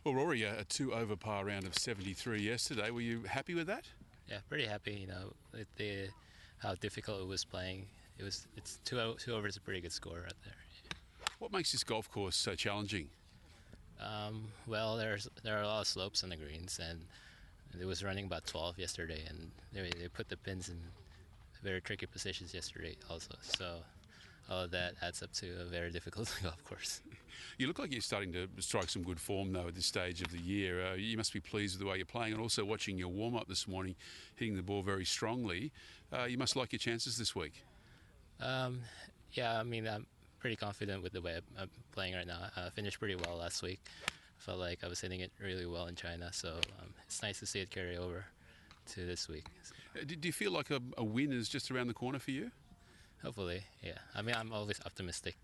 Well, Rory, a 2 over par round of 73 yesterday. Were you happy with that? Yeah, pretty happy. With how difficult it was playing. It's two over is a pretty good score right there. What makes this golf course so challenging? Well, there are a lot of slopes on the greens, and it was running about 12 yesterday, and they put the pins in very tricky positions yesterday also. So all of that adds up to a very difficult golf course. You look like you're starting to strike some good form, though, at this stage of the year. You must be pleased with the way you're playing, and also watching your warm-up this morning, hitting the ball very strongly. You must like your chances this week. Yeah, I mean, I'm pretty confident with the way I'm playing right now. I finished pretty well last week. I felt like I was hitting it really well in China, so it's nice to see it carry over to this week. Do you feel like a win is just around the corner for you? Hopefully, yeah. I mean, I'm always optimistic.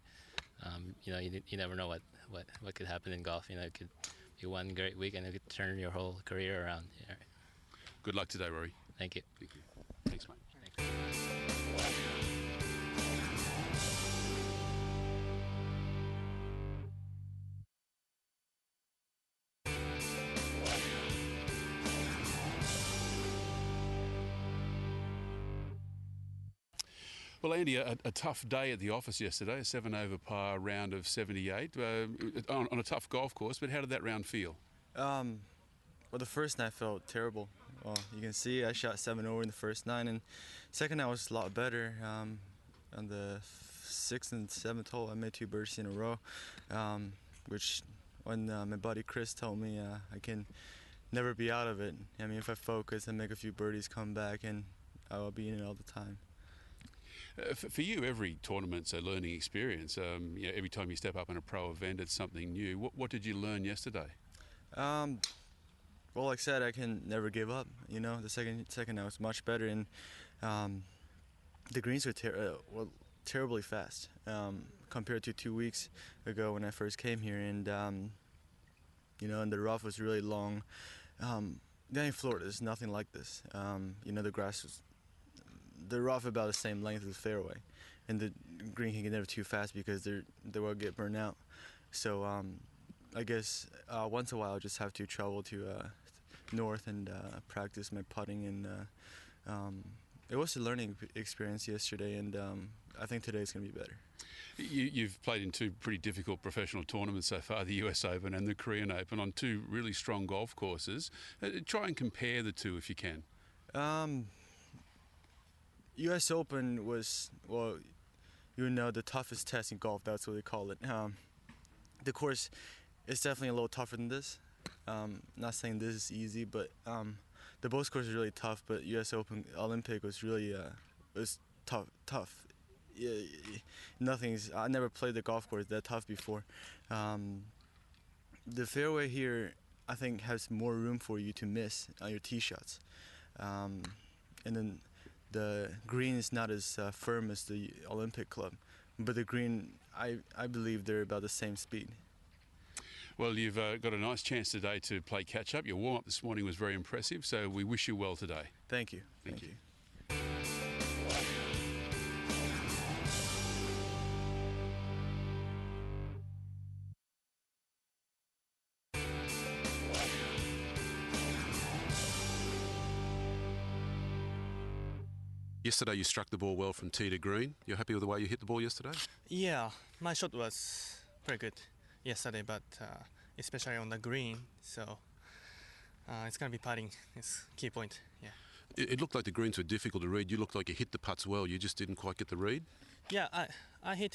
You never know what could happen in golf. It could be one great week and it could turn your whole career around. Yeah. Good luck today, Rory. Thank you. Thank you. Thanks, mate. Thanks. Well, Andy, a tough day at the office yesterday, a 7 over par round of 78 on a tough golf course, but how did that round feel? Well, the first night felt terrible. Well, you can see I shot 7 over in the first nine, and second night was a lot better. On the 6th and 7th hole, I made 2 birdies in a row, which when my buddy Chris told me I can never be out of it. I mean, if I focus and make a few birdies, come back, and I'll be in it all the time. For you, every tournament's a learning experience. Every time you step up in a pro event, it's something new. What did you learn yesterday? Well, like I said, I can never give up. The second night was much better, and the greens were terribly fast compared to 2 weeks ago when I first came here, and and the rough was really long. Down in Florida, there's nothing like this. The grass was. The rough about the same length as the fairway, and the green can get never too fast because they will get burned out. So I guess once in a while I'll just have to travel to north and practice my putting, and it was a learning experience yesterday, and I think today's going to be better. You've played in 2 pretty difficult professional tournaments so far, the US Open and the Korean Open, on 2 really strong golf courses. Try and compare the 2 if you can. U.S. Open was, well, the toughest test in golf. That's what they call it. The course is definitely a little tougher than this. Not saying this is easy, but the both course is really tough. But U.S. Open Olympic was really was tough. I never played the golf course that tough before. The fairway here, I think, has more room for you to miss on your tee shots, and then. The green is not as firm as the Olympic club, but the green, I believe they're about the same speed. Well, you've got a nice chance today to play catch-up. Your warm-up this morning was very impressive, so we wish you well today. Thank you. Thank you. Yesterday you struck the ball well from tee to green. You're happy with the way you hit the ball yesterday? Yeah, my shot was pretty good yesterday, but especially on the green, so it's going to be putting is key point. Yeah. It looked like the greens were difficult to read. You looked like you hit the putts well. You just didn't quite get the read? Yeah, I hit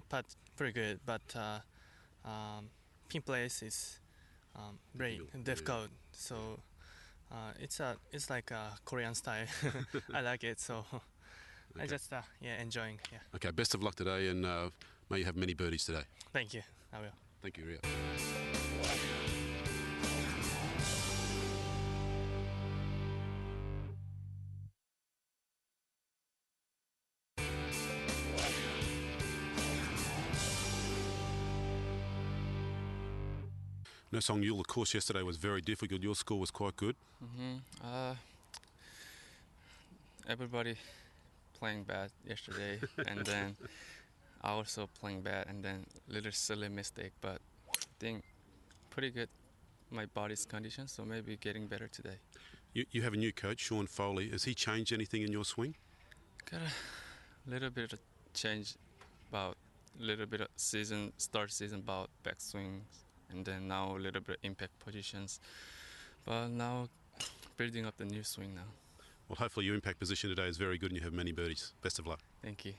putt pretty good, but pin place is very difficult. So it's like a Korean style. I like it, so okay. I just enjoying. Yeah. Okay, best of luck today, and may you have many birdies today. Thank you. I will. Thank you, Rio. No, Seung-yul, the course yesterday was very difficult. Your score was quite good. Everybody playing bad yesterday, and then I also playing bad, and then little silly mistake. But I think pretty good. My body's condition, so maybe getting better today. You have a new coach, Sean Foley. Has he changed anything in your swing? Got a little bit of change about a little bit of start season about backswings, and then now a little bit impact positions. But now building up the new swing now. Well, hopefully your impact position today is very good and you have many birdies. Best of luck. Thank you.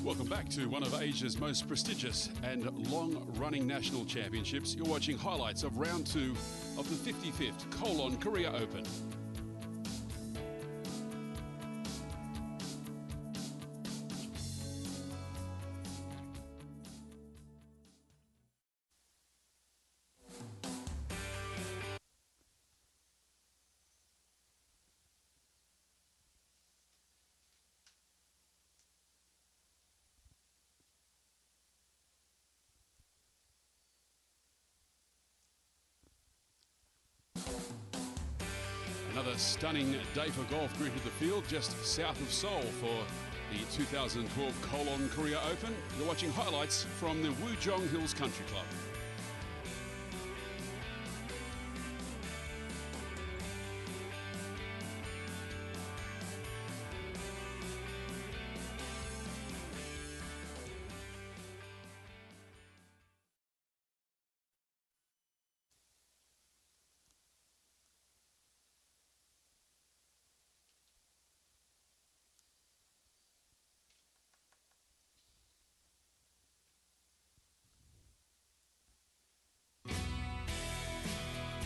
Welcome back to one of Asia's most prestigious and long-running national championships. You're watching highlights of round 2 of the 55th Kolon Korea Open. Another stunning day for golf greeted the field just south of Seoul for the 2012 Kolon Korea Open. You're watching highlights from the Jeong Hills Country Club.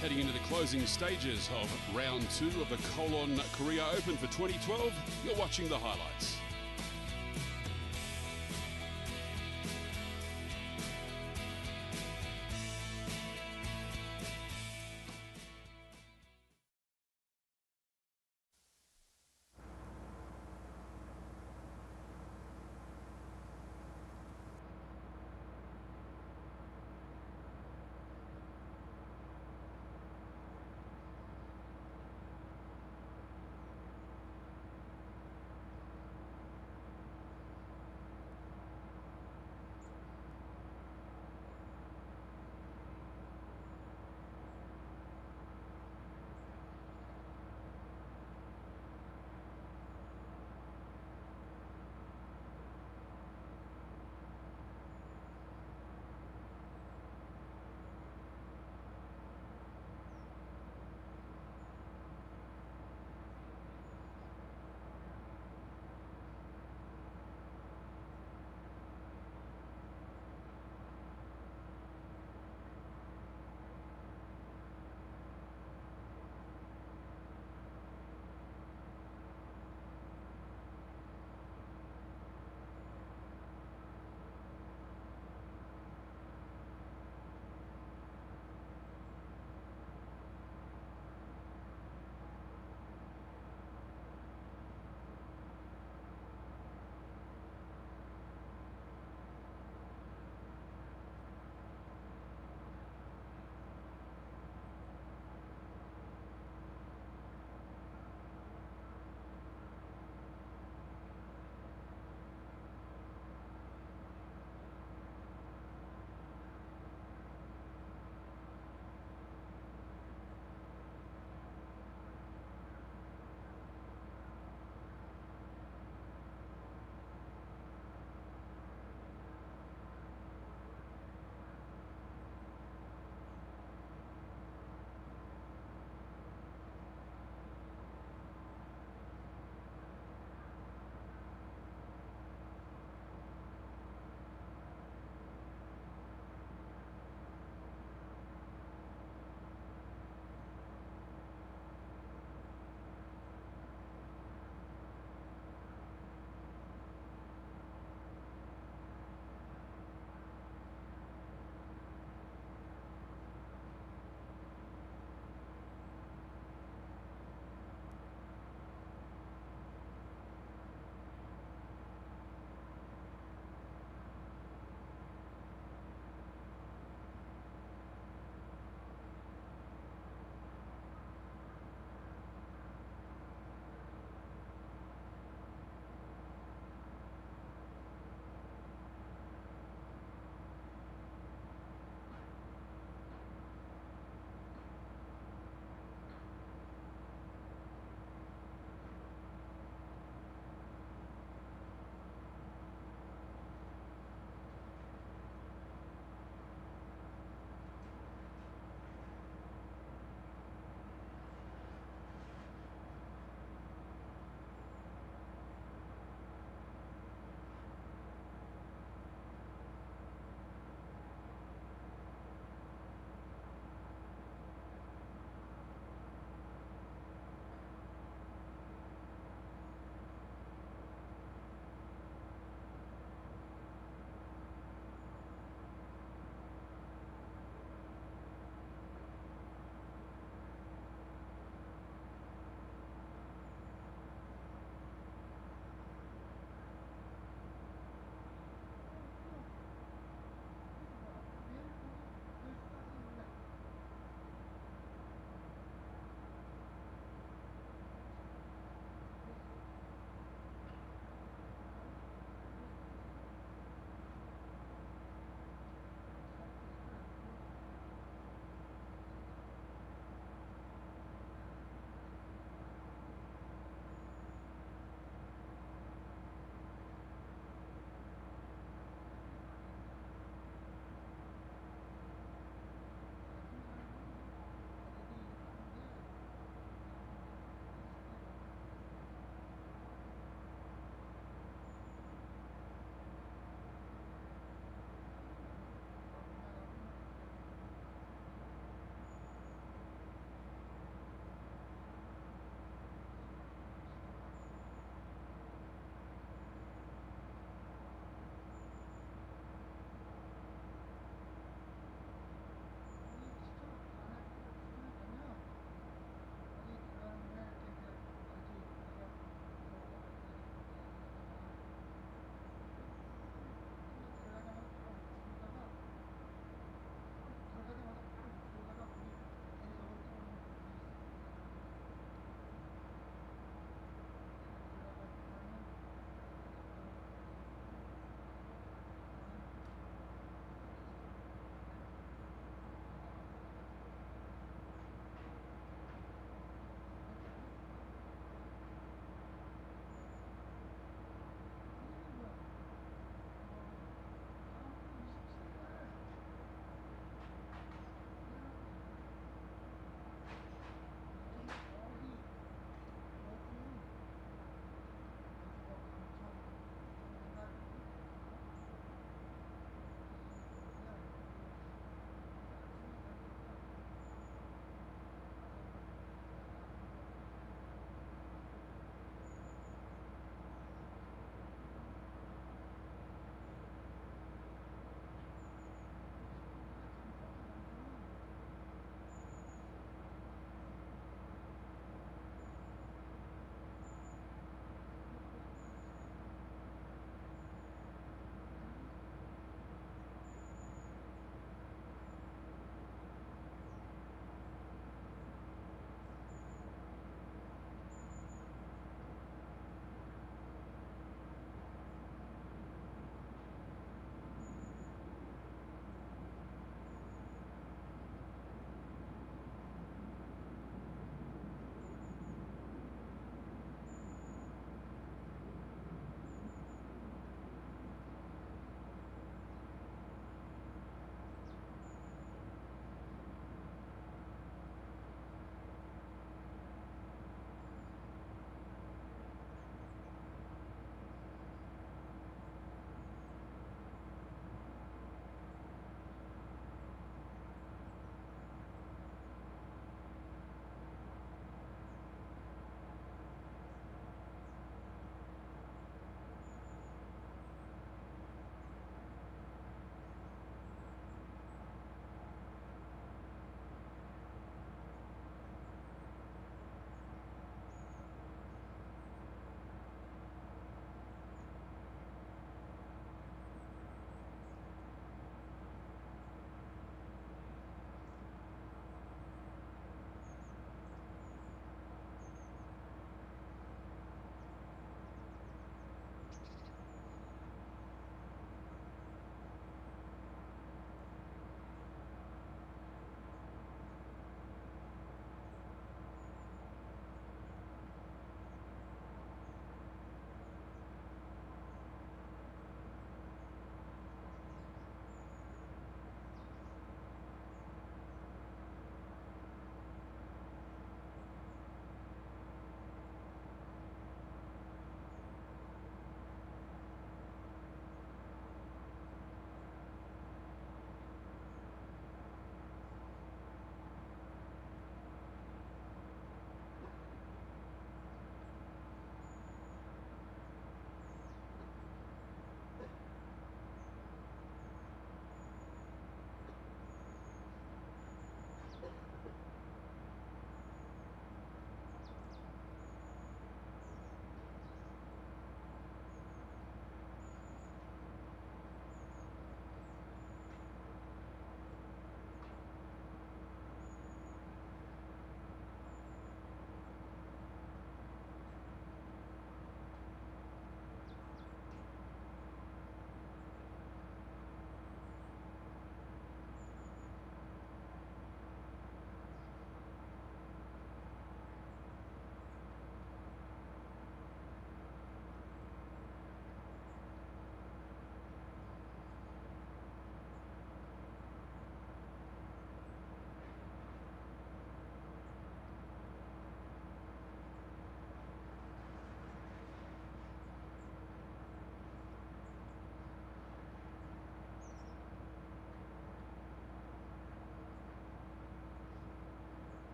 Heading into the closing stages of round 2 of the Kolon Korea Open for 2012, you're watching the highlights.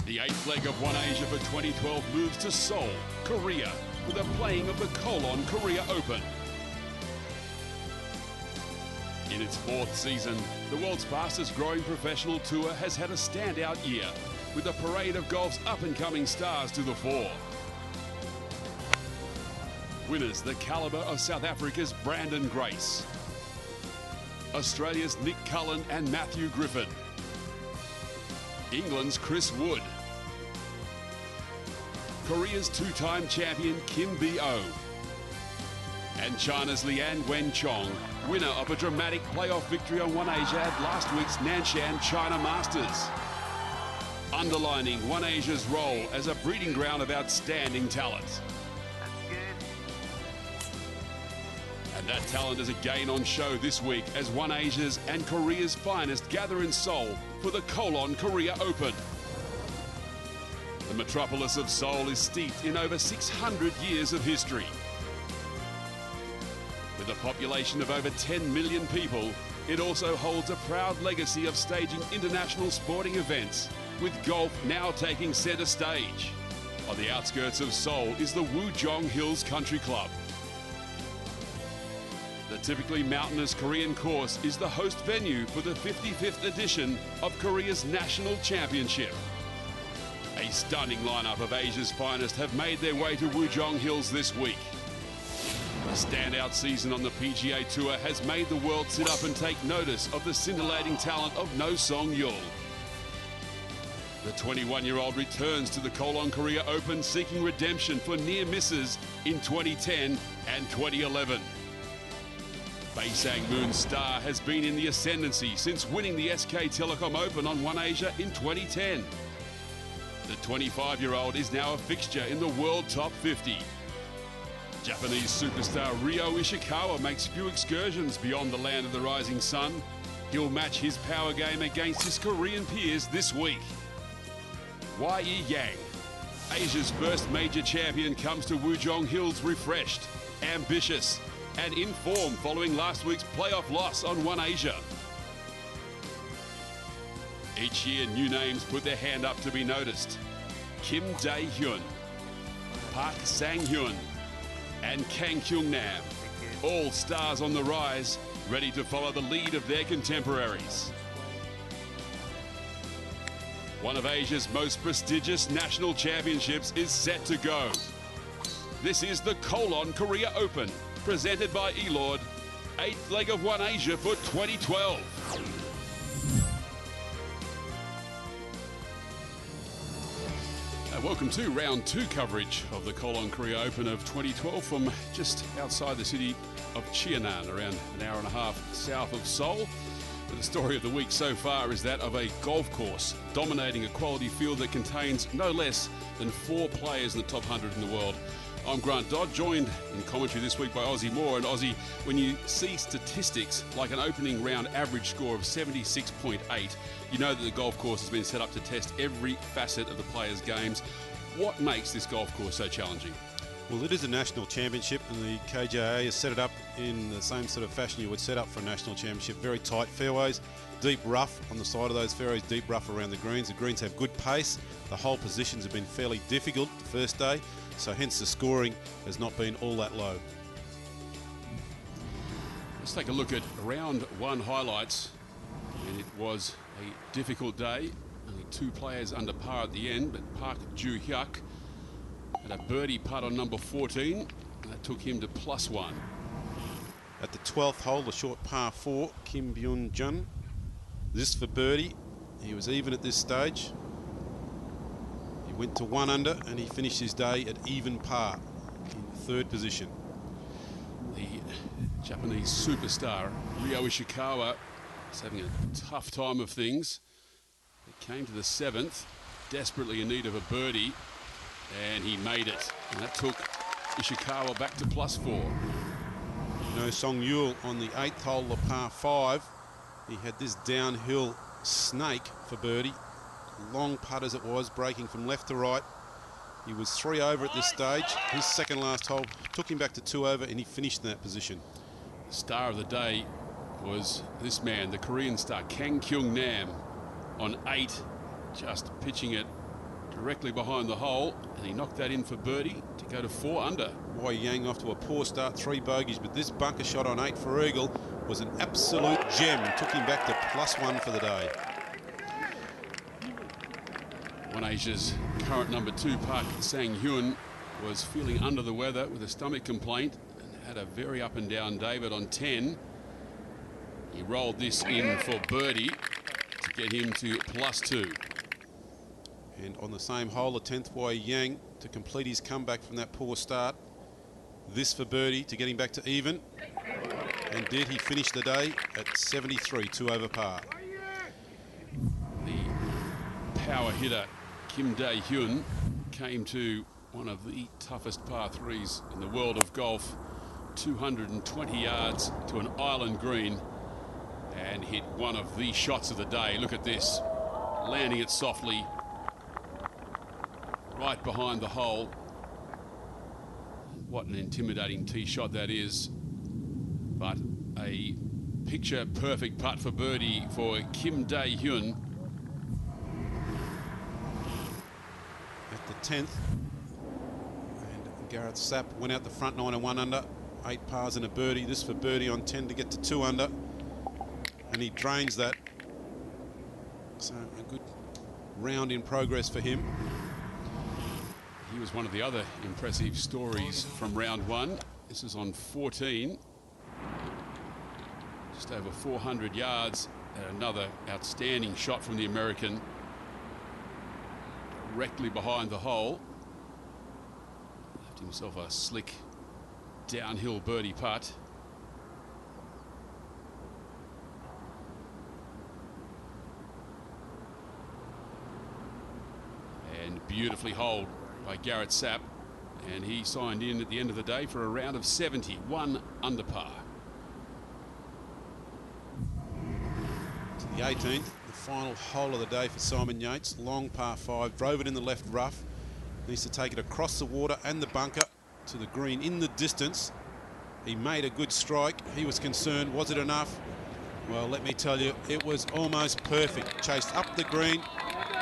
The eighth leg of One Asia for 2012 moves to Seoul, Korea, for the playing of the Kolon Korea Open. In its fourth season, the world's fastest growing professional tour has had a standout year, with a parade of golf's up-and-coming stars to the fore. Winners the calibre of South Africa's Brandon Grace, Australia's Nick Cullen and Matthew Griffin, England's Chris Wood, Korea's two-time champion Kim Bo, and China's Lian Wenchong, winner of a dramatic playoff victory on One Asia at last week's Nanshan China Masters, underlining One Asia's role as a breeding ground of outstanding talent. And that talent is again on show this week as One Asia's and Korea's finest gather in Seoul for the Kolon Korea Open. The metropolis of Seoul is steeped in over 600 years of history. With a population of over 10 million people, it also holds a proud legacy of staging international sporting events, with golf now taking centre stage. On the outskirts of Seoul is the Wujong Hills Country Club. The typically mountainous Korean course is the host venue for the 55th edition of Korea's National Championship. A stunning lineup of Asia's finest have made their way to Wujong Hills this week. A standout season on the PGA Tour has made the world sit up and take notice of the scintillating talent of Seung-yul. The 21-year-old returns to the Kolon Korea Open seeking redemption for near misses in 2010 and 2011. Baesang Moon's star has been in the ascendancy since winning the SK Telecom Open on One Asia in 2010. The 25-year-old is now a fixture in the World Top 50. Japanese superstar Rio Ishikawa makes few excursions beyond the land of the rising sun. He'll match his power game against his Korean peers this week. Yi Yang, Asia's first major champion, comes to Wujong Hills refreshed, ambitious, and in form following last week's playoff loss on One Asia. Each year, new names put their hand up to be noticed. Kim Dae-hyun, Park Sang-hyun, and Kang Kyung-nam, all stars on the rise, ready to follow the lead of their contemporaries. One of Asia's most prestigious national championships is set to go. This is the Kolon Korea Open, presented by Elord, eighth leg of One Asia for 2012. Welcome to round two coverage of the Kolon Korea Open of 2012 from just outside the city of Cheonan, around an hour and a half south of Seoul. The story of the week so far is that of a golf course dominating a quality field that contains no less than 4 players in the top 100 in the world. I'm Grant Dodd, joined in commentary this week by Ozzie Moore. And Ozzie, when you see statistics like an opening round average score of 76.8, you know that the golf course has been set up to test every facet of the players' games. What makes this golf course so challenging? Well, it is a national championship, and the KJA has set it up in the same sort of fashion you would set up for a national championship. Very tight fairways, deep rough on the side of those fairways, deep rough around the greens. The greens have good pace. The hole positions have been fairly difficult the first day, so hence the scoring has not been all that low. Let's take a look at round one highlights. And it was a difficult day. Only 2 players under par at the end, but Park Joo-hyuk had a birdie putt on number 14. That took him to +1. At the 12th hole, the short par 4, Kim Byun-jun. This for birdie. He was even at this stage. He went to 1 under and he finished his day at even par in 3rd position. The Japanese superstar Rio Ishikawa is having a tough time of things. He came to the 7th, desperately in need of a birdie, and he made it. And that took Ishikawa back to +4. Seung-yul on the 8th hole, the par 5. He had this downhill snake for birdie. Long putt as it was, breaking from left to right. He was 3 over at this stage. His second last hole took him back to 2 over, and he finished in that position. The star of the day was this man, the Korean star Kang Kyung-nam, on 8, just pitching it directly behind the hole, and he knocked that in for birdie to go to 4 under. Wai Yang off to a poor start, 3 bogeys, but this bunker shot on 8 for eagle was an absolute gem. Took him back to +1 for the day. One Asia's current number 2 putt, Seung-yul, was feeling under the weather with a stomach complaint and had a very up and down David on 10. He rolled this in for birdie to get him to +2. And on the same hole, the 10th, Wai Yang to complete his comeback from that poor start. This for birdie to get him back to even. And did he finish the day at 73, 2 over par. The power hitter Kim Dae-hyun came to one of the toughest par 3s in the world of golf, 220 yards to an island green, and hit one of the shots of the day. Look at this, landing it softly right behind the hole. What an intimidating tee shot that is, but a picture perfect putt for birdie for Kim Dae-hyun. At the 10th, and Gareth Sapp went out the front 9 and 1 under, 8 pars and a birdie. This for birdie on 10 to get to 2 under, and he drains that. So a good round in progress for him. He was one of the other impressive stories from round 1. This is on 14. Just over 400 yards, and another outstanding shot from the American. Directly behind the hole. Left himself a slick downhill birdie putt. And beautifully holed by Gareth Sapp, and he signed in at the end of the day for a round of 70, 1 under par. To the 18th, the final hole of the day for Simon Yates. Long par 5, drove it in the left rough. Needs to take it across the water and the bunker to the green in the distance. He made a good strike. He was concerned, was it enough? Well, let me tell you, it was almost perfect. Chased up the green,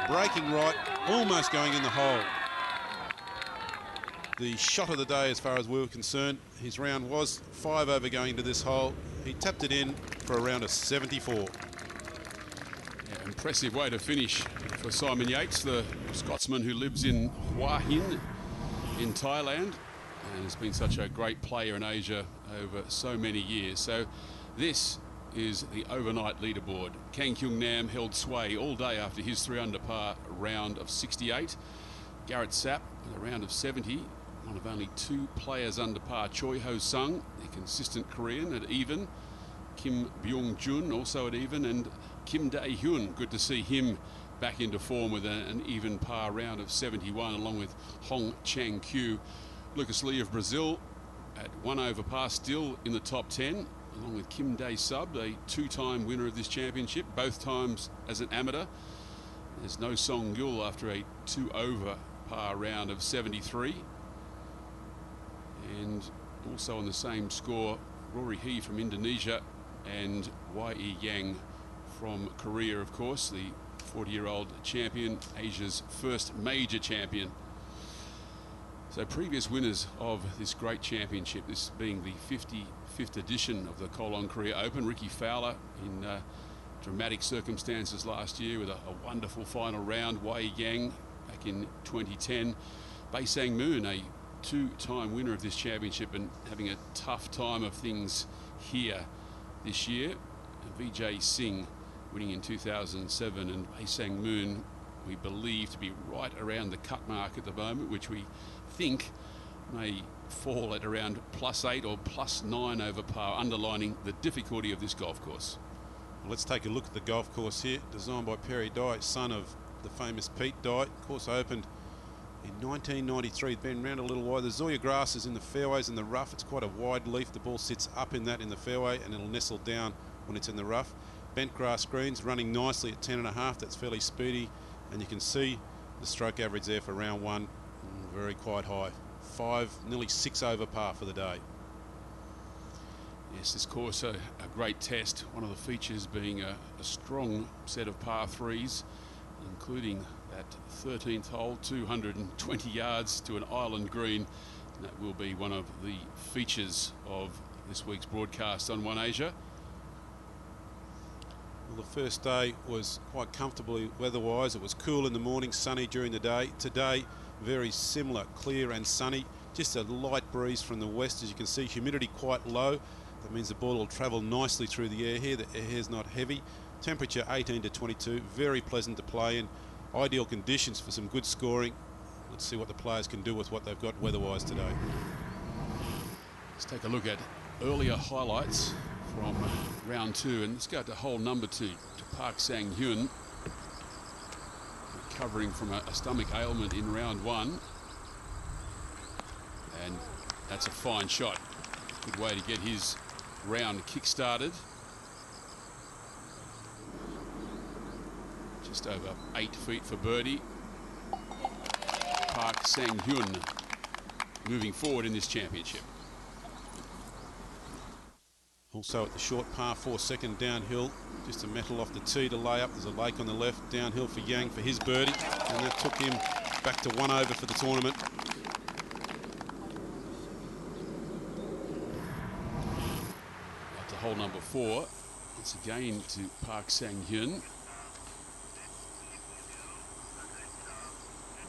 breaking right, almost going in the hole. The shot of the day as far as we were concerned. His round was 5 over going into this hole. He tapped it in for a round of 74. Yeah, impressive way to finish for Simon Yates, the Scotsman who lives in Hua Hin in Thailand and has been such a great player in Asia over so many years. So this is the overnight leaderboard. Kang Kyung Nam held sway all day after his 3 under par round of 68. Gareth Sapp with a round of 70. One of only 2 players under par. Choi Ho Sung, the consistent Korean, at even. Kim Byung Jun also at even, and Kim Dae-hyun, good to see him back into form with an even par round of 71, along with Hong Chang Kyu. Lucas Lee of Brazil at 1 over par, still in the top 10, along with Kim Dae-sub, a 2-time winner of this championship, both times as an amateur. There's no Seung-yul after a 2 over par round of 73. And also on the same score, Rory Hee from Indonesia and Wai Yang from Korea, of course, the 40-year-old champion, Asia's first major champion. So previous winners of this great championship, this being the 55th edition of the Kolon Korea Open, Ricky Fowler in dramatic circumstances last year with a wonderful final round, Wai Yang back in 2010, Bae Sang Moon, a 2-time winner of this championship and having a tough time of things here this year. And Vijay Singh winning in 2007, and Bae Sang Moon we believe to be right around the cut mark at the moment, which we think may fall at around +8 or +9 over par, underlining the difficulty of this golf course. Well, let's take a look at the golf course here, designed by Perry Dye, son of the famous Pete Dye. The course opened in 1993, it's been around a little while. The Zoya grass is in the fairways and the rough. It's quite a wide leaf. The ball sits up in that in the fairway and it'll nestle down when it's in the rough. Bent grass greens running nicely at 10.5. That's fairly speedy, and you can see the stroke average there for round 1, very quite high. 5, nearly 6 over par for the day. Yes, this course a great test. One of the features being a strong set of par 3s including that 13th hole, 220 yards to an island green. And that will be one of the features of this week's broadcast on One Asia. Well, the first day was quite comfortably weather-wise. It was cool in the morning, sunny during the day. Today, very similar, clear and sunny. Just a light breeze from the west. As you can see, humidity quite low. That means the ball will travel nicely through the air here. The air is not heavy. Temperature 18 to 22, very pleasant to play in. Ideal conditions for some good scoring. Let's see what the players can do with what they've got weather-wise today. Let's take a look at earlier highlights from round 2, and let's go to hole number 2 to Park Sang-hyun, recovering from a stomach ailment in round 1, and that's a fine shot. Good way to get his round kick-started. Just over 8 feet for birdie. Park Sang-hyun moving forward in this championship. Also at the short par 4 second downhill, just a metal off the tee to lay up. There's a lake on the left, downhill for Yang for his birdie, and that took him back to 1 over for the tournament. Up to hole number 4. Once again to Park Sang-hyun.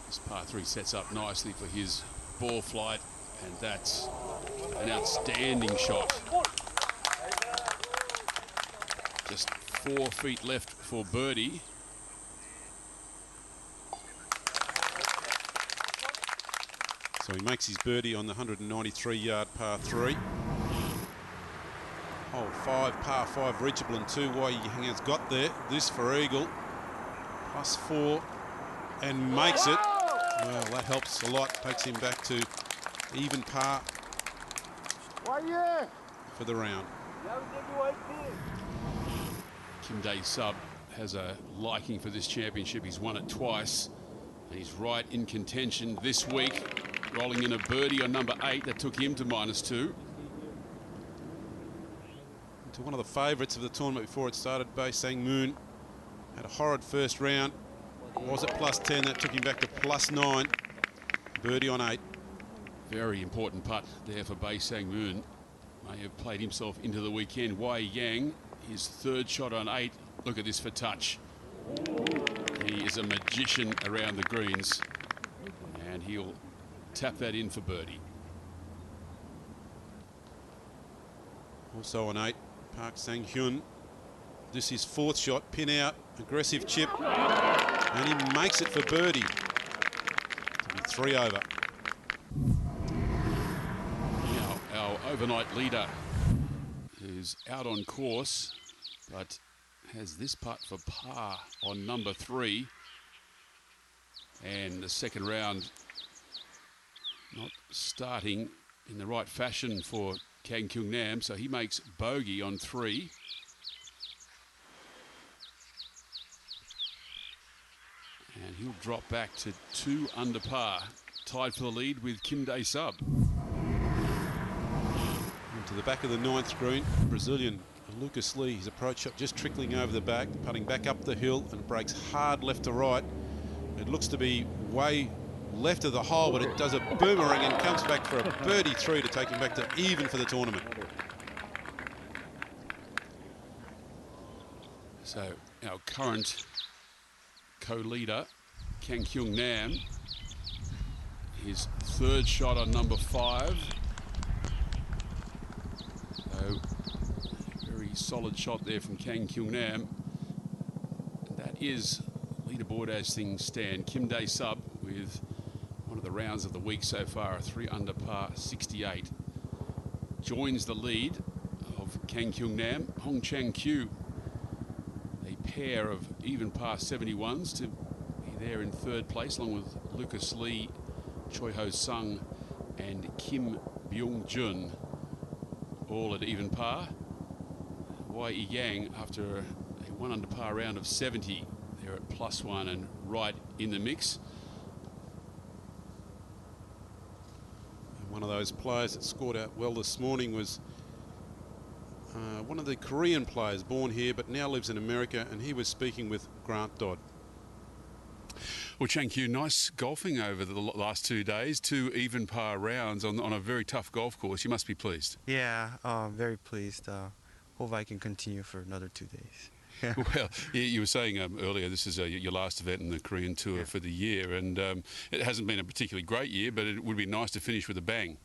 This par 3 sets up nicely for his ball flight, and that's an outstanding shot. Just 4 feet left for birdie. So he makes his birdie on the 193-yard par 3. Hole 5, par 5, reachable in 2. Why Yang has got there. This for eagle. +4, and makes it. Well, that helps a lot. Takes him back to even par for the round. Kim Dae-sub has a liking for this championship. He's won it twice, and he's right in contention this week, rolling in a birdie on number 8 that took him to -2. To one of the favourites of the tournament before it started, Bae Sang-moon, had a horrid first round. Was at +10, that took him back to +9. Birdie on 8. Very important putt there for Bae Sang-moon. May have played himself into the weekend. Wei Yang, his 3rd shot on 8. Look at this for touch. He is a magician around the greens, and he'll tap that in for birdie. Also on 8, Park Sang-hyun. This is 4th shot, pin out, aggressive chip, and he makes it for birdie. To be 3 over. Now our overnight leader is out on course, but has this putt for par on number 3. And the second round not starting in the right fashion for Kang Kyung Nam, so he makes bogey on 3. And he'll drop back to 2 under par, tied for the lead with Kim Dae-sub. Into the back of the 9th green, Brazilian Lucas Lee, his approach shot just trickling over the back, putting back up the hill, and breaks hard left to right. It looks to be way left of the hole, but it does a boomerang and comes back for a birdie 3 to take him back to even for the tournament. So our current co-leader, Kang Kyung Nam, his 3rd shot on number 5. So very solid shot there from Kang Kyung Nam. That is leaderboard as things stand. Kim Dae-sub with one of the rounds of the week so far, a 3 under par 68. Joins the lead of Kang Kyung Nam, Hong Chang-kyu, a pair of even par 71s to be there in 3rd place, along with Lucas Lee, Choi Ho Sung and Kim Byung-jun, all at even par. Wei Yang, after a 1 under par round of 70, they're at +1 and right in the mix. And one of those players that scored out well this morning was one of the Korean players born here but now lives in America, and he was speaking with Grant Dodd. Well, Chang Kyu, nice golfing over the last 2 days, 2 even par rounds on a very tough golf course. You must be pleased. Yeah, very pleased. Hope I can continue for another 2 days. Well, you were saying earlier this is your last event in the Korean Tour for the year, and it hasn't been a particularly great year, but it would be nice to finish with a bang.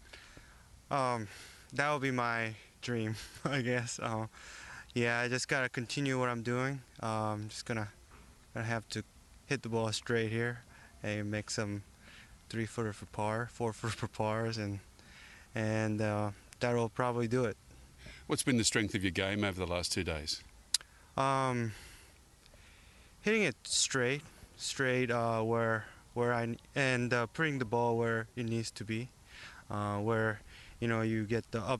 That would be my dream, I guess. Yeah, I just gotta continue what I'm doing. Just gonna have to hit the ball straight here and make some 3-footer for par, 4-footer for pars, and that'll probably do it. What's been the strength of your game over the last 2 days? Hitting it straight, where I and putting the ball where it needs to be, where you get the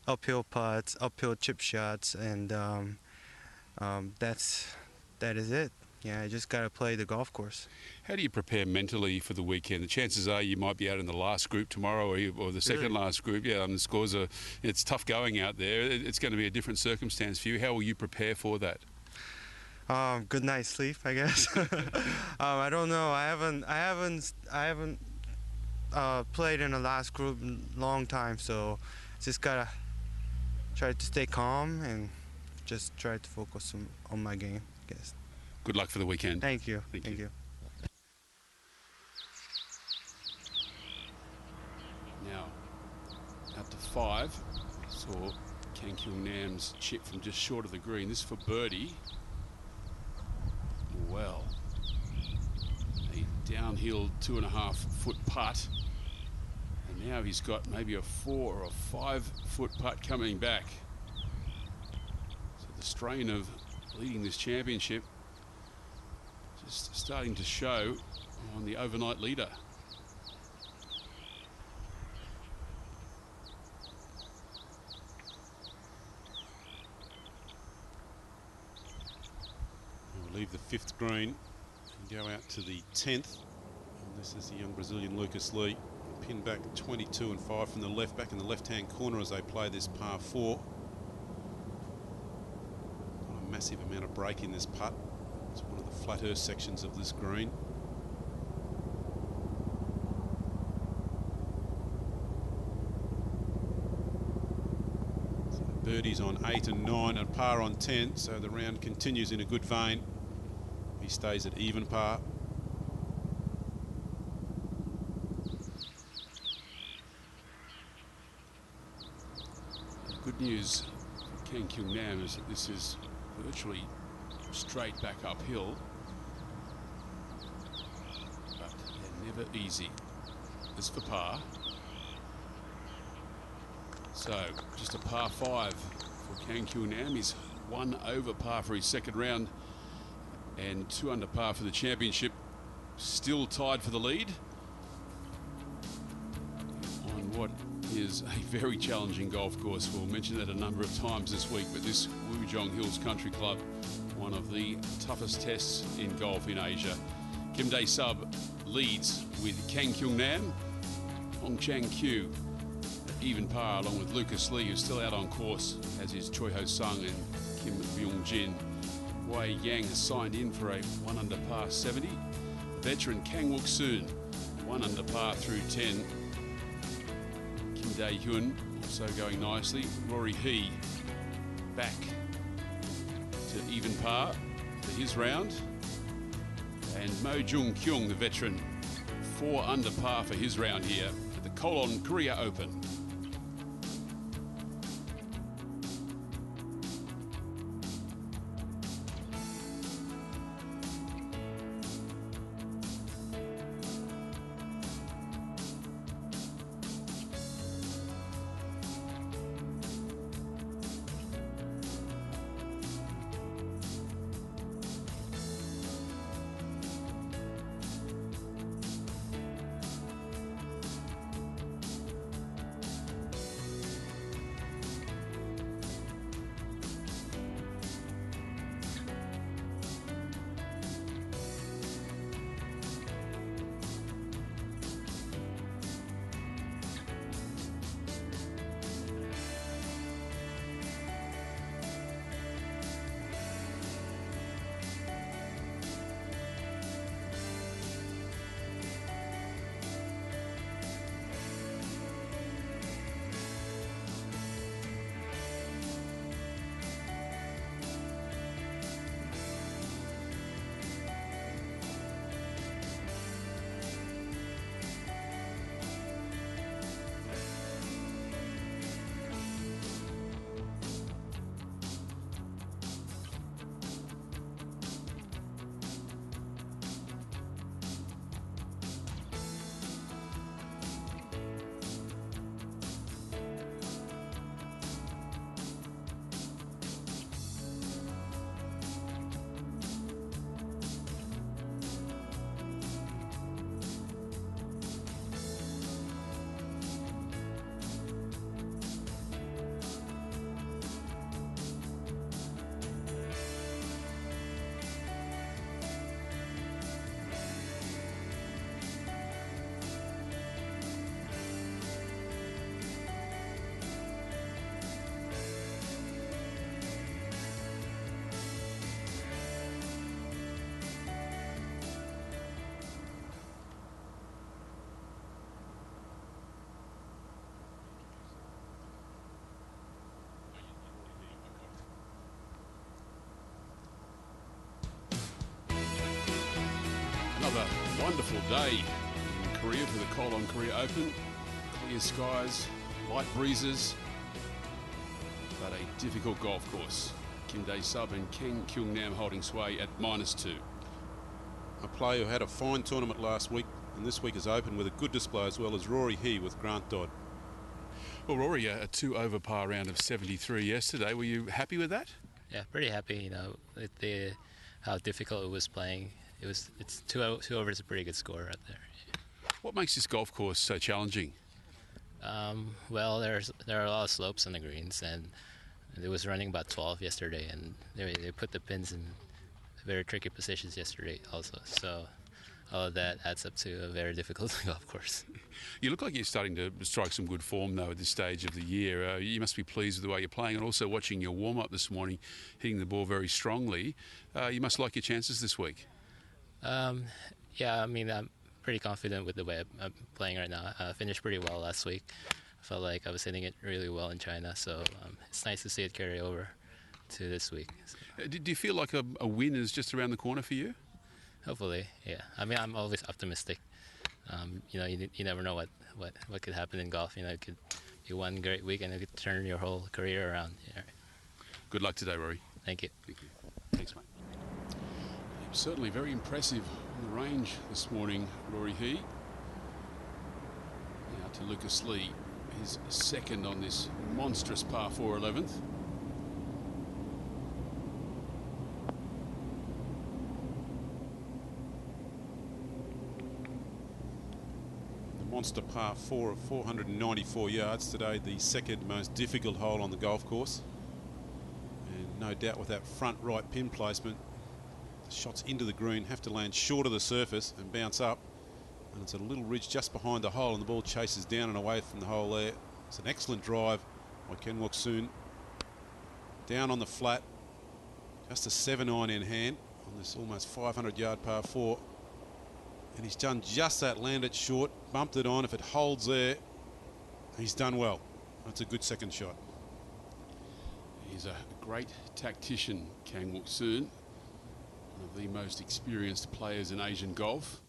uphill putts, uphill chip shots, and that is it. Yeah, I just gotta play the golf course. How do you prepare mentally for the weekend? The chances are you might be out in the last group tomorrow or the second last group. Yeah, the scores are. It's tough going out there. It's going to be a different circumstance for you. How will you prepare for that? Good night's sleep, I guess. I don't know. I haven't played in the last group in a long time, so just gotta try to stay calm and just try to focus on my game, I guess. Good luck for the weekend. Thank you. Thank you. Now, out to 5. Saw Kang Kyung Nam's chip from just short of the green. This for birdie. Well, a downhill 2.5-foot putt. And now he's got maybe a 4 or a 5-foot putt coming back. So the strain of leading this championship just starting to show on the overnight leader. We'll leave the 5th green and go out to the 10th. And this is the young Brazilian Lucas Lee. Pin back 22 and 5 from the left, back in the left-hand corner as they play this par 4. Not a massive amount of break in this putt. It's one of the flat earth sections of this green. So birdies on 8 and 9 and par on 10, so the round continues in a good vein. He stays at even par. Good news for Kang Kyung Nam is that this is virtually straight back uphill, but they're never easy. This for par. So just a par 5 for Kang Kyung Nam. He's 1 over par for his second round and 2 under par for the championship. Still tied for the lead on what is a very challenging golf course. We'll mention that a number of times this week, but this Jeong Hills Country Club, one of the toughest tests in golf in Asia. Kim Dae-sub leads with Kang Kyung Nam. Hong Chang Kyu at even par, along with Lucas Lee, who's still out on course, as is Choi Ho Sung and Kim Byung Jin. Wei Yang has signed in for a 1 under par 70. Veteran Kang Wook Soon, 1 under par through 10. Kim Dae-hyun also going nicely. Rory Hee back to even par for his round. And Mo Jung Kyung, the veteran, 4 under par for his round here at the Kolon Korea Open. Another wonderful day in Korea for the Kolon Korea Open. Clear skies, light breezes, but a difficult golf course. Kim Dae-sub and Kang Kyung-nam holding sway at -2. A player who had a fine tournament last week and this week is open with a good display as well as Rory He with Grant Dodd. Well, Rory, a 2 over par round of 73 yesterday. Were you happy with that? Yeah, pretty happy. You know, with how difficult it was playing. It's two over is a pretty good score right there. What makes this golf course so challenging? Well, there are a lot of slopes on the greens, and it was running about 12 yesterday, and they put the pins in very tricky positions yesterday also. So all of that adds up to a very difficult golf course. You look like you're starting to strike some good form, though, at this stage of the year. You must be pleased with the way you're playing, and also watching your warm-up this morning, hitting the ball very strongly. You must like your chances this week. Yeah, I mean, I'm pretty confident with the way I'm playing right now. I finished pretty well last week. I felt like I was hitting it really well in China, so it's nice to see it carry over to this week. So. Do you feel like a win is just around the corner for you? Hopefully, yeah. I mean, I'm always optimistic. You know, you never know what could happen in golf. You know, it could be one great week and it could turn your whole career around. Yeah. Good luck today, Rory. Thank you. Thank you. Thanks, mate. Certainly very impressive on the range this morning, Rory He. Now to Lucas Lee, his second on this monstrous par 4 11th. The monster par 4 of 494 yards today, the second most difficult hole on the golf course. And no doubt with that front right pin placement, shots into the green have to land short of the surface and bounce up, and it's a little ridge just behind the hole, and the ball chases down and away from the hole there. It's an excellent drive by Ken Wook-soon. Down on the flat, just a 7-iron in hand on this almost 500-yard par 4, and he's done just that. Landed short, bumped it on. If it holds there, he's done well. That's a good second shot. He's a great tactician, Kang Wook-soon. One of the most experienced players in Asian golf.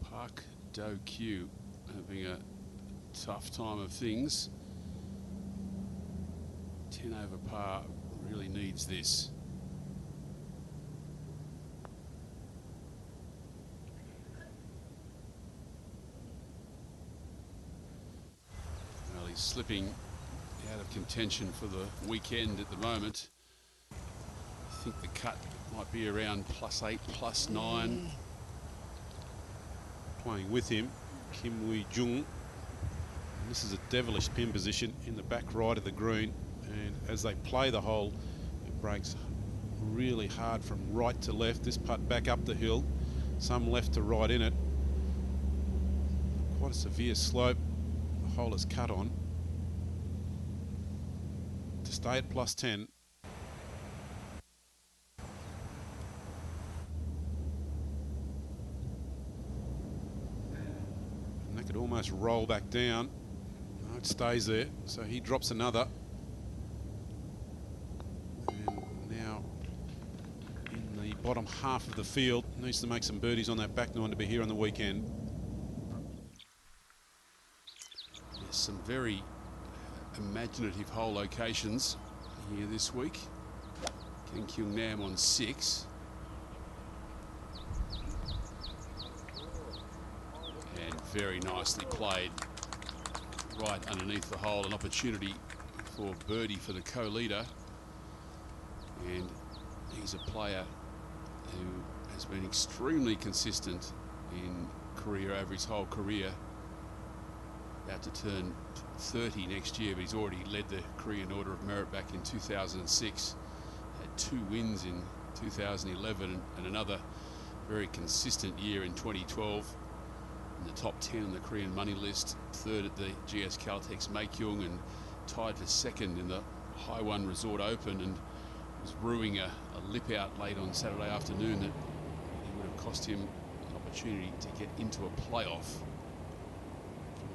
Park Do-kyu having a tough time of things. 10 over par really needs this. Well, he's slipping out of contention for the weekend at the moment. I think the cut might be around +8, +9. Playing with him, Kim Wee-jung. And this is a devilish pin position in the back right of the green, and as they play the hole, it breaks really hard from right to left. This putt back up the hill, some left to right in it. Quite a severe slope the hole is cut on. To stay at +10. And that could almost roll back down. No, it stays there, so he drops another. And now in the bottom half of the field, needs to make some birdies on that back nine to be here on the weekend. There's some very imaginative hole locations here this week. Kang Kyung-nam on 6. And very nicely played right underneath the hole. An opportunity for birdie for the co-leader. And he's a player who has been extremely consistent in career, over his whole career. About to turn 30 next year, but he's already led the Korean Order of Merit back in 2006. Had 2 wins in 2011 and another very consistent year in 2012. In the top 10 on the Korean money list, 3rd at the GS Caltex Makeung, and tied for 2nd in the Haiwan Resort Open, and was brewing a lip out late on Saturday afternoon that would have cost him an opportunity to get into a playoff.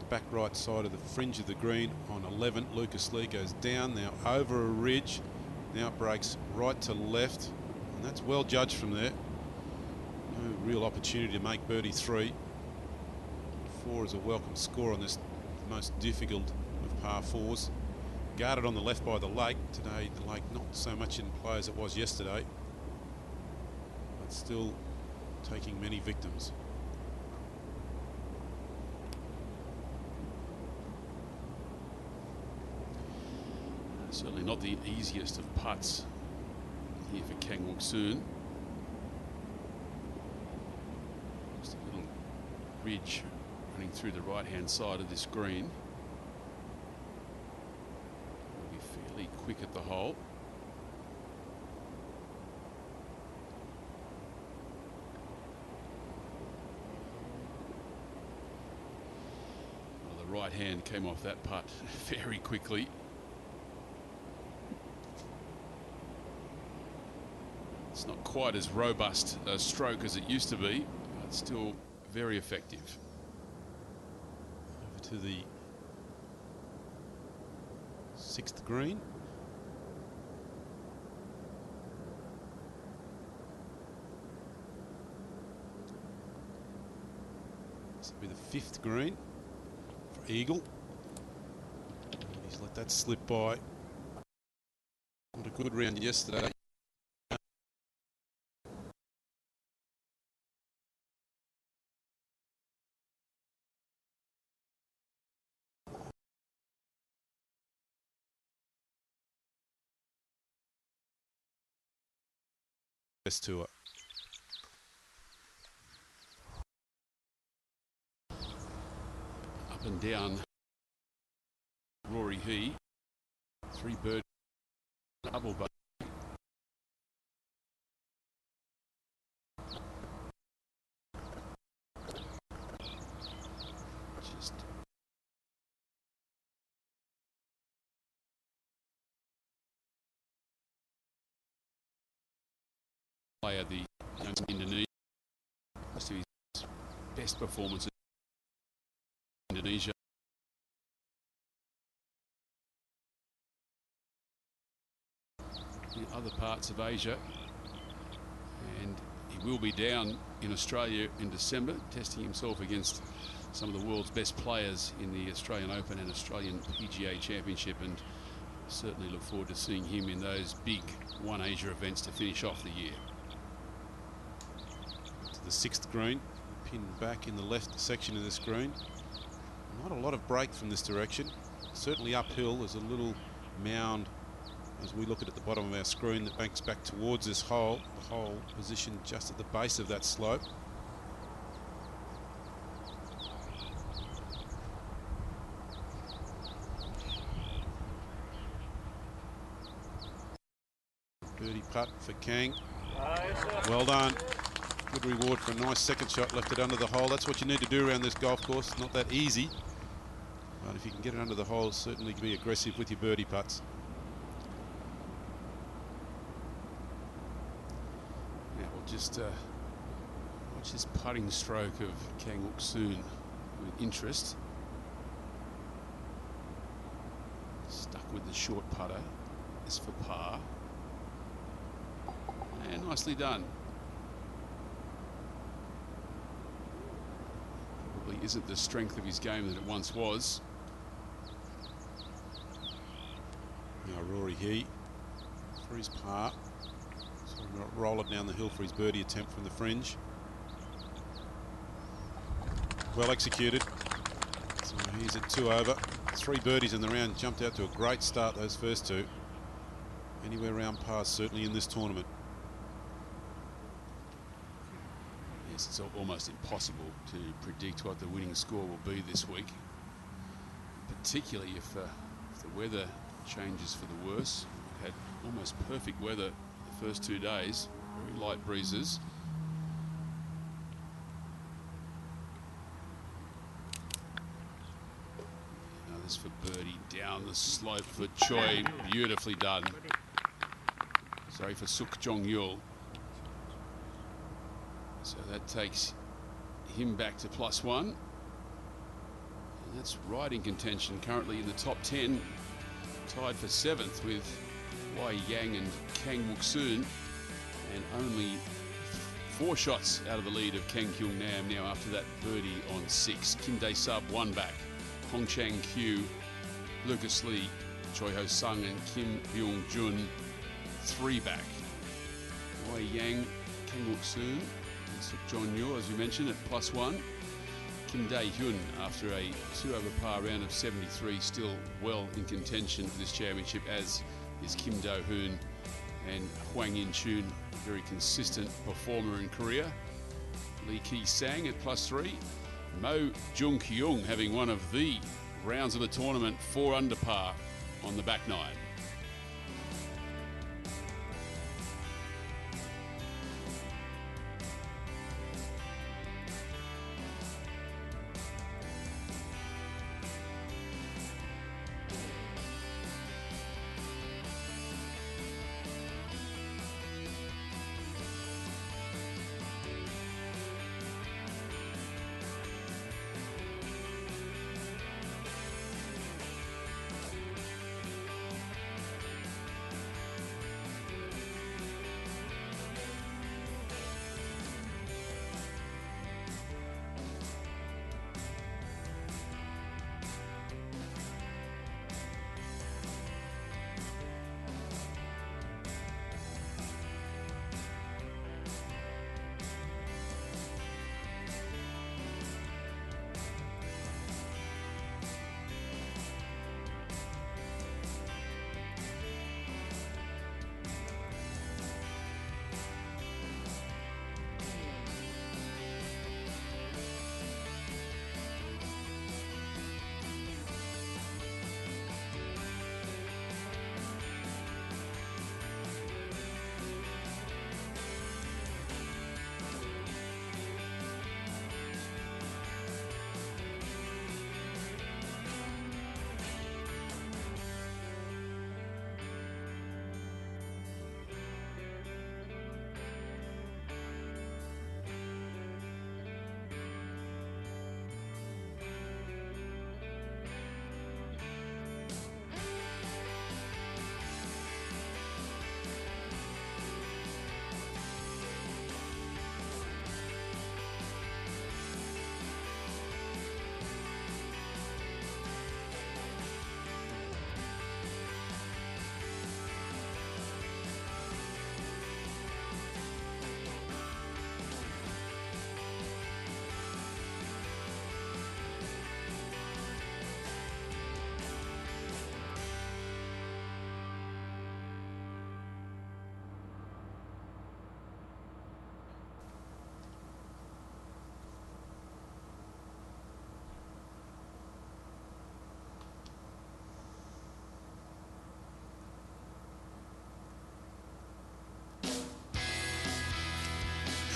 Back right side of the fringe of the green on 11, Lucas Lee goes down now over a ridge, Now it breaks right to left, and that's well judged from there. No real opportunity to make birdie 3. 4 is a welcome score on this most difficult of par 4s. Guarded on the left by the lake. Today the lake not so much in play as it was yesterday, but still taking many victims. Certainly not the easiest of putts here for Kang-wook-soon. Just a little ridge running through the right-hand side of this green. Will be fairly quick at the hole. Well, the right hand came off that putt very quickly. It's not quite as robust a stroke as it used to be, but still very effective. Over to the 6th green. This will be the 5th green for Eagle. He's let that slip by. What a good round yesterday. Tour. Up and down Rory He. 3 bird double but just player the young Indonesia. Most of his best performances in Indonesia. In other parts of Asia, and he will be down in Australia in December, testing himself against some of the world's best players in the Australian Open and Australian PGA Championship, and certainly look forward to seeing him in those big One Asia events to finish off the year. To the 6th green, pinned back in the left section of this green. Not a lot of break from this direction. Certainly uphill. There's a little mound as we look at the bottom of our screen that banks back towards this hole. The hole positioned just at the base of that slope. Birdie putt for Kang. Well done. Good reward for a nice second shot. Left it under the hole. That's what you need to do around this golf course. Not that easy, but if you can get it under the hole, certainly be aggressive with your birdie putts. Now we'll just watch this putting stroke of Kang-wook-soon with interest. Stuck with the short putter. Is for par. And nicely done. Probably isn't the strength of his game that it once was. Now Rory He for his par. So we're going to roll it down the hill for his birdie attempt from the fringe. Well executed. So he's at 2 over. 3 birdies in the round. Jumped out to a great start, those first 2. Anywhere around par certainly in this tournament. Yes, it's almost impossible to predict what the winning score will be this week, particularly if the weather changes for the worse. We've had almost perfect weather the first 2 days, very light breezes. Now this for birdie down the slope for Choi, beautifully done. Sorry for Seung-yul. So that takes him back to +1. And that's right in contention, currently in the top 10, tied for 7th with Wai Yang and Kang Wook-soon, and only 4 shots out of the lead of Kang Kyung Nam now after that birdie on 6. Kim Dae-sub 1 back. Hong Chang Kyu, Lucas Lee, Choi Ho Sung and Kim Byung Jun 3 back. Wai Yang, Kang Wook-soon, and Seung-yul, as we mentioned, at +1. Kim Dae-hyun, after a 2 over par round of 73, still well in contention for this championship, as is Kim Do-hoon and Hwang In-chun, a very consistent performer in Korea. Lee Ki-sang at +3. Mo Jung-kyung having one of the rounds of the tournament, 4 under par on the back 9.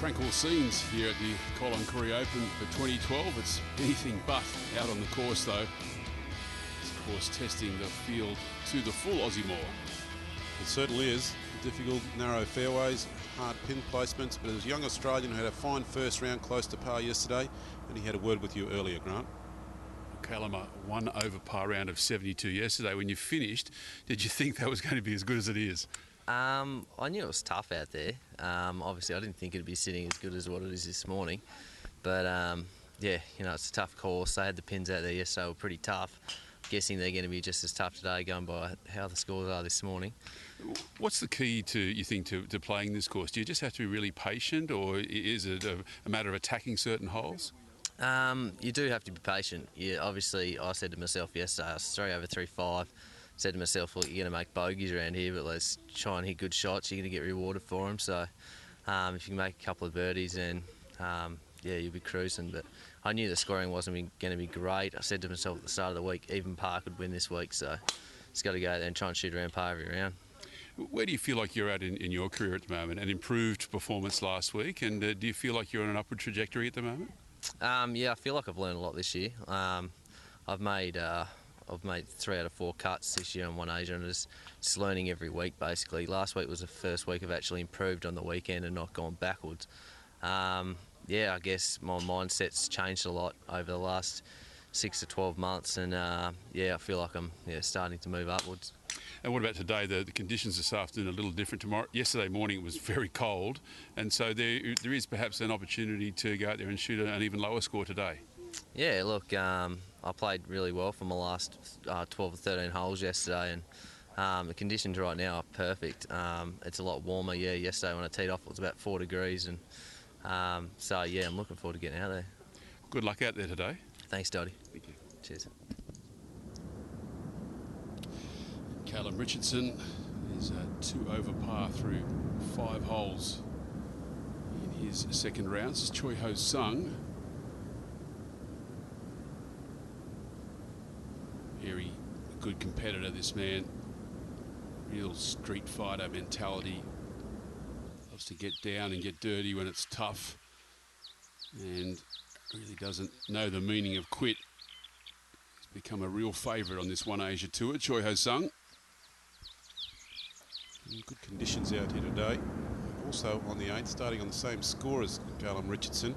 Tranquil scenes here at the Kolon Korea Open for 2012. It's anything but out on the course, though. This course testing the field to the full Aussie Moor. It certainly is. Difficult, narrow fairways, hard pin placements, but there's a young Australian who had a fine first round close to par yesterday, and he had a word with you earlier, Grant. Kalama, 1 over par round of 72 yesterday. When you finished, did you think that was going to be as good as it is? I knew it was tough out there. Obviously, I didn't think it'd be sitting as good as what it is this morning. But, yeah, you know, it's a tough course. They had the pins out there yesterday, were pretty tough. Guessing they're going to be just as tough today, going by how the scores are this morning. What's the key to, you think, to playing this course? Do you just have to be really patient, or is it a matter of attacking certain holes? You do have to be patient. Yeah, obviously, I said to myself yesterday, I was 3 over 3.5. Said to myself, well, you're going to make bogeys around here, but let's try and hit good shots. You're going to get rewarded for them. So if you can make a couple of birdies, then yeah, you'll be cruising. But I knew the scoring wasn't going to be great. I said to myself at the start of the week, even par could win this week. So just got to go there and try and shoot around par every round. Where do you feel like you're at in your career at the moment? An improved performance last week, and do you feel like you're on an upward trajectory at the moment? Yeah, I feel like I've learned a lot this year. I've made 3 out of 4 cuts this year on One Asia, and just learning every week basically. Last week was the first week I've actually improved on the weekend and not gone backwards. Yeah, I guess my mindset's changed a lot over the last 6 to 12 months, and yeah, I feel like I'm starting to move upwards. And what about today? The conditions this afternoon are a little different. Yesterday morning it was very cold, and so there is perhaps an opportunity to go out there and shoot an even lower score today. Yeah, look, I played really well for my last 12 or 13 holes yesterday, and the conditions right now are perfect. It's a lot warmer. Yeah, yesterday when I teed off it was about 4 degrees, and so yeah, I'm looking forward to getting out there. Good luck out there today. Thanks, Doddy. Thank you. Cheers. Callum Richardson is 2 over par through 5 holes in his second round. This is Choi Ho Sung. Very good competitor, this man. Real street fighter mentality. Loves to get down and get dirty when it's tough. And really doesn't know the meaning of quit. He's become a real favourite on this One Asia Tour, Choi Ho Sung. Good conditions out here today. Also on the 8th, starting on the same score as Callum Richardson,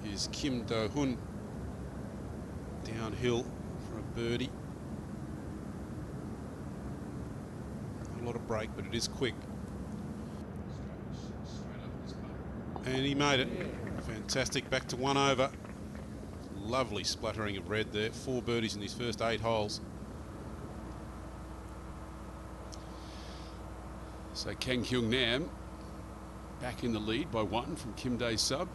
is Kim Do-hun. Downhill for a birdie. Not a lot of break, but it is quick. And he made it. Fantastic, back to 1 over. Lovely splattering of red there. 4 birdies in his first 8 holes. So Kang Kyung Nam back in the lead by 1 from Kim Dae-sub.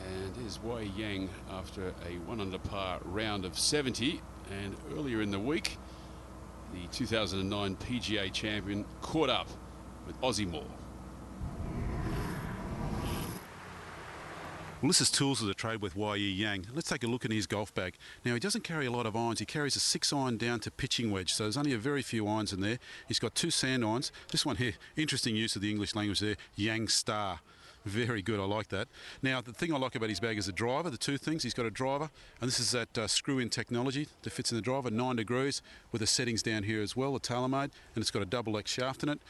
And there's Wei Yang after a 1 under par round of 70. And earlier in the week, the 2009 PGA champion caught up with Aussie Moore. Well, this is Tools of the Trade with Wei Yang. Let's take a look at his golf bag. Now, he doesn't carry a lot of irons. He carries a 6-iron down to pitching wedge, so there's only a very few irons in there. He's got 2 sand irons. This one here, interesting use of the English language there, Yang Star. Very good, I like that. Now, the thing I like about his bag is the driver, the 2 things. He's got a driver, and this is that screw-in technology that fits in the driver, 9 degrees, with the settings down here as well, the TaylorMade, and it's got a double X shaft in it.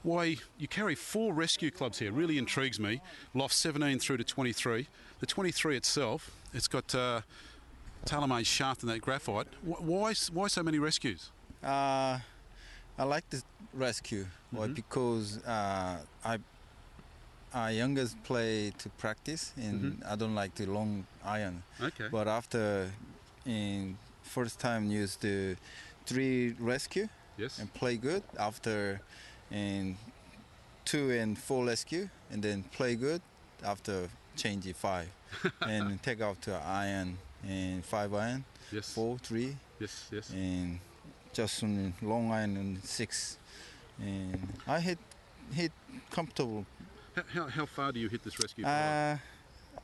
Why, you carry 4 rescue clubs here, really intrigues me. Loft 17 through to 23. The 23 itself, it's got TaylorMade shaft in that graphite. Why so many rescues? I like the rescue. Why? Because I youngest play to practice, and I don't like the long iron. Okay. But after in first time use the 3 rescue, Yes. and play good. After in 2 and 4 rescue, and then play good. After change it 5, and take out to iron and 5 iron, Yes. 4, 3, Yes, yes. and just on long iron and 6, and I hit comfortable. How far do you hit this rescue?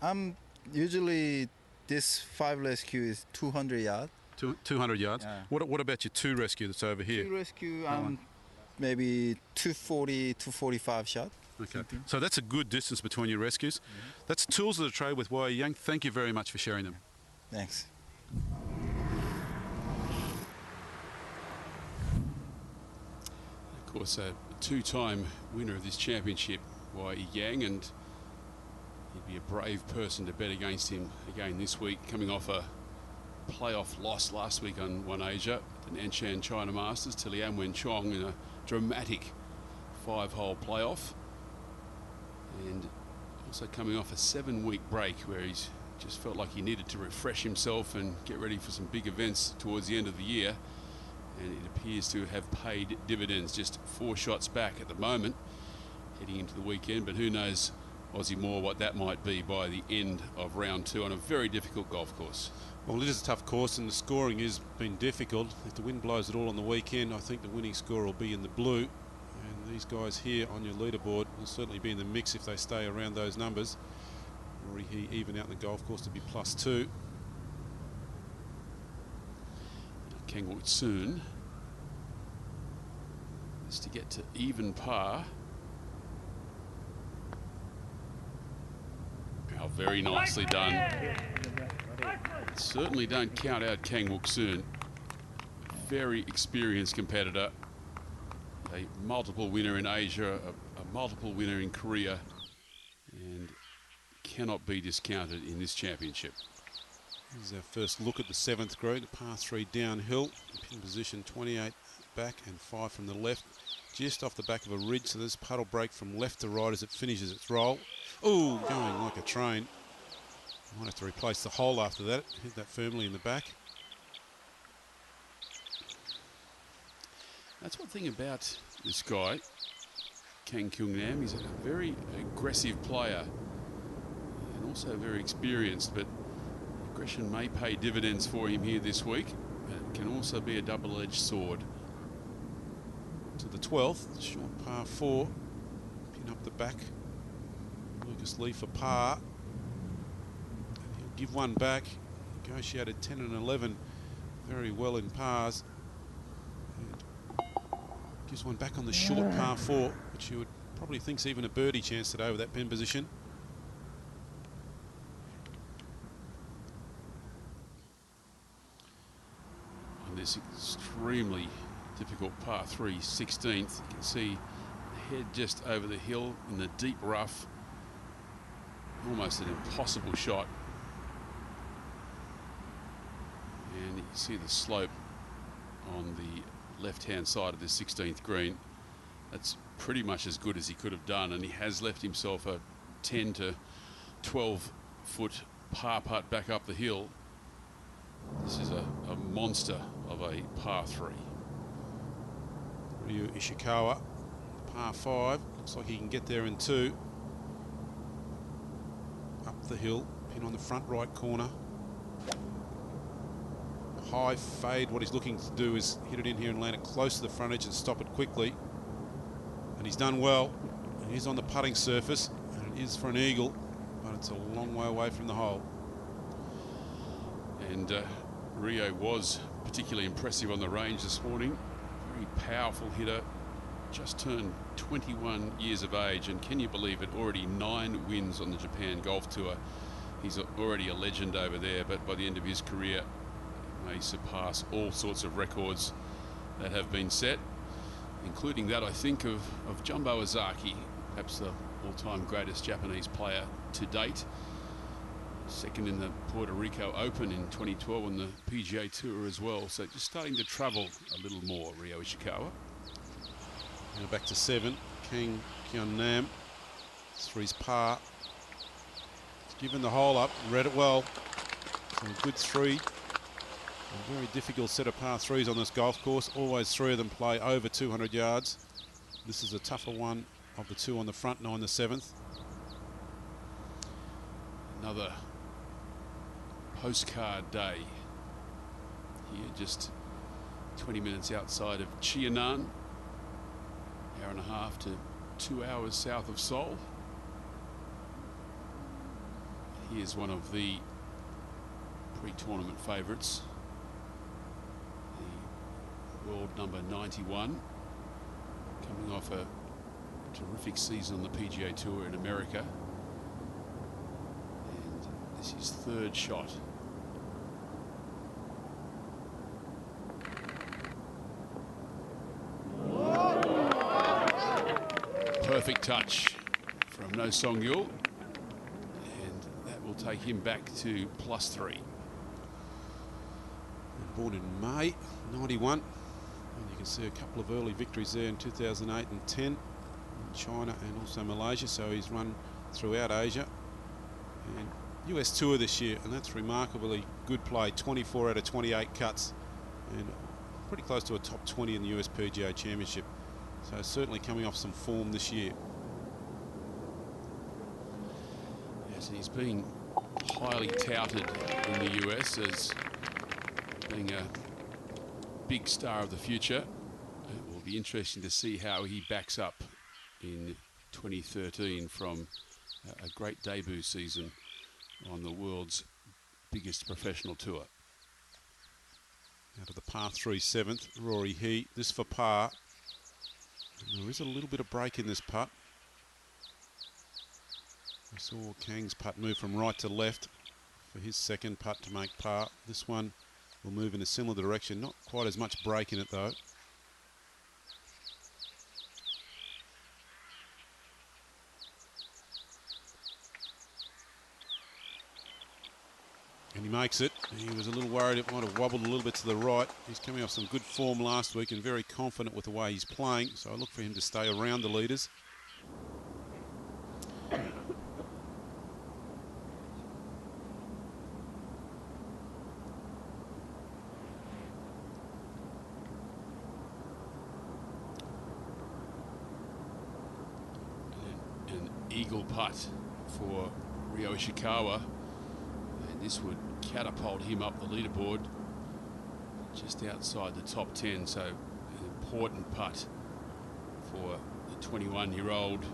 I'm usually this 5 rescue is 200 yards. 200 yards. Yeah. What about your 2 rescue that's over here? 2 rescue, maybe 240, 245 shot. Okay. So that's a good distance between your rescues. That's Tools of the Trade with Wei Yang. Thank you very much for sharing them. Thanks. Of course, a 2-time winner of this championship, Wei Yang, and he'd be a brave person to bet against him again this week, coming off a playoff loss last week on One Asia, the Nanshan China Masters to Lian Wenchong in a dramatic 5-hole playoff. And also coming off a 7-week break where he's just felt like he needed to refresh himself and get ready for some big events towards the end of the year. And it appears to have paid dividends, just 4 shots back at the moment, heading into the weekend. But who knows, Aussie Moore, what that might be by the end of round 2 on a very difficult golf course. Well, it is a tough course, and the scoring has been difficult. If the wind blows at all on the weekend, I think the winning score will be in the blue. And these guys here on your leaderboard will certainly be in the mix if they stay around those numbers. Rory he even out in the golf course to be +2. Kang Wook-soon is to get to even par. Oh, very nicely done. Certainly don't count out Kang Wook-soon. Very experienced competitor. A multiple winner in Asia, a multiple winner in Korea, and cannot be discounted in this championship. This is our first look at the 7th green, par 3 downhill, pin position 28 back and 5 from the left. Just off the back of a ridge, so this putt will break from left to right as it finishes its roll. Oh, going like a train. Might have to replace the hole after that. Hit that firmly in the back. That's one thing about this guy, Kang Kyung Nam. He's a very aggressive player and also very experienced, but aggression may pay dividends for him here this week. It can also be a double-edged sword. To the 12th, short par 4. Pin up the back. Lucas Lee for par. And he'll give one back. Negotiated 10 and 11 very well in pars. And gives one back on the short par 4, which you would probably think's even a birdie chance today with that pin position. On this extremely difficult par 3, 16th. You can see the head just over the hill in the deep rough. Almost an impossible shot. And you can see the slope on the left-hand side of the 16th green. That's pretty much as good as he could have done, and he has left himself a 10 to 12 foot par putt back up the hill. This is a monster of a par 3. Rio Ishikawa, par 5. Looks like he can get there in 2. Up the hill, pin on the front right corner. High fade. What he's looking to do is hit it in here and land it close to the front edge and stop it quickly. And he's done well. And he's on the putting surface, and it is for an eagle, but it's a long way away from the hole. And Rio was particularly impressive on the range this morning. Very powerful hitter, just turned 21 years of age, and can you believe it, already 9 wins on the Japan Golf Tour. He's already a legend over there, but by the end of his career may surpass all sorts of records that have been set, including that, I think, of Jumbo Ozaki, perhaps the all-time greatest Japanese player to date. Second in the Puerto Rico Open in 2012 on the PGA Tour as well. So just starting to travel a little more, Rio Ishikawa. Now back to 7. Kang Kyung Nam. It's for his par. He's given the hole up, read it well. So a good 3. A very difficult set of par 3s on this golf course. Always 3 of them play over 200 yards. This is a tougher one of the 2 on the front, 9 the 7th. Another postcard day here, just 20 minutes outside of Chianan, hour and a half to 2 hours south of Seoul. Here's one of the pre-tournament favourites, the world number 91, coming off a terrific season on the PGA Tour in America. This is his 3rd shot. Perfect touch from No Seung-yul, and that will take him back to +3. Born in May 91, and you can see a couple of early victories there in 2008 and 10 in China and also Malaysia, so he's run throughout Asia. And US Tour this year, and that's remarkably good play. 24 out of 28 cuts, and pretty close to a top 20 in the US PGA Championship. So certainly coming off some form this year. Yes, and he's been highly touted in the US as being a big star of the future. It will be interesting to see how he backs up in 2013 from a great debut season on the world's biggest professional tour. Out of the par 3 7th, Rory He. This for par. And there is a little bit of break in this putt. We saw Kang's putt move from right to left for his 2nd putt to make par. This one will move in a similar direction. Not quite as much break in it though. And he makes it. He was a little worried it might have wobbled a little bit to the right. He's coming off some good form last week and very confident with the way he's playing, so I look for him to stay around the leaders. An eagle putt for Rio Ishikawa, and this would catapult him up the leaderboard just outside the top 10. So an important putt for the 21-year-old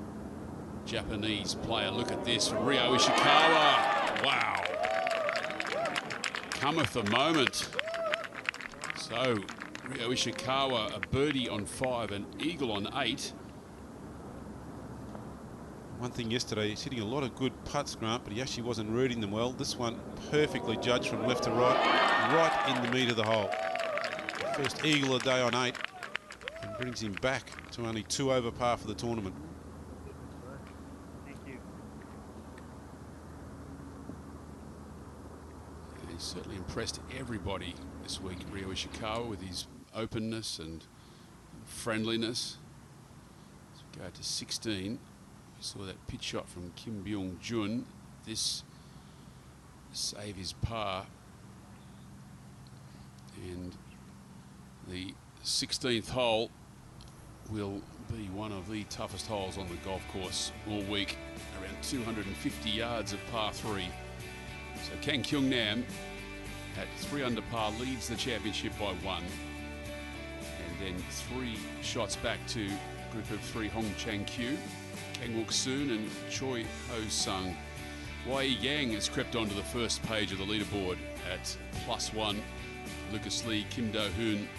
Japanese player. Look at this from Rio Ishikawa. Wow. Cometh the moment. So Rio Ishikawa, a birdie on 5, an eagle on 8. One thing yesterday, he's hitting a lot of good putts, Grant, but he actually wasn't reading them well. This one perfectly judged from left to right, right in the meat of the hole. First eagle of the day on 8, and brings him back to only 2 over par for the tournament. Thank you. He's certainly impressed everybody this week, Rio Ishikawa, with his openness and friendliness. Let's go to 16. We saw that pitch shot from Kim Byung-jun. This save his par. And the 16th hole will be one of the toughest holes on the golf course all week. Around 250 yards of par 3. So Kang Kyung Nam at 3 under par leads the championship by 1. And then 3 shots back to a group of 3, Hong Chang-kyu, Kang Wook-soon and Choi Ho-sung. Wai Yang has crept onto the first page of the leaderboard at +1. Lucas Lee, Kim Do-hoon,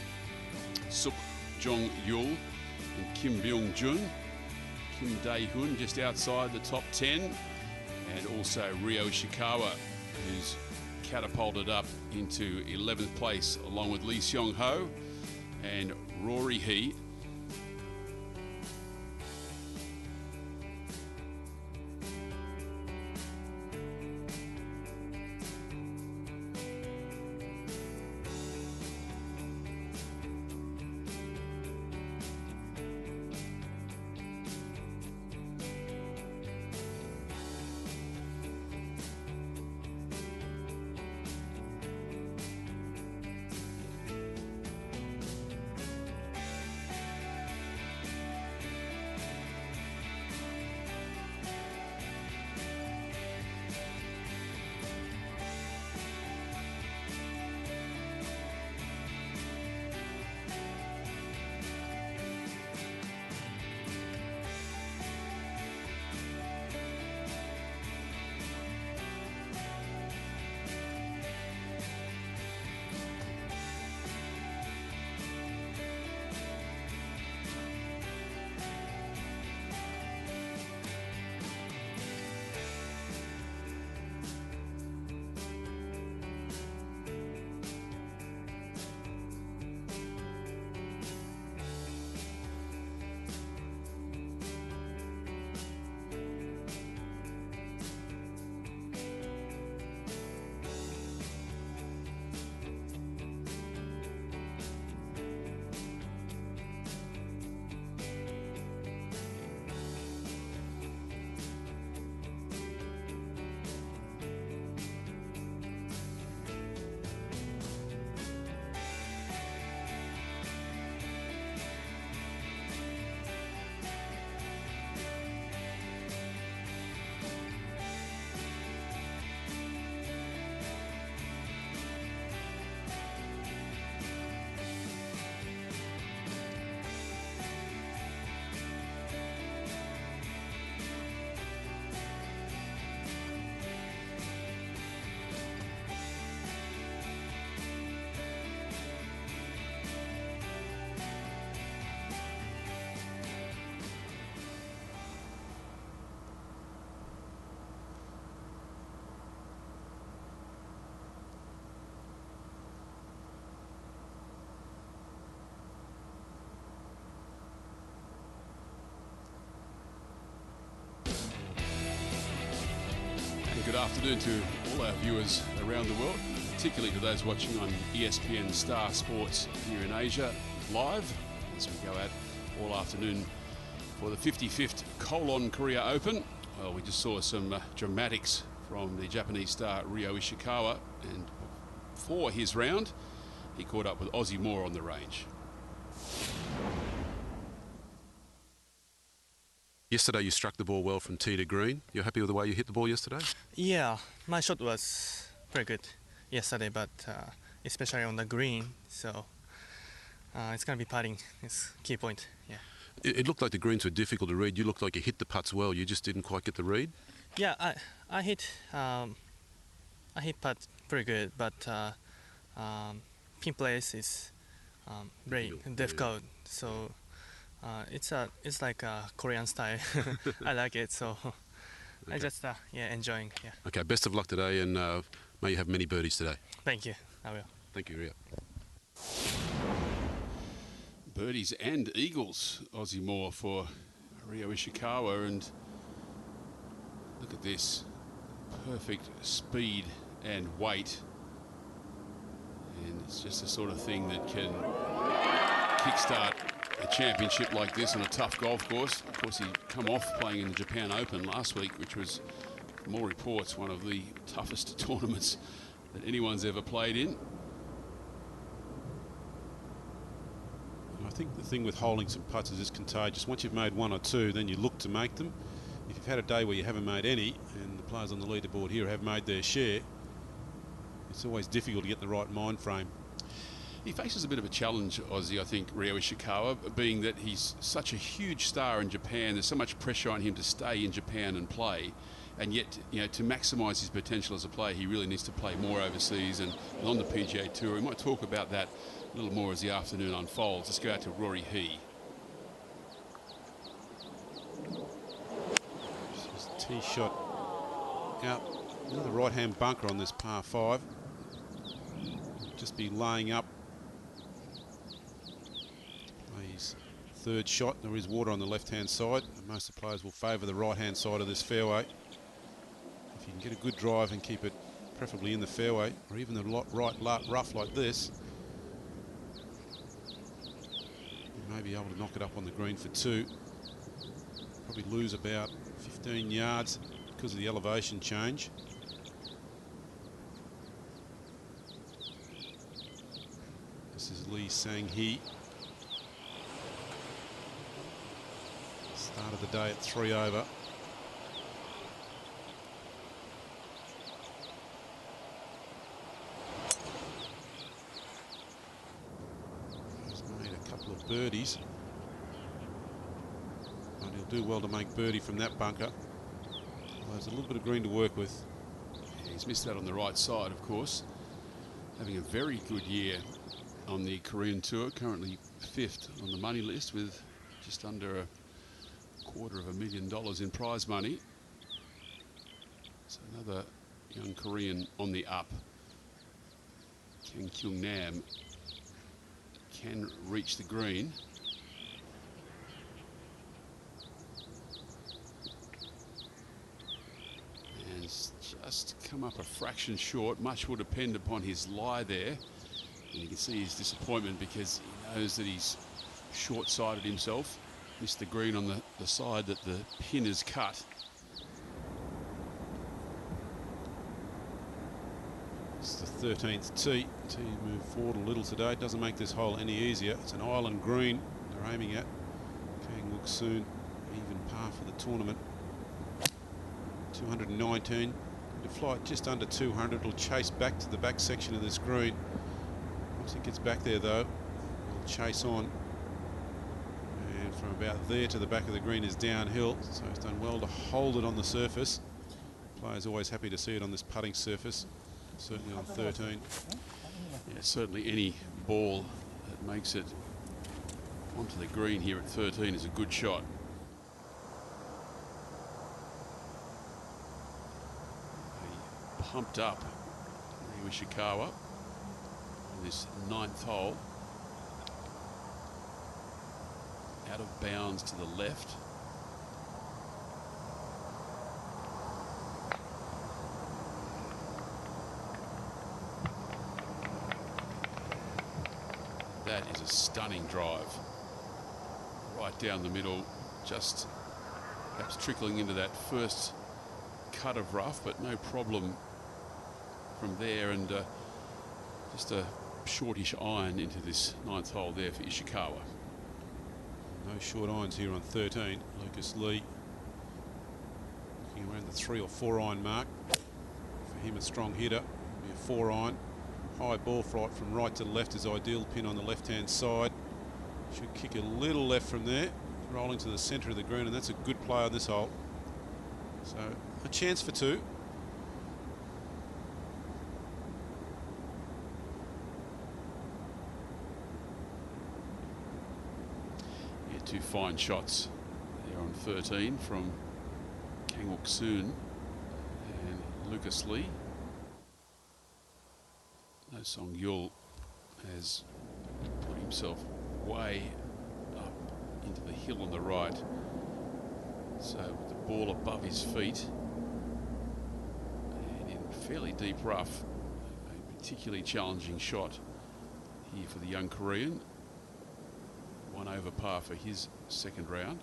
Suk Jong-yul and Kim Byung-jun. Kim Dae-hoon just outside the top 10. And also Rio Ishikawa, who's catapulted up into 11th place along with Lee Seung-ho and Rory He. Good afternoon to all our viewers around the world. particularly to those watching on ESPN Star Sports here in Asia live as we go at all afternoon for the 55th Kolon Korea Open. Well, we just saw some dramatics from the Japanese star Rio Ishikawa, and for his round he caught up with Ozzy Moore on the range. Yesterday you struck the ball well from tee to green. You're happy with the way you hit the ball yesterday? Yeah, my shot was very good yesterday, but especially on the green, so it's going to be putting. It's key point, yeah. It looked like the greens were difficult to read. You looked like you hit the putts well. You just didn't quite get the read? Yeah, I hit putt very good, but pin place is very difficult. So it's like a Korean style. I like it, so okay. I just enjoying. Yeah. Okay, best of luck today, and may you have many birdies today. Thank you. I will. Thank you, Rio. Birdies and eagles, Ozzy Moore for Rio Ishikawa, and look at this, perfect speed and weight, and it's just the sort of thing that can kickstart a championship like this on a tough golf course. Of course, he come off playing in the Japan Open last week, which was, from all reports, one of the toughest tournaments that anyone's ever played in. I think the thing with holding some putts is it's contagious. Once you've made one or two, then you look to make them. If you've had a day where you haven't made any, and the players on the leaderboard here have made their share, it's always difficult to get the right mind frame. He faces a bit of a challenge, Ozzy, I think, Rio Ishikawa, being that he's such a huge star in Japan. There's so much pressure on him to stay in Japan and play, and yet, you know, to maximise his potential as a player, he really needs to play more overseas and on the PGA Tour. We might talk about that a little more as the afternoon unfolds. Let's go out to Rory He. His tee shot out near the right-hand bunker on this par 5. Just be laying up his third shot. There is water on the left-hand side, and most of the players will favour the right-hand side of this fairway. If you can get a good drive and keep it preferably in the fairway, or even the right rough like this, you may be able to knock it up on the green for 2. Probably lose about 15 yards because of the elevation change. This is Lee Sang-hee. Started the day at 3 over. He's made a couple of birdies, and he'll do well to make birdie from that bunker. Well, there's a little bit of green to work with. Yeah, he's missed that on the right side, of course. Having a very good year on the Korean Tour, currently 5th on the money list with just under $250,000 in prize money. So another young Korean on the up. Kang Kyung Nam can reach the green. And it's just come up a fraction short. Much will depend upon his lie there. And you can see his disappointment because he knows that he's short-sighted himself. Missed the green on the side that the pin is cut. It's the 13th tee. Tee move forward a little today. Doesn't make this hole any easier. It's an island green they're aiming at. Kang looks soon even par for the tournament. 219. To fly it just under 200. It'll chase back to the back section of this green. Once it gets back there, though, it'll chase on. And from about there to the back of the green is downhill, so he's done well to hold it on the surface. Players always happy to see it on this putting surface, certainly on 13. Yeah, certainly any ball that makes it onto the green here at 13 is a good shot. He pumped up Rio Ishikawa on this 9th hole. Out of bounds to the left. That is a stunning drive. Right down the middle, just perhaps trickling into that first cut of rough, but no problem from there, and just a shortish iron into this 9th hole there for Ishikawa. No short irons here on 13. Lucas Lee looking around the 3 or 4 iron mark. For him, a strong hitter. Be a 4 iron. High ball flight from right to left is ideal. Pin on the left-hand side. Should kick a little left from there, rolling to the centre of the green, and that's a good play on this hole. So a chance for 2. Yeah, 2 fine shots there on 13 from Kang Wook-soon and Lucas Lee. No, Seung-yul has put himself way up into the hill on the right. So with the ball above his feet and in fairly deep rough, a particularly challenging shot here for the young Korean. 1 over par for his second round.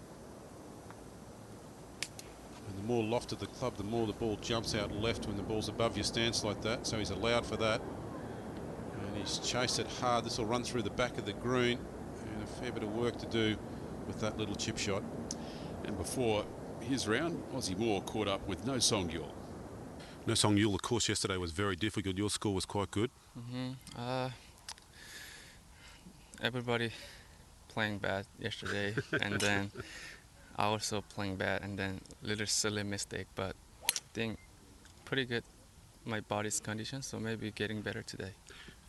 And the more lofted the club, the more the ball jumps out left when the ball's above your stance like that. So he's allowed for that. And he's chased it hard. This will run through the back of the green, and a fair bit of work to do with that little chip shot. And before his round, Aussie Moore caught up with No Seung-yul. No Seung-yul, the course yesterday was very difficult. Your score was quite good. Everybody playing bad yesterday, and then I also playing bad, and then little silly mistake, but I think pretty good my body's condition, so maybe getting better today.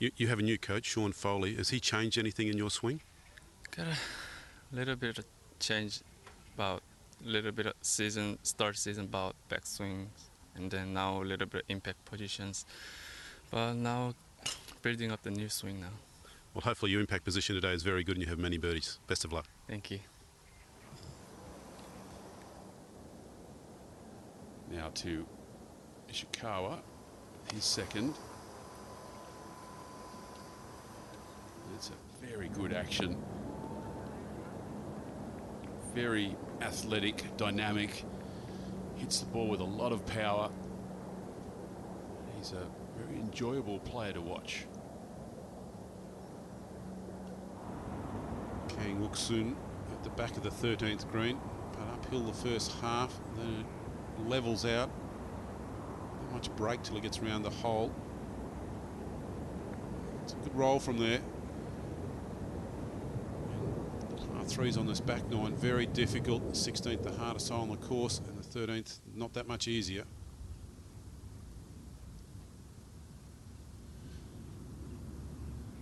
You have a new coach, Sean Foley. Has he changed anything in your swing? Got a little bit of change about little bit of start season about backswings, and then now a little bit of impact positions, but now building up the new swing now. Well, hopefully your impact position today is very good and you have many birdies. Best of luck. Thank you. Now to Ishikawa, his second. It's a very good action. Very athletic, dynamic. Hits the ball with a lot of power. He's a very enjoyable player to watch. Kang Wook-soon at the back of the 13th green, but uphill the first half, then it levels out. Not much break till he gets around the hole. It's a good roll from there. And par 3's on this back 9, very difficult. The 16th, the hardest hole on the course, and the 13th, not that much easier.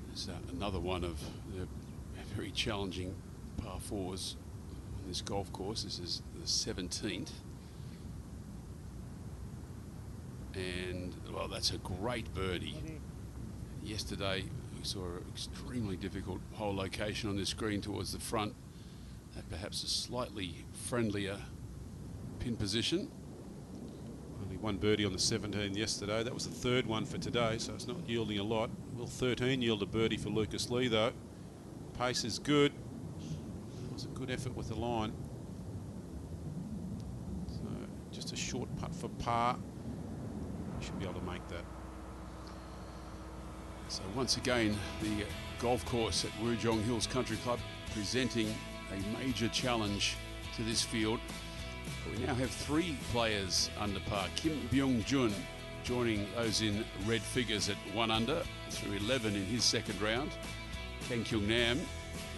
There's another one of the very challenging par 4s on this golf course. This is the 17th. And, well, that's a great birdie. Yesterday, we saw an extremely difficult hole location on this green towards the front. At perhaps a slightly friendlier pin position. Only 1 birdie on the 17 yesterday. That was the 3rd one for today, so it's not yielding a lot. Will 13 yield a birdie for Lucas Lee, though? Pace is good. It was a good effort with the line. So just a short putt for par. Should be able to make that. So once again, the golf course at Jeong Hills Country Club presenting a major challenge to this field. We now have 3 players under par. Kim Byung-jun joining those in red figures at 1 under through 11 in his second round. Kang Kyung-nam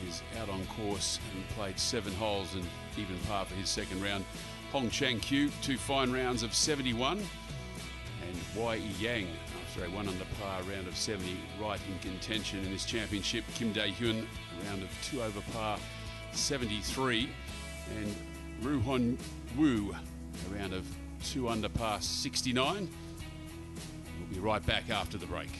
is out on course, having played 7 holes and even par for his second round. Hong Chang-kyu, 2 fine rounds of 71. And Y.E. Yang, after a 1 under par round of 70, right in contention in this championship. Kim Dae-hyun, a round of 2 over par, 73. And Ru Hon Woo, a round of 2 under par, 69. We'll be right back after the break.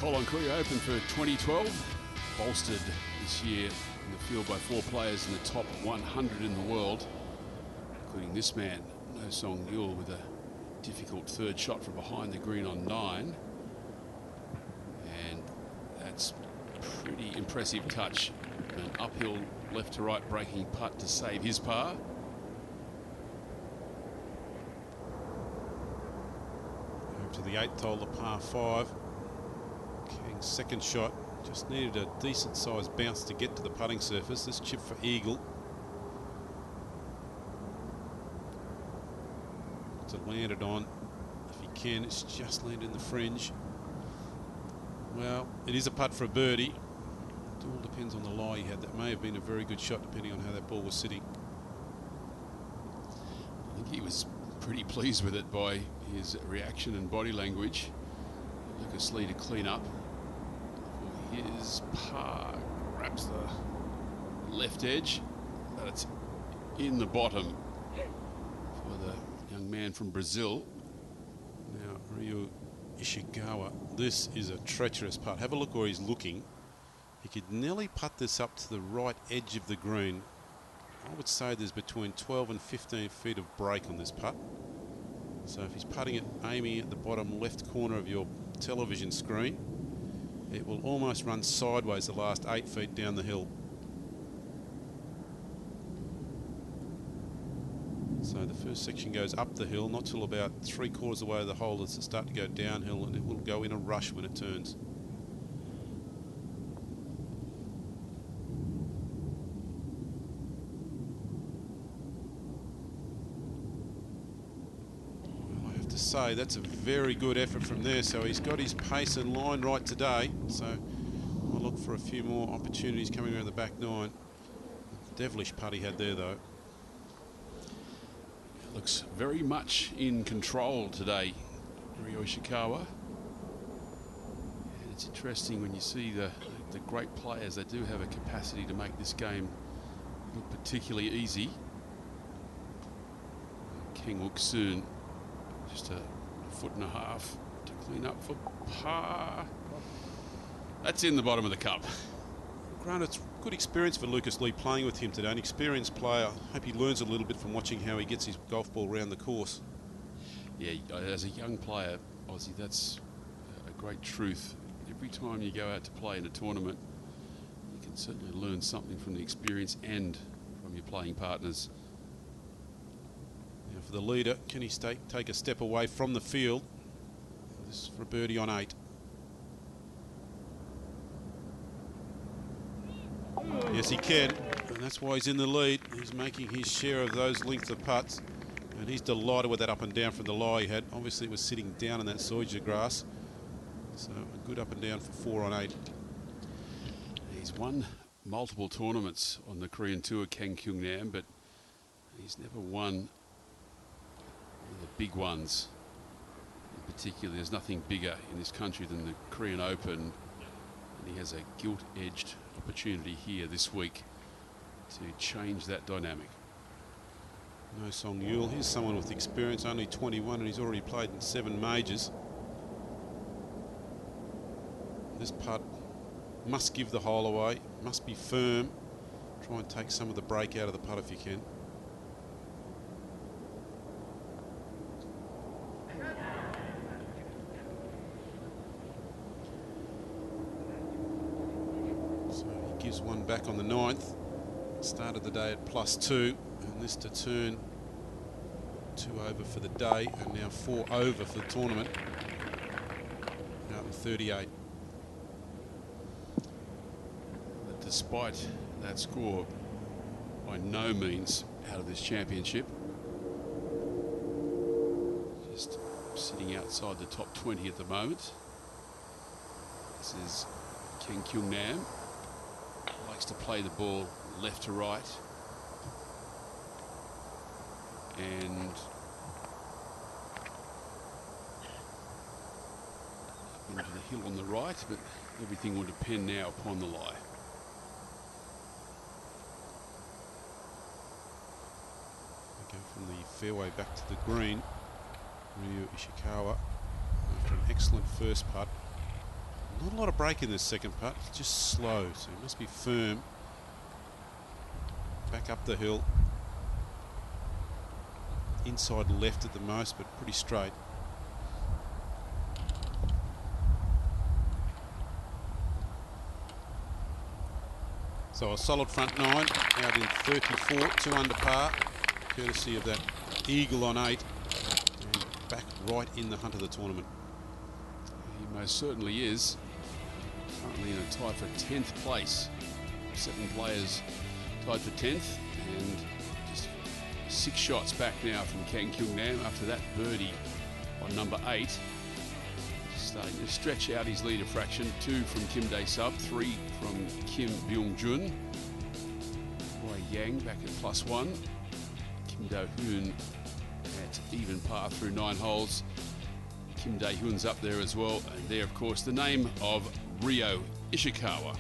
Kolon Korea Open for 2012, bolstered this year in the field by 4 players in the top 100 in the world, including this man, Seung-yul, with a difficult third shot from behind the green on 9. And that's pretty impressive touch. An uphill left to right breaking putt to save his par. Over to the 8th hole, the par 5. Kang's second shot just needed a decent sized bounce to get to the putting surface. This chip for eagle. To land it on if he can. It's just landed in the fringe. Well, it is a putt for a birdie. It all depends on the lie he had. That may have been a very good shot depending on how that ball was sitting. I think he was pretty pleased with it by his reaction and body language. Lucas Lee to clean up. His par grabs the left edge, but it's in the bottom for the young man from Brazil. Now, Rio Ishikawa. This is a treacherous putt. Have a look where he's looking. He could nearly putt this up to the right edge of the green. I would say there's between 12 and 15 feet of break on this putt. So if he's putting it aiming at the bottom left corner of your television screen, it will almost run sideways the last 8 feet down the hill. So the first section goes up the hill, not till about 3/4 of the way of the hole does it start to go downhill, and it will go in a rush when it turns. Well, I have to say that's a very good effort from there. So he's got his pace and line right today. So we'll look for a few more opportunities coming around the back 9. Devilish putt he had there though. Looks very much in control today, Rio Ishikawa. And it's interesting when you see the great players. They do have a capacity to make this game look particularly easy. Kang Wook-soon, just a 1.5 foot to clean up for par. That's in the bottom of the cup. Grant, it's good experience for Lucas Lee playing with him today. An experienced player. I hope he learns a little bit from watching how he gets his golf ball around the course. Yeah, as a young player, Aussie, that's a great truth. Every time you go out to play in a tournament, you can certainly learn something from the experience and from your playing partners. Now for the leader, can he take a step away from the field? This is for a birdie on 8. Yes, he can, and that's why he's in the lead. He's making his share of those lengths of putts, and he's delighted with that up and down from the lie he had. Obviously, it was sitting down in that Soja grass, so a good up and down for 4 on 8. He's won multiple tournaments on the Korean Tour, Kang Kyung-nam, but he's never won one of the big ones. In particular, there's nothing bigger in this country than the Korean Open, and he has a gilt-edged opportunity here this week to change that dynamic. No Seung-yul. Here's someone with experience, only 21, and he's already played in 7 majors. This putt must give the hole away, must be firm. Try and take some of the break out of the putt if you can. Gives one back on the 9th. Started the day at +2, and this to turn 2 over for the day, and now 4 over for the tournament. Out in 38. But despite that score, by no means out of this championship. Just sitting outside the top 20 at the moment. This is Kang Kyung-nam. Likes to play the ball left to right, and into the hill on the right, but everything will depend now upon the lie. Go from the fairway back to the green. Rio Ishikawa, after an excellent first putt, Not a lot of break in this second putt, it's just slow, so he must be firm. Back up the hill. Inside left at the most, but pretty straight. So a solid front 9 out in 34, 2 under par, courtesy of that eagle on 8, and back right in the hunt of the tournament. He most certainly is. Currently in a tie for 10th place. 7 players tied for 10th, and just 6 shots back now from Kang Kyung Nam after that birdie on number 8. Starting to stretch out his leader fraction. 2 from Kim Dae-sub, 3 from Kim Byung-jun. Wei Yang back at +1. Kim Do-hoon at even par through 9 holes. Kim Dae-hoon's up there as well, and there, of course, the name of Rio Ishikawa.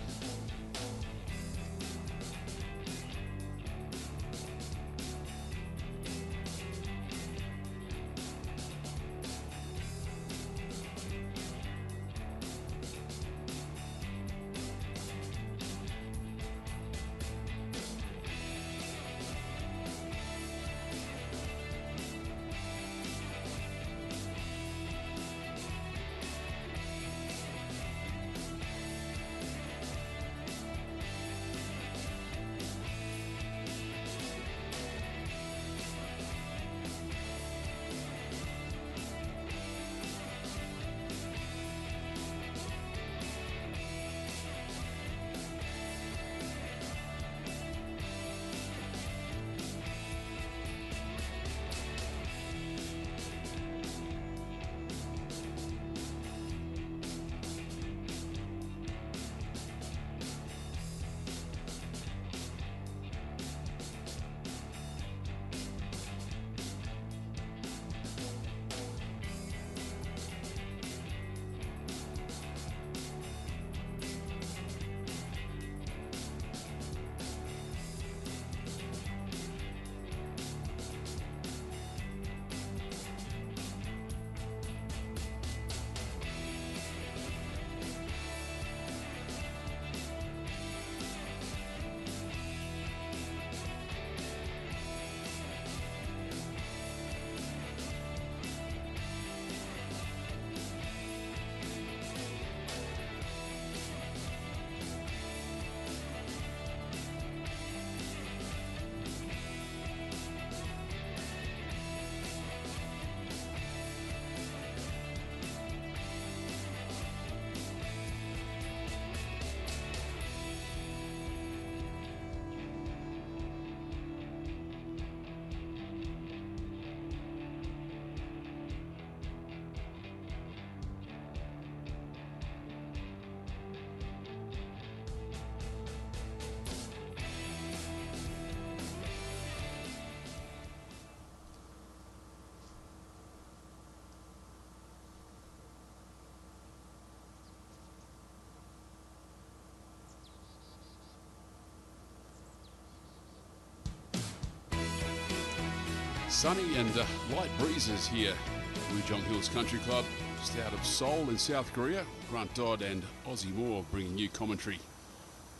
Sunny and light breezes here at Wujong Hills Country Club, just out of Seoul in South Korea. Grant Dodd and Ozzie Moore bringing new commentary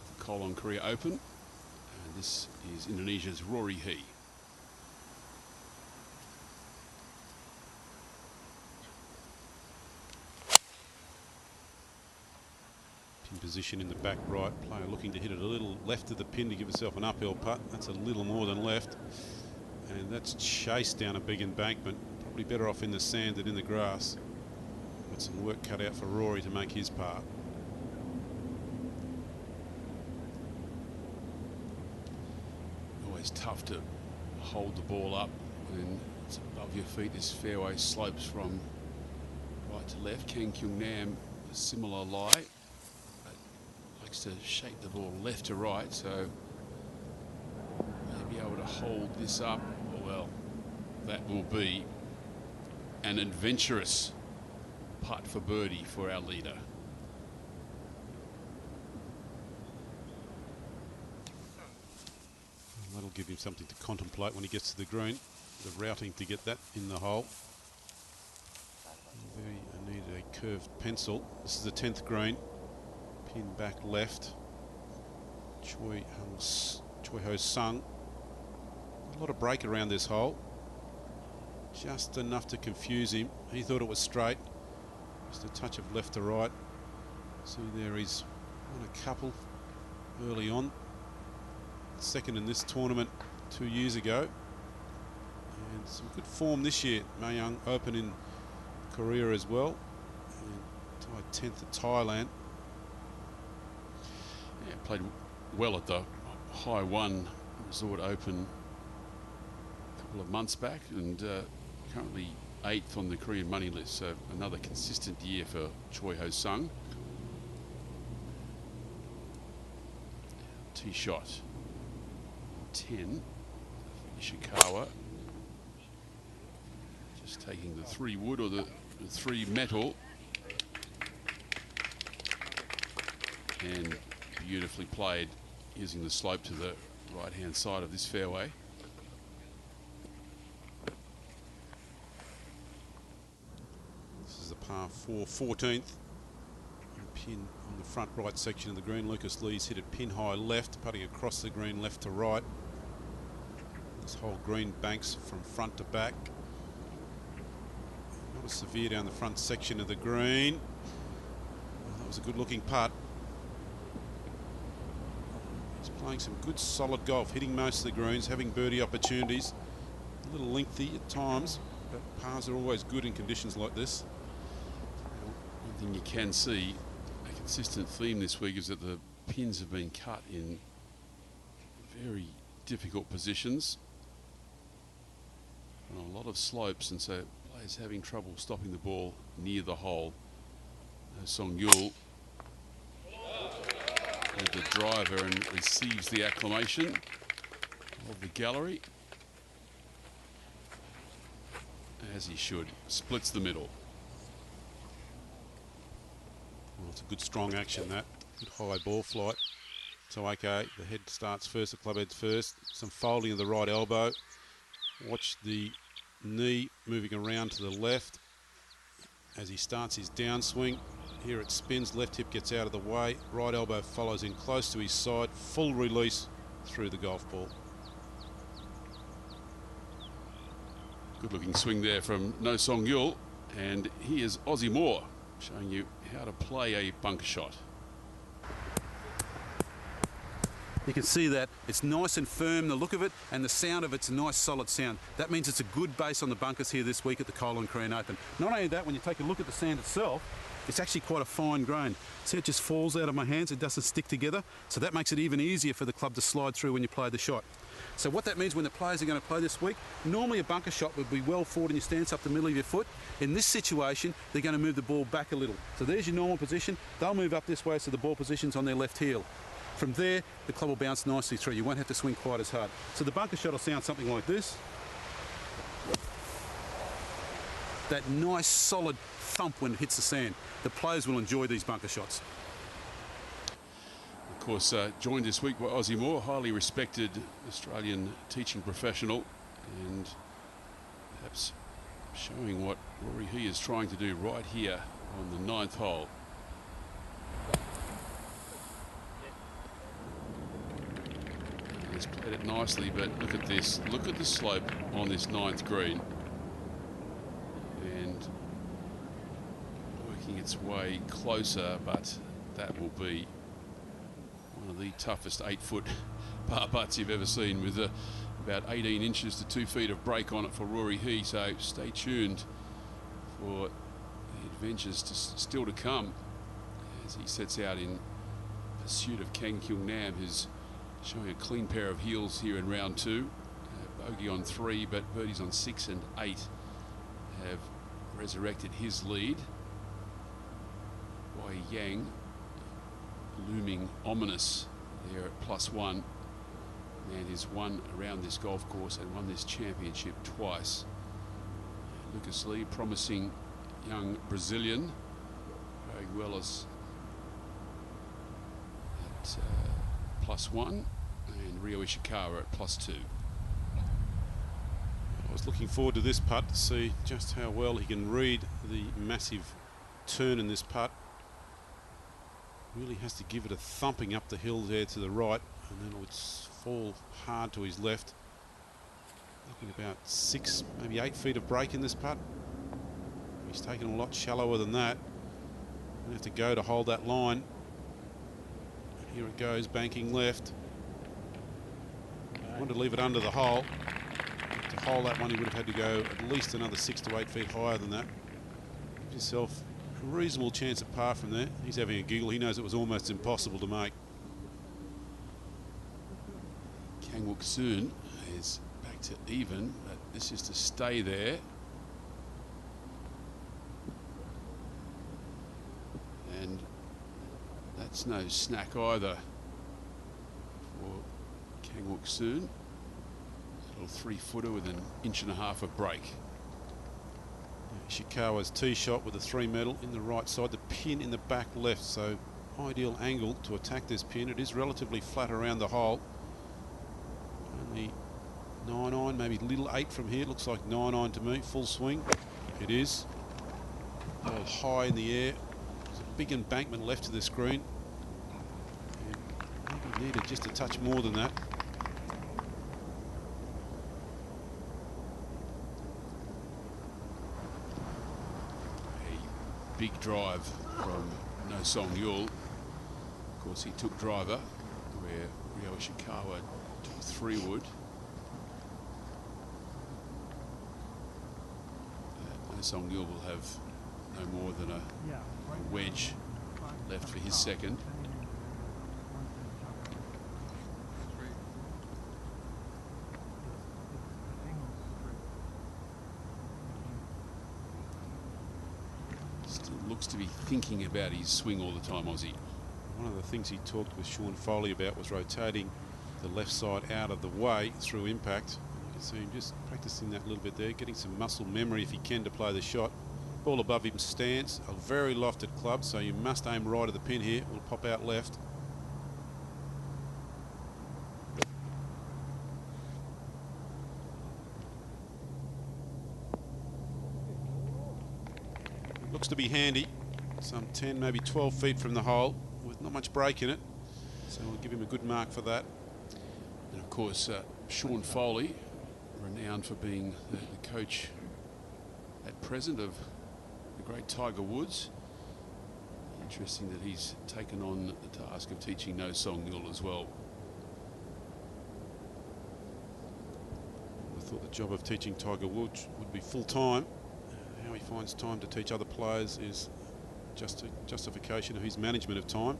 for Kolon Korea Open. And this is Indonesia's Rory Hee. Pin position in the back right, player looking to hit it a little left of the pin to give himself an uphill putt. That's a little more than left. And that's chased down a big embankment. Probably better off in the sand than in the grass. But some work cut out for Rory to make his part. Always tough to hold the ball up when it's above your feet. This fairway slopes from right to left. Kang Kyung Nam, a similar lie, but likes to shake the ball left to right, so be able to hold this up. Well, that will be an adventurous putt for birdie for our leader. That'll give him something to contemplate when he gets to the green. The routing to get that in the hole. I need a curved pencil. This is the 10th green. Pin back left. Choi Ho Sung. A lot of break around this hole. Just enough to confuse him. He thought it was straight. Just a touch of left to right. See there, he's won a couple early on. Second in this tournament 2 years ago. And some good form this year. Mayang Open in Korea as well. And tied 10th at Thailand. Yeah, played well at the High One Resort Open a couple of months back, and currently 8th on the Korean money list. So another consistent year for Choi Ho Sung. Tee shot 10. Ishikawa just taking the 3 wood or the 3 metal, and beautifully played using the slope to the right hand side of this fairway. This is the par 4 14th. Pin on the front right section of the green. Lucas Lee's hit it pin high left, putting across the green left to right. This whole green banks from front to back. Not as severe down the front section of the green. Well, that was a good looking putt. He's playing some good solid golf, hitting most of the greens, having birdie opportunities. A little lengthy at times, but pars are always good in conditions like this. One thing you can see, a consistent theme this week, is that the pins have been cut in very difficult positions on a lot of slopes, and so players having trouble stopping the ball near the hole. Seung-yul with the driver and receives the acclamation of the gallery, as he should. Splits the middle. Well, it's a good strong action, that. Good high ball flight. So okay, the head starts first, the club head first. Some folding of the right elbow. Watch the knee moving around to the left as he starts his downswing. Here it spins, left hip gets out of the way, right elbow follows in close to his side, full release through the golf ball. Good looking swing there from No Seung-yul, and here's Ozzy Moore showing you how to play a bunker shot. You can see that it's nice and firm, the look of it, and the sound of it's a nice solid sound. That means it's a good base on the bunkers here this week at the Kolon Korean Open. Not only that, when you take a look at the sand itself, it's actually quite a fine grain. See, it just falls out of my hands, it doesn't stick together, so that makes it even easier for the club to slide through when you play the shot. So what that means when the players are going to play this week, normally a bunker shot would be well forward in your stance up the middle of your foot. In this situation, they're going to move the ball back a little. So there's your normal position. They'll move up this way so the ball position's on their left heel. From there, the club will bounce nicely through. You won't have to swing quite as hard. So the bunker shot will sound something like this. That nice solid thump when it hits the sand. The players will enjoy these bunker shots. Of course, joined this week by Ozzy Moore, highly respected Australian teaching professional, and perhaps showing what Rory He is trying to do right here on the 9th hole. He's played it nicely, but look at this. Look at the slope on this 9th green. And working its way closer, but that will be one of the toughest 8-foot par putts you've ever seen, with about 18 inches to 2 feet of break on it for Rory He. So stay tuned for the adventures still to come as he sets out in pursuit of Kang Kyung Nam, who's showing a clean pair of heels here in round 2. Bogey on 3, but birdies on 6 and 8 have resurrected his lead. Wei Yang looming ominous there at +1. Man has won around this golf course and won this championship twice. Lucas Lee, promising young Brazilian, going well as at +1, and Rio Ishikawa at +2. I was looking forward to this putt to see just how well he can read the massive turn in this putt. Really has to give it a thumping up the hill there to the right, and then it would fall hard to his left. Looking about 6, maybe 8 feet of break in this putt. He's taken a lot shallower than that. Going to have to go to hold that line. Here it goes, banking left. Wanted to leave it under the hole. To hold that one, he would have had to go at least another 6 to 8 feet higher than that. Give yourself a reasonable chance of par from there. He's having a giggle. He knows it was almost impossible to make. Kang-wook Soon is back to even, but this is to stay there. And that's no snack either for Kang-wook Soon. Little 3-footer with 1.5 inches of break. Ishikawa's tee shot with a 3 metal in the right side, the pin in the back left, so ideal angle to attack this pin. It is relatively flat around the hole. Only 9-iron, maybe little 8 from here. It looks like 9-iron to me. Full swing. It is. Ball high in the air. There's a big embankment left to this green. And maybe needed just a touch more than that. Big drive from Seung-yul. Of course, he took driver where Rio Ishikawa took 3-wood. Seung-yul will have no more than a wedge left for his second. Still looks to be thinking about his swing all the time, Aussie. One of the things he talked with Sean Foley about was rotating the left side out of the way through impact. You can see him just practicing that a little bit there, getting some muscle memory if he can to play the shot. Ball above him stance, a very lofted club, so you must aim right at the pin here. It will pop out left. Looks to be handy, some 10, maybe 12 feet from the hole, with not much break in it. So we'll give him a good mark for that. And of course, Sean Foley, renowned for being the coach at present of the great Tiger Woods. Interesting that he's taken on the task of teaching Seung-yul as well. I thought the job of teaching Tiger Woods would be full-time. How he finds time to teach other players is just a justification of his management of time.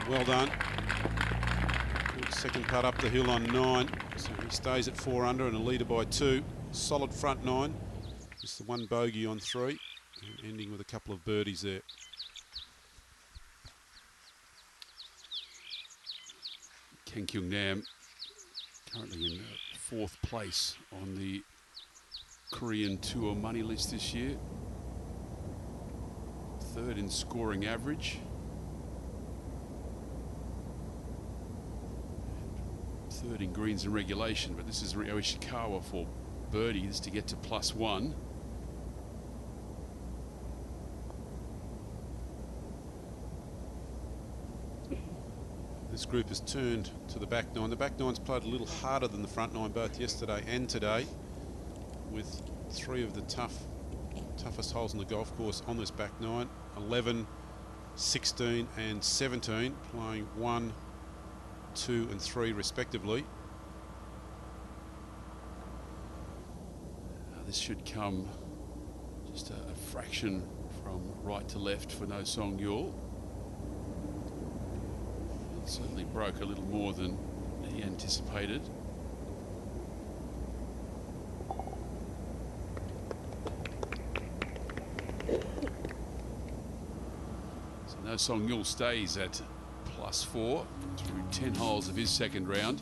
Well done. Good second putt up the hill on 9. So he stays at 4 under and a leader by 2. Solid front 9. Just the 1 bogey on 3. And ending with a couple of birdies there. Kang Kyung-nam currently in 4th place on the Korean Tour money list this year. 3rd in scoring average. And 3rd in greens and regulation, but this is Rio Ishikawa for birdies to get to +1. This group has turned to the back 9. The back 9's played a little harder than the front 9 both yesterday and today, with 3 of the toughest holes on the golf course on this back 9, 11, 16 and 17, playing 1, 2 and 3 respectively. This should come just a fraction from right to left for Seung-yul. It certainly broke a little more than he anticipated. So Seung-yul stays at +4 through 10 holes of his second round.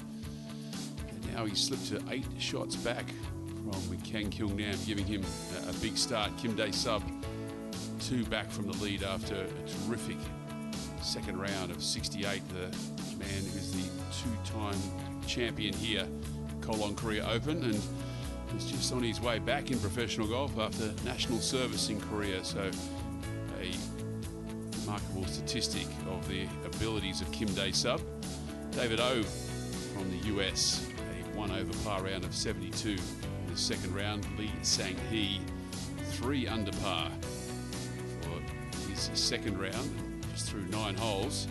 And now he's slipped to 8 shots back from Kang Kyung-nam, giving him a big start. Kim Dae-sub 2 back from the lead after a terrific second round of 68. The man who's the 2-time champion here, Kolon Korea Open, and was just on his way back in professional golf after national service in Korea. So a remarkable statistic of the abilities of Kim Dae-sub. David O from the US, a 1 over par round of 72 in the second round. Lee Sang-hee, 3 under par for his second round, just through 9 holes.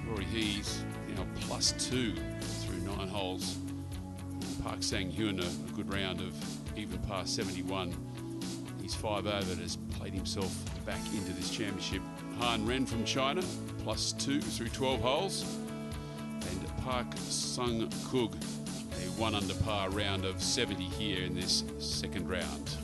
Rory Hees now +2 through 9 holes. Park Sang-hyun, a good round of even par 71. He's 5 over and has played himself back into this championship. Han Ren from China, +2 through 12 holes. And Park Sung-kuk, a 1 under par round of 70 here in this second round.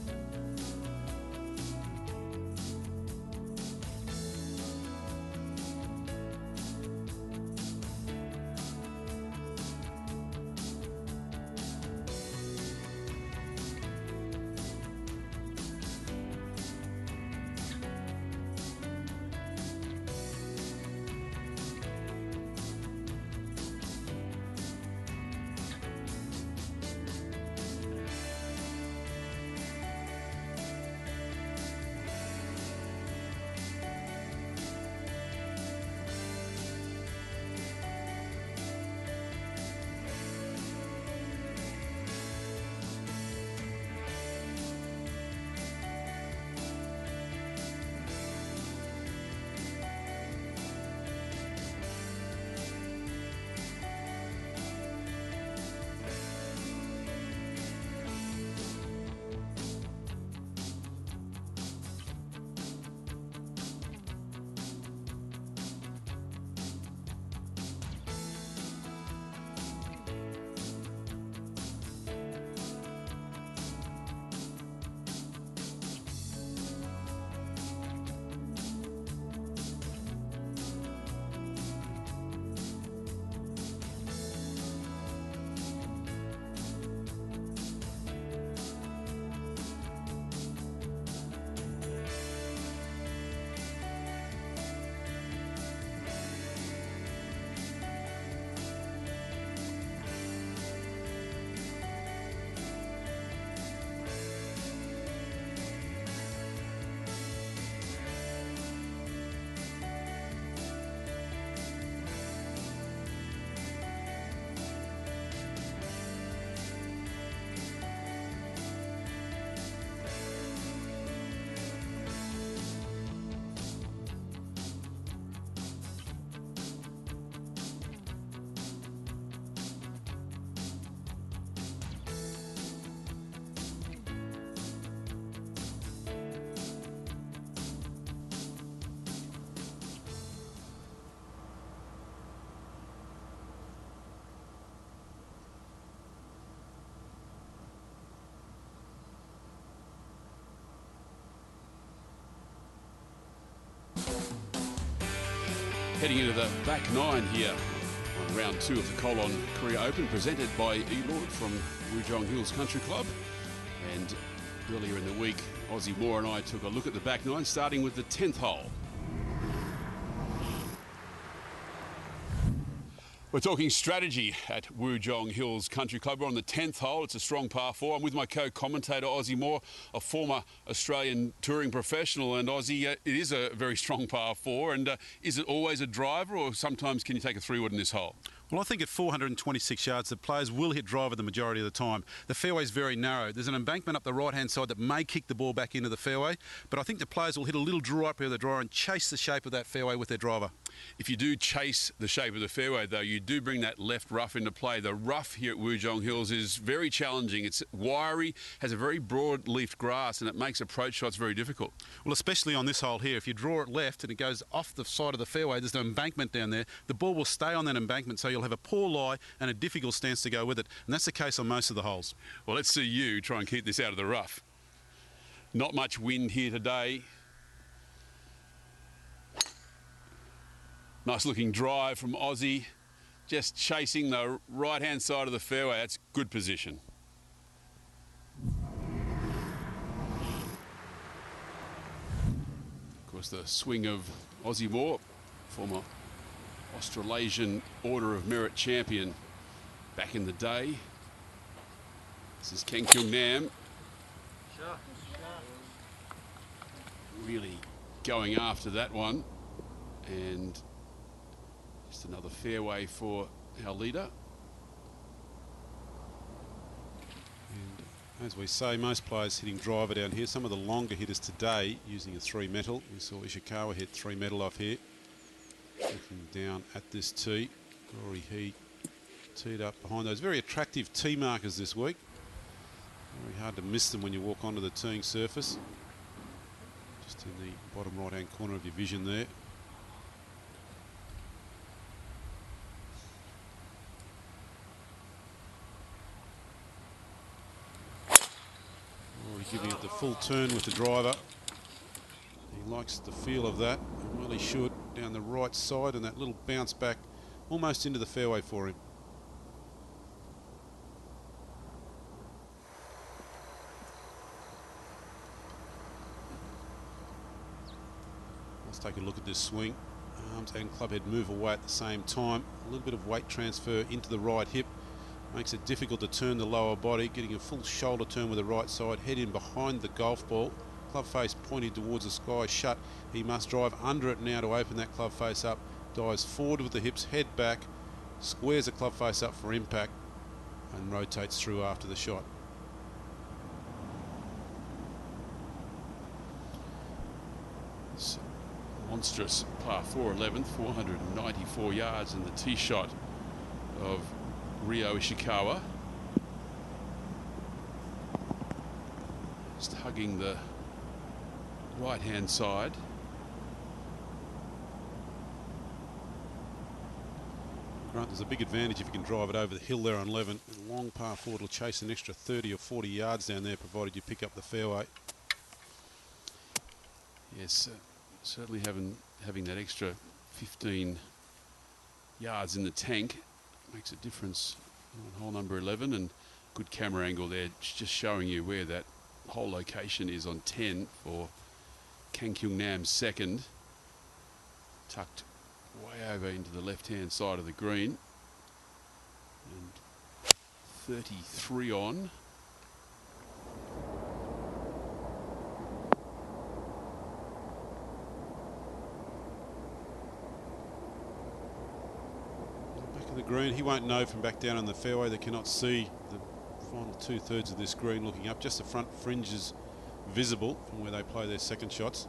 Heading into the back 9 here on round 2 of the Kolon Korea Open, presented by Elord from Jeong Hills Country Club. And earlier in the week, Ozzy Moore and I took a look at the back 9, starting with the 10th hole. We're talking strategy at Jeong Hills Country Club. We're on the 10th hole. It's a strong par 4. I'm with my co-commentator, Ozzy Moore, a former Australian touring professional. And Ozzy, it is a very strong par 4. And is it always a driver, or sometimes can you take a 3-wood in this hole? Well, I think at 426 yards, the players will hit driver the majority of the time. The fairway is very narrow. There's an embankment up the right-hand side that may kick the ball back into the fairway, but I think the players will hit a little draw up here with the driver and chase the shape of that fairway with their driver. If you do chase the shape of the fairway, though, you do bring that left rough into play. The rough here at Jeong Hills is very challenging. It's wiry, has a very broad-leafed grass, and it makes approach shots very difficult. Well, especially on this hole here, if you draw it left and it goes off the side of the fairway, there's an embankment down there. The ball will stay on that embankment, so you'll have a poor lie and a difficult stance to go with it. And that's the case on most of the holes. Well, let's see you try and keep this out of the rough. Not much wind here today. Nice looking drive from Ozzy. Just chasing the right-hand side of the fairway. That's good position. Of course, the swing of Ozzy Moore, former Australasian Order of Merit champion back in the day. This is Kang Kyung Nam. Really going after that one. And just another fairway for our leader. And as we say, most players hitting driver down here. Some of the longer hitters today using a 3 metal. We saw Ishikawa hit 3 metal off here. Looking down at this tee. Rory he teed up behind those very attractive tee markers this week. Very hard to miss them when you walk onto the teeing surface. Just in the bottom right hand corner of your vision there. Rory giving it the full turn with the driver. He likes the feel of that, and well he should, down the right side, and that little bounce back almost into the fairway for him. Let's take a look at this swing. Arms and clubhead move away at the same time. A little bit of weight transfer into the right hip makes it difficult to turn the lower body. Getting a full shoulder turn with the right side, head in behind the golf ball. Club face pointing towards the sky, shut. He must drive under it now to open that club face up. Dives forward with the hips, head back, squares the club face up for impact, and rotates through after the shot. It's a monstrous par 4 11th, 494 yards in the tee shot of Rio Ishikawa. Just hugging the right hand side. Grant, there's a big advantage if you can drive it over the hill there on 11. A long par 4 will chase an extra 30 or 40 yards down there, provided you pick up the fairway. Yes, certainly having that extra 15 yards in the tank makes a difference on hole number 11, and good camera angle there, just showing you where that whole location is on 10 for Kang Kyung Nam's second, tucked way over into the left-hand side of the green, and 33 on. Back of the green, he won't know from back down on the fairway. They cannot see the final 2/3 of this green looking up. Just the front fringes visible from where they play their second shots.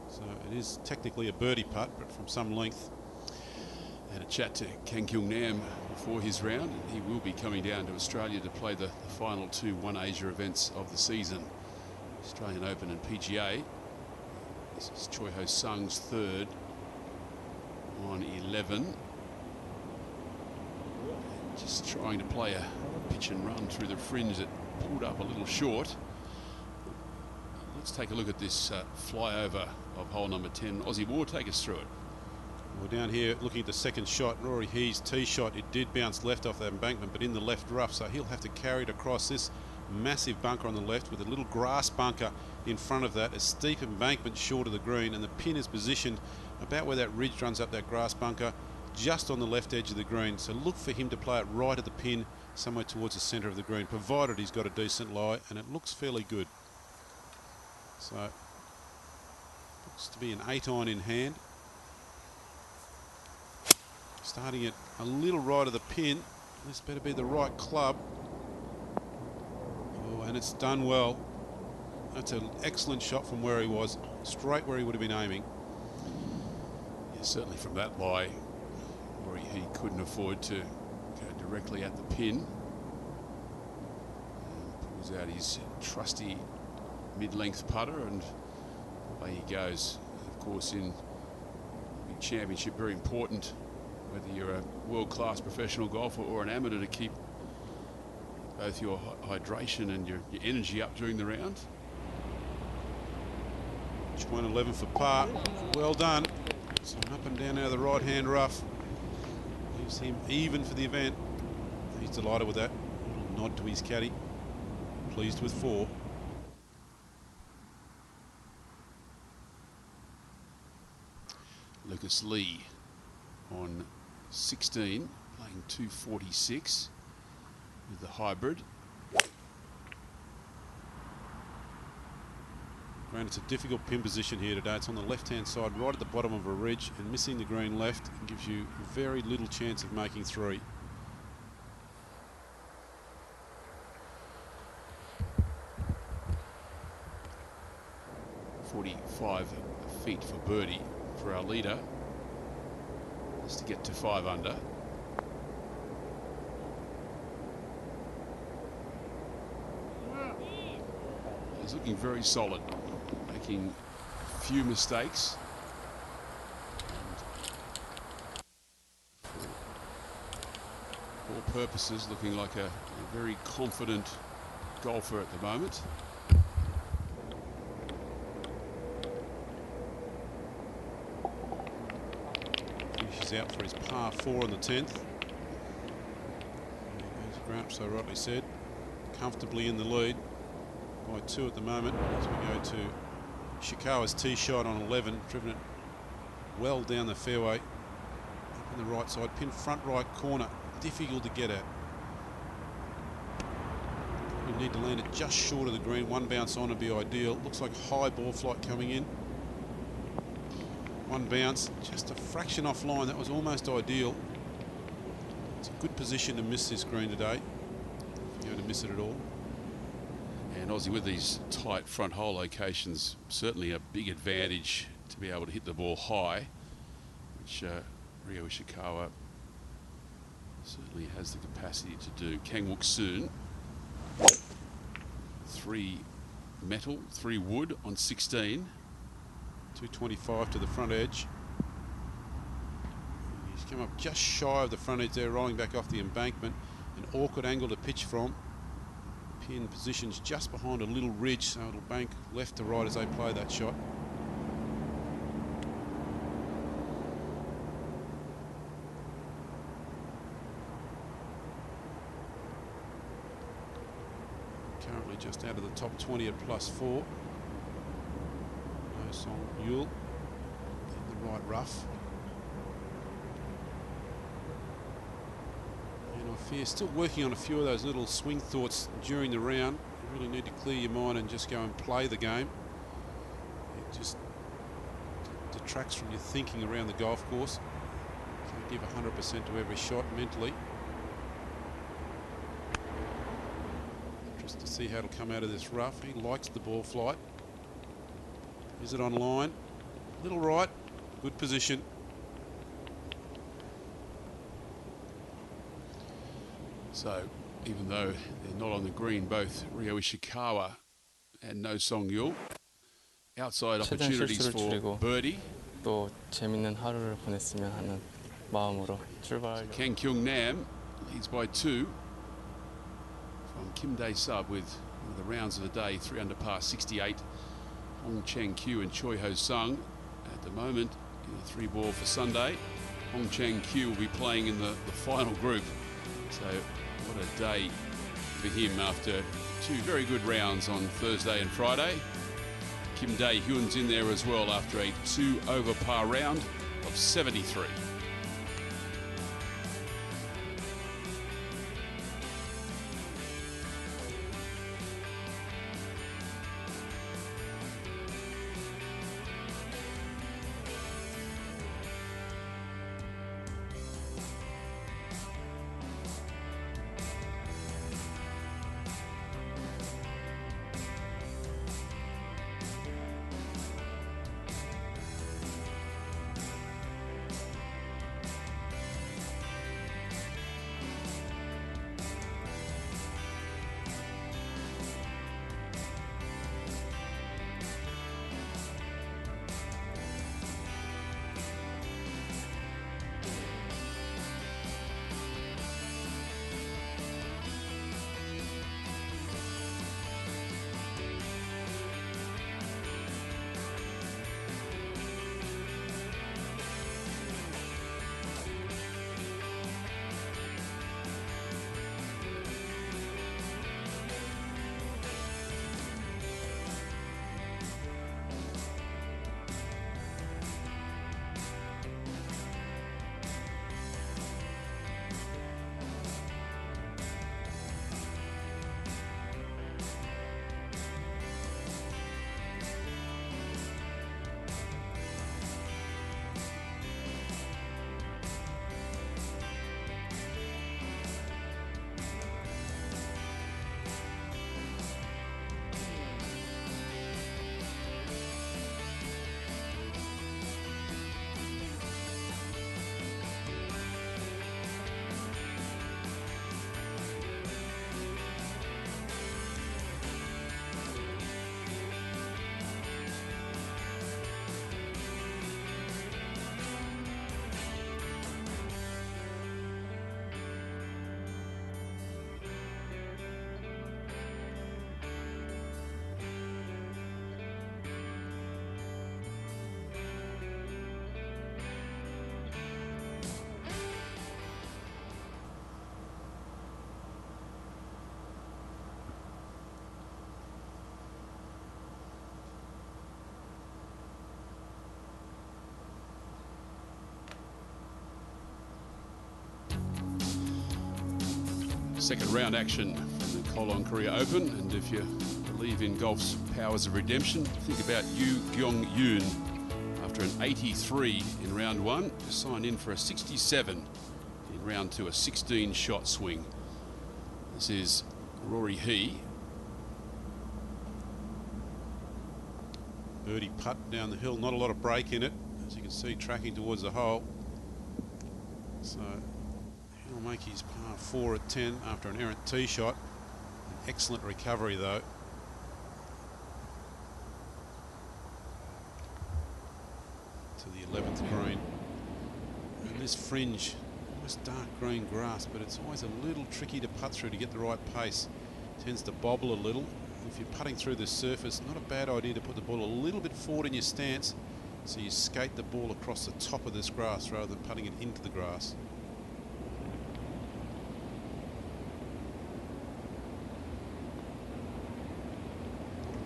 So it is technically a birdie putt, but from some length. Had a chat to Kang Kyung Nam before his round. He will be coming down to Australia to play the final 2 One Asia events of the season, Australian Open and PGA. This is Choi Ho Sung's third on 11. Just trying to play a pitch and run through the fringe that pulled up a little short. Let's take a look at this flyover of hole number 10. Aussie Moore, take us through it. Well, down here looking at the second shot, Rory He's tee shot, it did bounce left off that embankment, but in the left rough, so he'll have to carry it across this massive bunker on the left with a little grass bunker in front of that, a steep embankment short of the green, and the pin is positioned about where that ridge runs up that grass bunker, just on the left edge of the green. So look for him to play it right at the pin, somewhere towards the centre of the green, provided he's got a decent lie, and it looks fairly good. So looks to be an 8-iron in hand. Starting it a little right of the pin. This better be the right club. Oh, and it's done well. That's an excellent shot from where he was, straight where he would have been aiming. Yeah, certainly from that lie, where he couldn't afford to go directly at the pin. And pulls out his trusty mid-length putter, and away he goes. Of course, in the big championship, very important, whether you're a world-class professional golfer or an amateur, to keep both your hydration and your energy up during the round. 111 for par. Well done. So up and down out of the right-hand rough. Leaves him even for the event. He's delighted with that. Little nod to his caddy. Pleased with 4. Lucas Lee on 16, playing 246 with the hybrid. Granted, it's a difficult pin position here today. It's on the left-hand side, right at the bottom of a ridge, and missing the green left gives you very little chance of making three. .45 feet for birdie for our leader. Just to get to 5 under. He's looking very solid, making few mistakes. For all purposes, looking like a very confident golfer at the moment. Finishes out for his par 4 on the 10th. As Grant so rightly said, comfortably in the lead by 2 at the moment as we go to Ishikawa's tee shot on 11, driven it well down the fairway, up in the right side, pin front right corner, difficult to get at. You need to land it just short of the green, 1 bounce on would be ideal. Looks like high ball flight coming in. 1 bounce, just a fraction offline, that was almost ideal. It's a good position to miss this green today, if you're going to miss it at all. And Aussie, with these tight front hole locations, certainly a big advantage to be able to hit the ball high, which Rio Ishikawa certainly has the capacity to do. Kang Wook Soon, 3 metal, 3 wood on 16. 225 to the front edge. He's come up just shy of the front edge there, rolling back off the embankment. An awkward angle to pitch from. Pin positions just behind a little ridge, so it'll bank left to right as they play that shot. Currently just out of the top 20 at +4. Seung-yul in the right rough. And I fear still working on a few of those little swing thoughts during the round. You really need to clear your mind and just go and play the game. It just detracts from your thinking around the golf course. Can't give 100% to every shot mentally. Interested to see how it'll come out of this rough. He likes the ball flight. Is it on line? Little right, good position. So even though they're not on the green, both Rio Ishikawa and no Seung-yul, outside opportunities for birdie. 또 재밌는 하루를 보냈으면 하는 마음으로 출발하려고. Kang Kyung Nam leads by 2 from Kim Dae-sub with one of the rounds of the day, 3 under par 68. Hong Chang-kyu and Choi Ho-sung at the moment in a 3-ball for Sunday. Hong Chang-kyu will be playing in the final group. So what a day for him after 2 very good rounds on Thursday and Friday. Kim Dae-hyun's in there as well after a 2 over par round of 73. Second round action from the Kolon Korea Open, and if you believe in golf's powers of redemption, think about Jeong. After an 83 in round one, signed in for a 67 in round two, a 16-shot swing. This is Rory He. Birdie putt down the hill, not a lot of break in it, as you can see, tracking towards the hole. So he'll make his par 4 at 10 after an errant tee shot. An excellent recovery though. To the 11th green. And this fringe, almost dark green grass, but it's always a little tricky to putt through to get the right pace. Tends to bobble a little. If you're putting through this surface, not a bad idea to put the ball a little bit forward in your stance so you skate the ball across the top of this grass rather than putting it into the grass.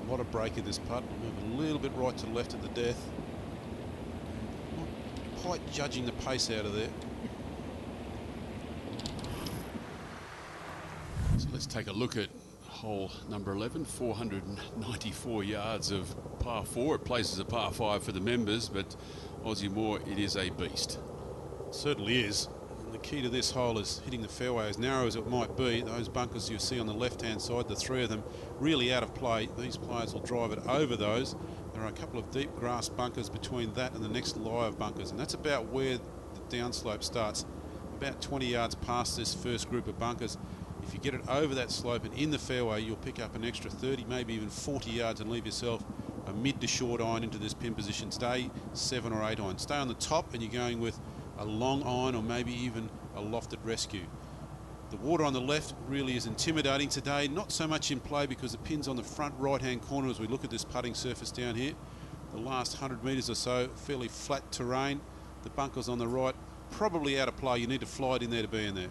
A lot of break in this putt. We'll move a little bit right to left at the death. Not quite judging the pace out of there. So let's take a look at hole number 11, 494 yards of par 4. It places a par 5 for the members, but Aussie Moore, it is a beast. Certainly is. And the key to this hole is hitting the fairway as narrow as it might be. Those bunkers you see on the left-hand side, the three of them, really out of play. These players will drive it over those. There are a couple of deep grass bunkers between that and the next lie of bunkers, and that's about where the downslope starts, about 20 yards past this first group of bunkers. If you get it over that slope and in the fairway, you'll pick up an extra 30, maybe even 40 yards and leave yourself a mid to short iron into this pin position. Stay 7 or 8 iron. Stay on the top and you're going with a long iron or maybe even a lofted rescue. The water on the left really is intimidating today. Not so much in play because the pin's on the front right-hand corner as we look at this putting surface down here. The last 100 metres or so, fairly flat terrain. The bunkers on the right, probably out of play. You need to fly it in there to be in there.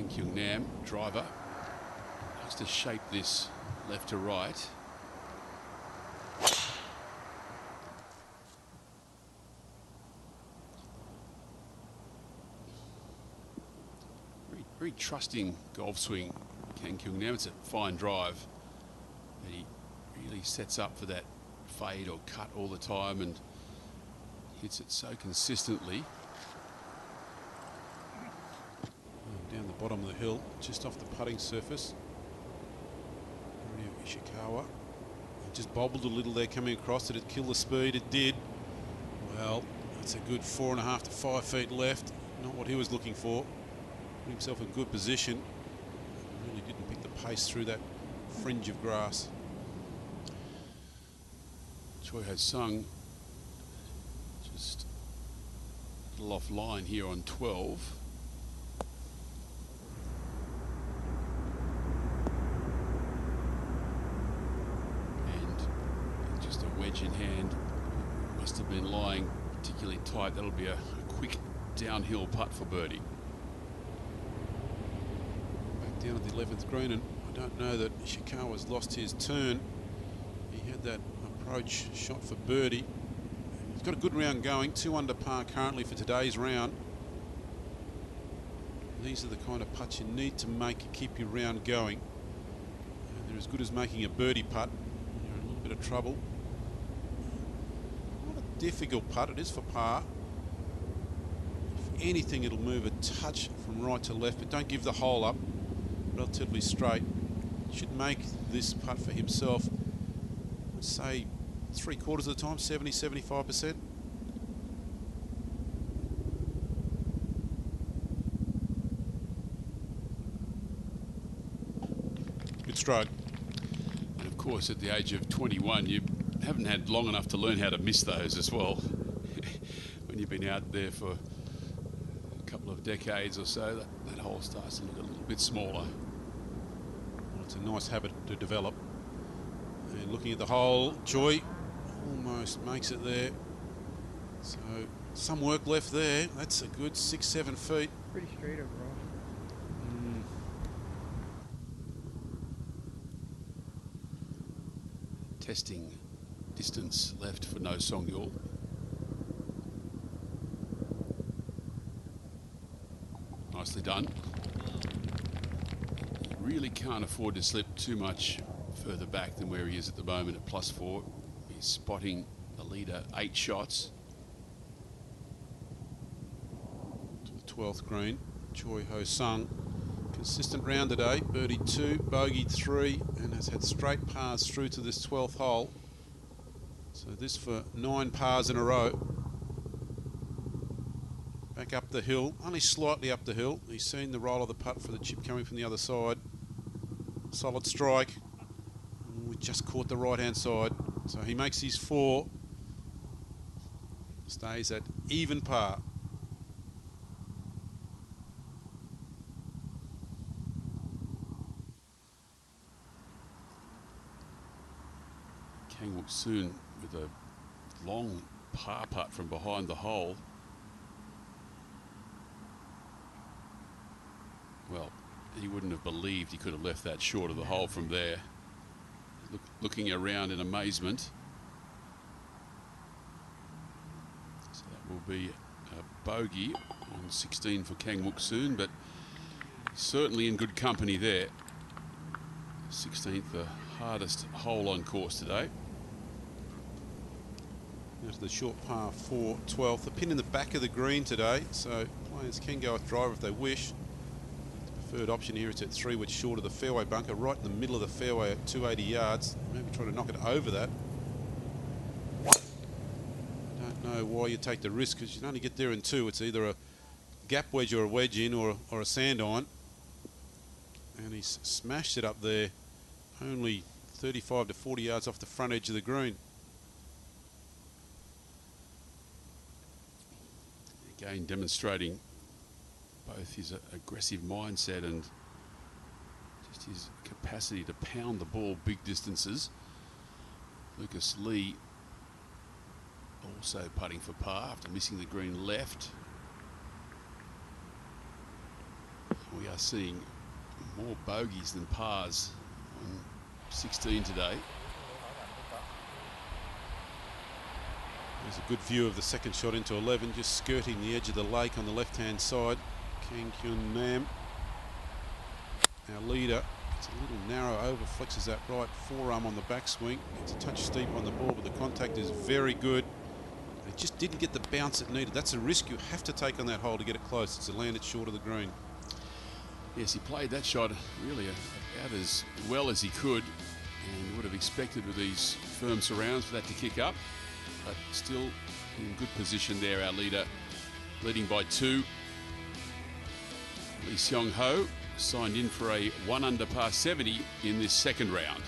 Kyung Nam, driver, likes to shape this left to right. Very trusting golf swing, Kyung Nam. It's a fine drive, and he really sets up for that fade or cut all the time and hits it so consistently. Down the bottom of the hill, just off the putting surface. Rio Ishikawa. It just bobbled a little there coming across. Did it kill the speed? It did. Well, that's a good 4.5 to 5 feet left. Not what he was looking for. Put himself in good position. Really didn't pick the pace through that fringe of grass. Choi Ho-sung just a little offline here on 12. Wedge in hand, must have been lying particularly tight. That'll be a quick downhill putt for birdie. Back down at the 11th green, and I don't know that Ishikawa's lost his turn. He had that approach shot for birdie. He's got a good round going, 2 under par currently for today's round. These are the kind of putts you need to make to keep your round going. They're as good as making a birdie putt. You're in a little bit of trouble. Difficult putt, it is for par. If anything, it'll move a touch from right to left, but don't give the hole up. Relatively straight. Should make this putt for himself, I'd say 3/4 of the time, 70-75%. Good stroke. And of course, at the age of 21, you haven't had long enough to learn how to miss those as well. When you've been out there for a couple of decades or so, that hole starts to look a little bit smaller. Well, it's a nice habit to develop. And looking at the hole, Choi almost makes it there. So some work left there. That's a good 6-7 feet. Pretty straight overall. Testing distance left for no Seung-yul. Nicely done. Really can't afford to slip too much further back than where he is at the moment at +4. He's spotting the leader 8 shots. To the 12th green, Choi Ho Sung. Consistent round today, birdied 2, bogeyed 3, and has had straight pars through to this 12th hole. So this for 9 pars in a row. Back up the hill, only slightly up the hill. He's seen the roll of the putt for the chip coming from the other side. Solid strike. We just caught the right-hand side. So he makes his 4. Stays at even par. Kang Wook Soon with a long par putt from behind the hole. Well, he wouldn't have believed he could have left that short of the hole from there. Looking around in amazement. So that will be a bogey on 16 for Kang Wook Soon, but certainly in good company there. 16th, the hardest hole on course today. Now to the short par 4, 12th. The pin in the back of the green today, so players can go with driver if they wish. The preferred option here is at 3, which short of the fairway bunker, right in the middle of the fairway at 280 yards. Maybe try to knock it over that. I don't know why you take the risk, because you can only get there in 2. It's either a gap wedge or a wedge in, or a sand iron. And he's smashed it up there, only 35 to 40 yards off the front edge of the green. Again, demonstrating both his aggressive mindset and just his capacity to pound the ball big distances. Lucas Lee also putting for par after missing the green left. We are seeing more bogeys than pars on 16 today. There's a good view of the second shot into 11, just skirting the edge of the lake on the left-hand side. Kang Kyun Nam, our leader. It's a little narrow over, flexes that right forearm on the backswing. It's a touch steep on the ball, but the contact is very good. It just didn't get the bounce it needed. That's a risk you have to take on that hole to get it close. It's to land it short of the green. Yes, he played that shot really about as well as he could, and would have expected with these firm surrounds for that to kick up. But still in good position there, our leader, leading by 2. Lee Seung-ho signed in for a 1 under par 70 in this second round.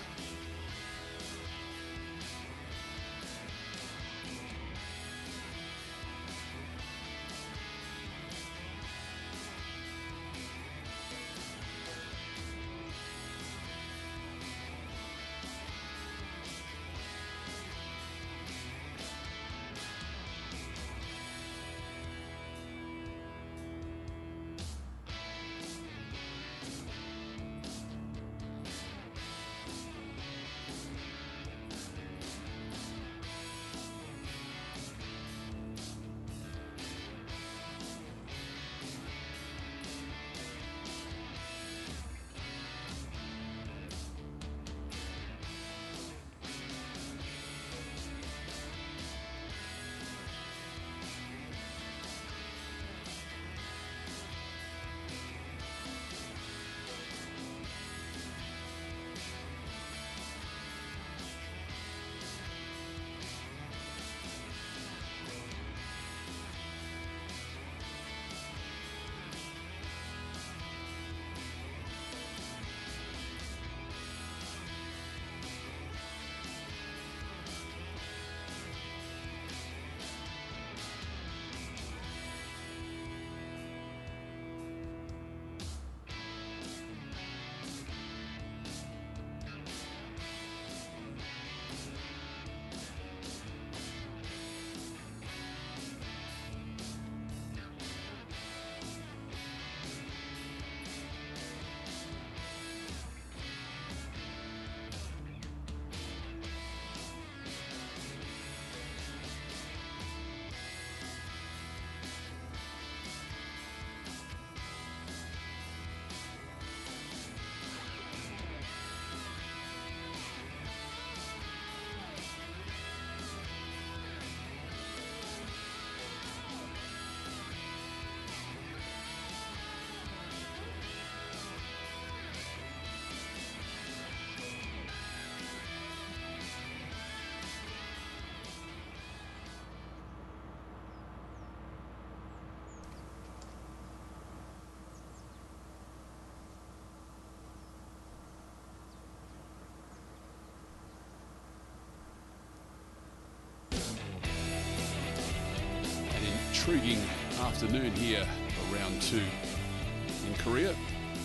intriguing afternoon here for round 2 in Korea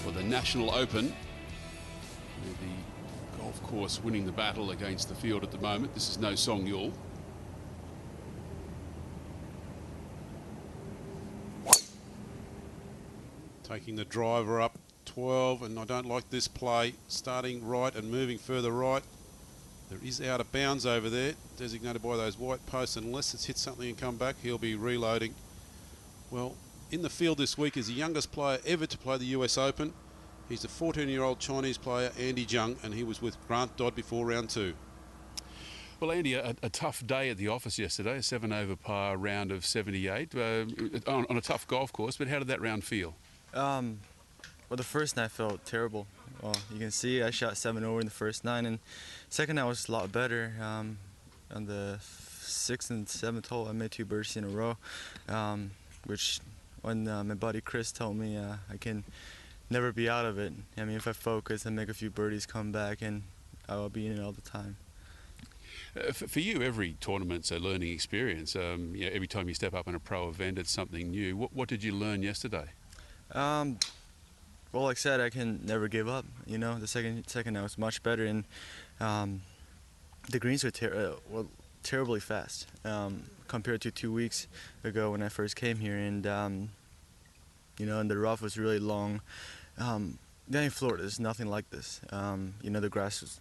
for the National Open, with the golf course winning the battle against the field at the moment. This is no Seung-yul. Taking the driver up 12, and I don't like this play. Starting right and moving further right. There is out of bounds over there, designated by those white posts. Unless it's hit something and come back, he'll be reloading. Well, in the field this week is the youngest player ever to play the US Open. He's the 14-year-old Chinese player, Andy Jeong, and he was with Grant Dodd before round 2. Well, Andy, a tough day at the office yesterday, a 7 over par round of 78 on a tough golf course, but how did that round feel? Well, the first night felt terrible. Well, you can see I shot 7 over in the first 9, and second night was a lot better. On the 6th and 7th hole, I made 2 birdies in a row, which when my buddy Chris told me I can never be out of it. I mean, if I focus and make a few birdies, come back, and I will be in it all the time. For you, every tournament's a learning experience. Every time you step up in a pro event, it's something new. What did you learn yesterday? Well, like I said, I can never give up. You know, the second night was much better, and the greens were terribly fast compared to 2 weeks ago when I first came here, and you know, and the rough was really long. Down in Florida, there's nothing like this. You know, the grass was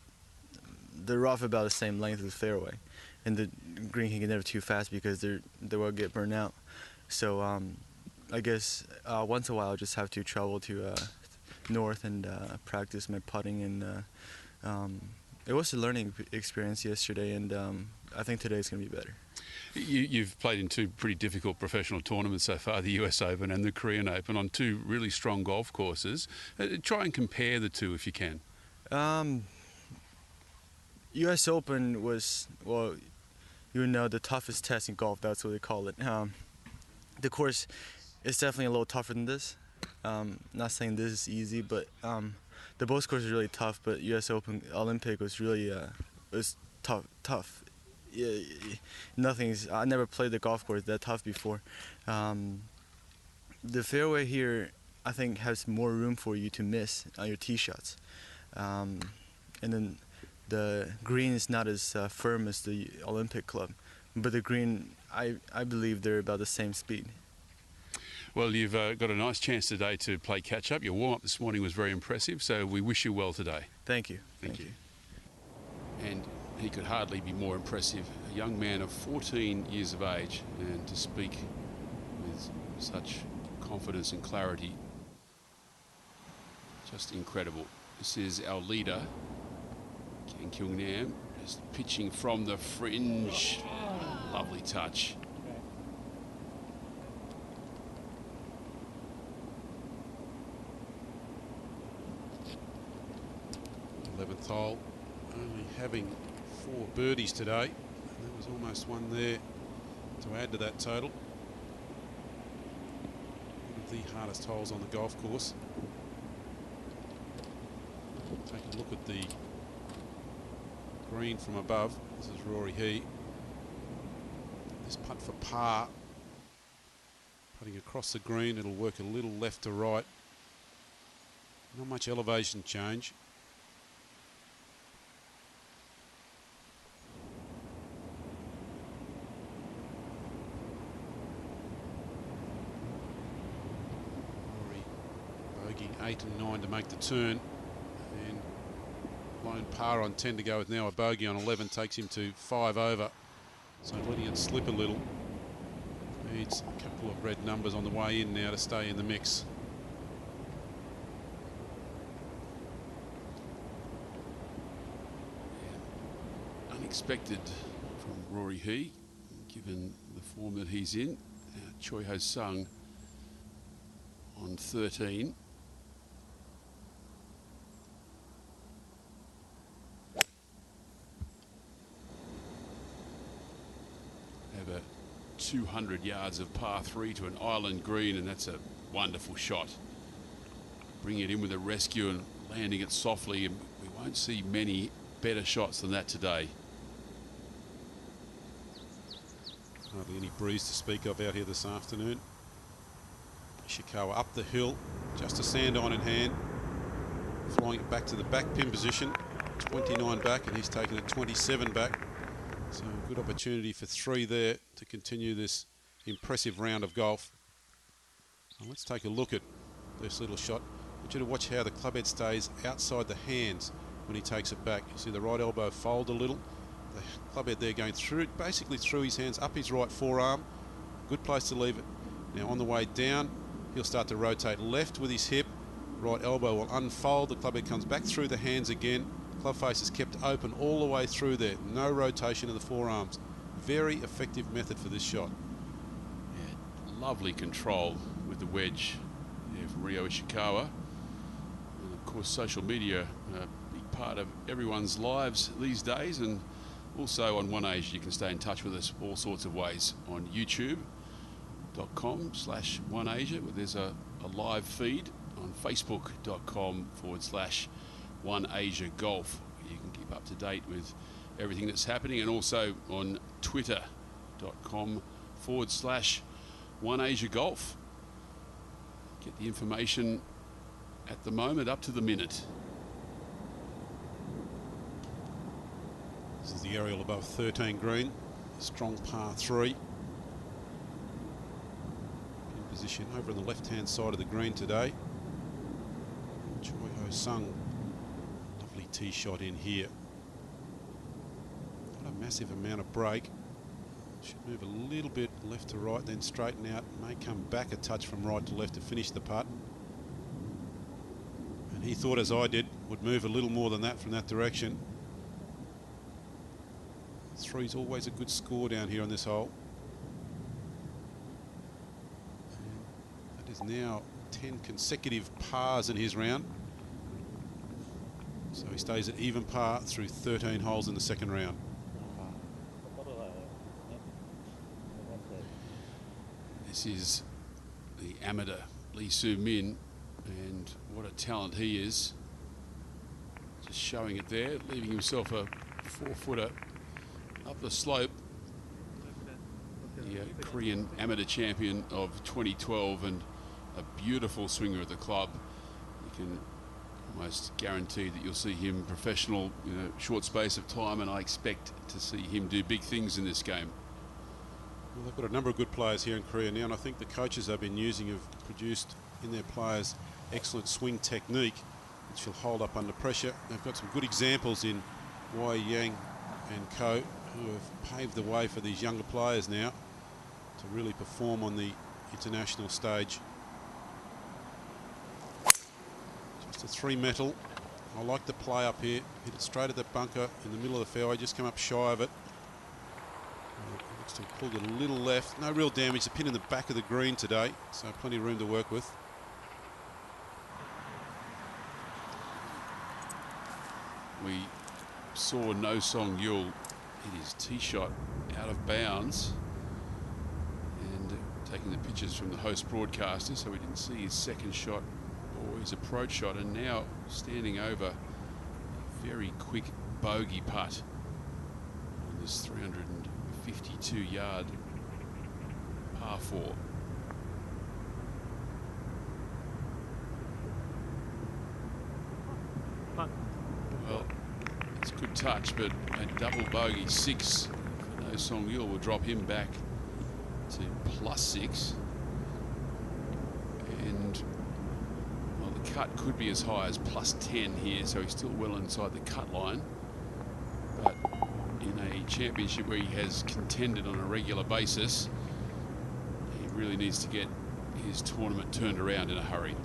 the rough about the same length as the fairway, and the green can get never too fast because they will get burned out. So I guess once in a while I'll just have to travel to north and practice my putting, and it was a learning experience yesterday, and I think today is going to be better. You've played in 2 pretty difficult professional tournaments so far, the US Open and the Korean Open, on 2 really strong golf courses. Try and compare the 2 if you can. US Open was, well, you know, the toughest test in golf, that's what they call it. The course is definitely a little tougher than this. Not saying this is easy, but the Bows course is really tough, but US Open Olympic was really was tough. Yeah, I never played the golf course that tough before. The fairway here, I think, has more room for you to miss on your tee shots. And then the green is not as firm as the Olympic club, but the green, I believe they're about the same speed. Well, you've got a nice chance today to play catch-up. Your warm-up this morning was very impressive, so we wish you well today. Thank you. Thank you. And he could hardly be more impressive. A young man of 14 years of age, and to speak with such confidence and clarity, just incredible. This is our leader, Kang Kyung-nam, just pitching from the fringe. Lovely touch. Hole, only having 4 birdies today, and there was almost one there to add to that total. One of the hardest holes on the golf course. Take a look at the green from above. This is Rory He. This putt for par, putting across the green, it'll work a little left to right. Not much elevation change. Bogeying 8 and 9 to make the turn, and lone par on 10 to go with now a bogey on 11 takes him to 5 over, so letting it slip a little. Needs a couple of red numbers on the way in now to stay in the mix. Unexpected from Rory He, given the form that he's in. Choi Ho Sung on 13. Over 200 yards of par 3 to an island green, and that's a wonderful shot. Bringing it in with a rescue and landing it softly, and we won't see many better shots than that today. Hardly any breeze to speak of out here this afternoon. Ishikawa up the hill, just a sand iron in hand, flying it back to the back pin position, 29 back, and he's taken it 27 back. So a good opportunity for 3 there to continue this impressive round of golf. Now let's take a look at this little shot. I want you to watch how the clubhead stays outside the hands when he takes it back. You see the right elbow fold a little. The clubhead there going through, basically through his hands, up his right forearm. Good place to leave it. Now on the way down, he'll start to rotate left with his hip. Right elbow will unfold. The clubhead comes back through the hands again. Club face is kept open all the way through there. No rotation of the forearms. Very effective method for this shot. Yeah, lovely control with the wedge there from Rio Ishikawa. And of course, social media, a big part of everyone's lives these days. And also on One Asia, you can stay in touch with us all sorts of ways on youtube.com/OneAsia, where there's a live feed, on facebook.com/OneAsia Golf. You can keep up to date with everything that's happening, and also on twitter.com/OneAsia Golf. Get the information at the moment up to the minute. This is the aerial above 13 green, strong par 3. In position over on the left-hand side of the green today. Seung, lovely tee shot in here. Not a massive amount of break. Should move a little bit left to right, then straighten out. May come back a touch from right to left to finish the putt. And he thought, as I did, would move a little more than that from that direction. 3's always a good score down here on this hole. And that is now 10 consecutive pars in his round. So he stays at even par through 13 holes in the second round. This is the amateur Lee Soo-min, and what a talent he is. Just showing it there, leaving himself a 4-footer up the slope. The Korean amateur champion of 2012, and a beautiful swinger at the club. You can almost guarantee that you'll see him professional in a short space of time, and I expect to see him do big things in this game. Well, they've got a number of good players here in Korea now, and I think the coaches they've been using have produced in their players excellent swing technique, which will hold up under pressure. They've got some good examples in Wai Yang and co, who have paved the way for these younger players now to really perform on the international stage. Just a 3 metal. I like the play up here. Hit it straight at the bunker in the middle of the fairway, just come up shy of it. Looks to have pulled it a little left. No real damage. The pin in the back of the green today, so plenty of room to work with. We saw No Seung-yul hit his tee shot out of bounds, and taking the pictures from the host broadcaster, so we didn't see his second shot or his approach shot, and now standing over a very quick bogey putt on this 352-yard par 4. Well, it's a good touch, but a double bogey 6 for No Seung-yul will drop him back to +6. And well, the cut could be as high as +10 here, so he's still well inside the cut line. But in a championship where he has contended on a regular basis, he really needs to get his tournament turned around in a hurry.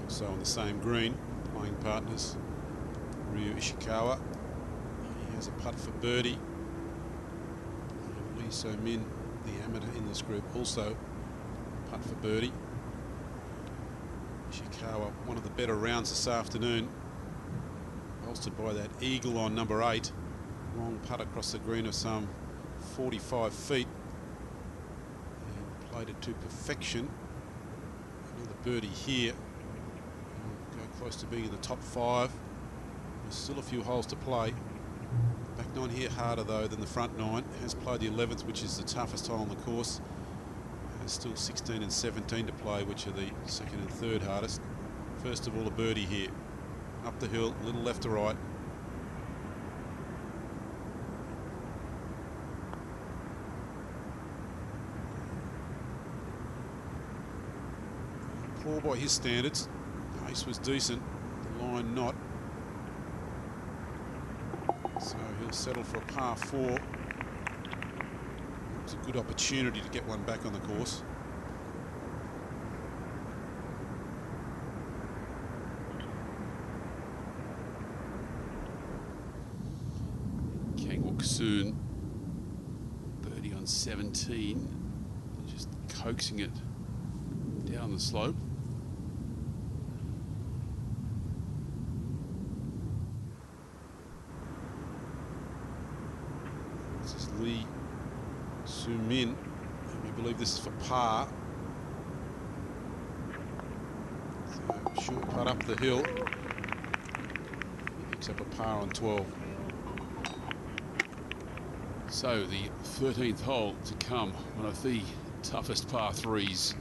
Also on the same green, playing partners, Rio Ishikawa. He has a putt for birdie. And Lee So-min, the amateur in this group, also putt for birdie. Ishikawa, one of the better rounds this afternoon, bolstered by that eagle on number 8. Long putt across the green of some 45 feet. And played it to perfection. Another birdie here. Go close to being in the top 5. There's still a few holes to play. Back 9 here harder though than the front 9. Has played the 11th, which is the toughest hole on the course. Has still 16 and 17 to play, which are the second and third hardest. First of all, a birdie here. Up the hill, a little left to right. Poor by his standards. Pace was decent, the line not. So he'll settle for a par 4. It's a good opportunity to get one back on the course. Soon, birdie on 17, just coaxing it down the slope. This is Lee Soo-min, and we believe this is for par. So short putt up the hill. He picks up a par on 12. So the 13th hole to come, one of the toughest par 3s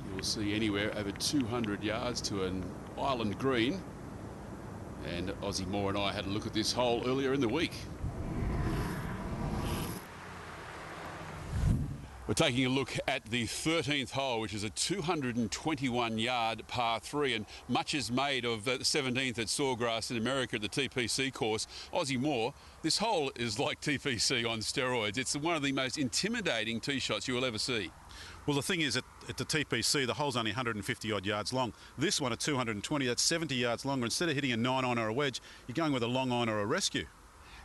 you'll see anywhere, over 200 yards to an island green. And Aussie Moore and I had a look at this hole earlier in the week. We're taking a look at the 13th hole, which is a 221-yard par 3, and much is made of the 17th at Sawgrass in America at the TPC course. Aussie Moore, this hole is like TPC on steroids. It's one of the most intimidating tee shots you will ever see. Well, the thing is, at the TPC, the hole's only 150-odd yards long. This one at 220, that's 70 yards longer. Instead of hitting a 9-iron or a wedge, you're going with a long iron or a rescue.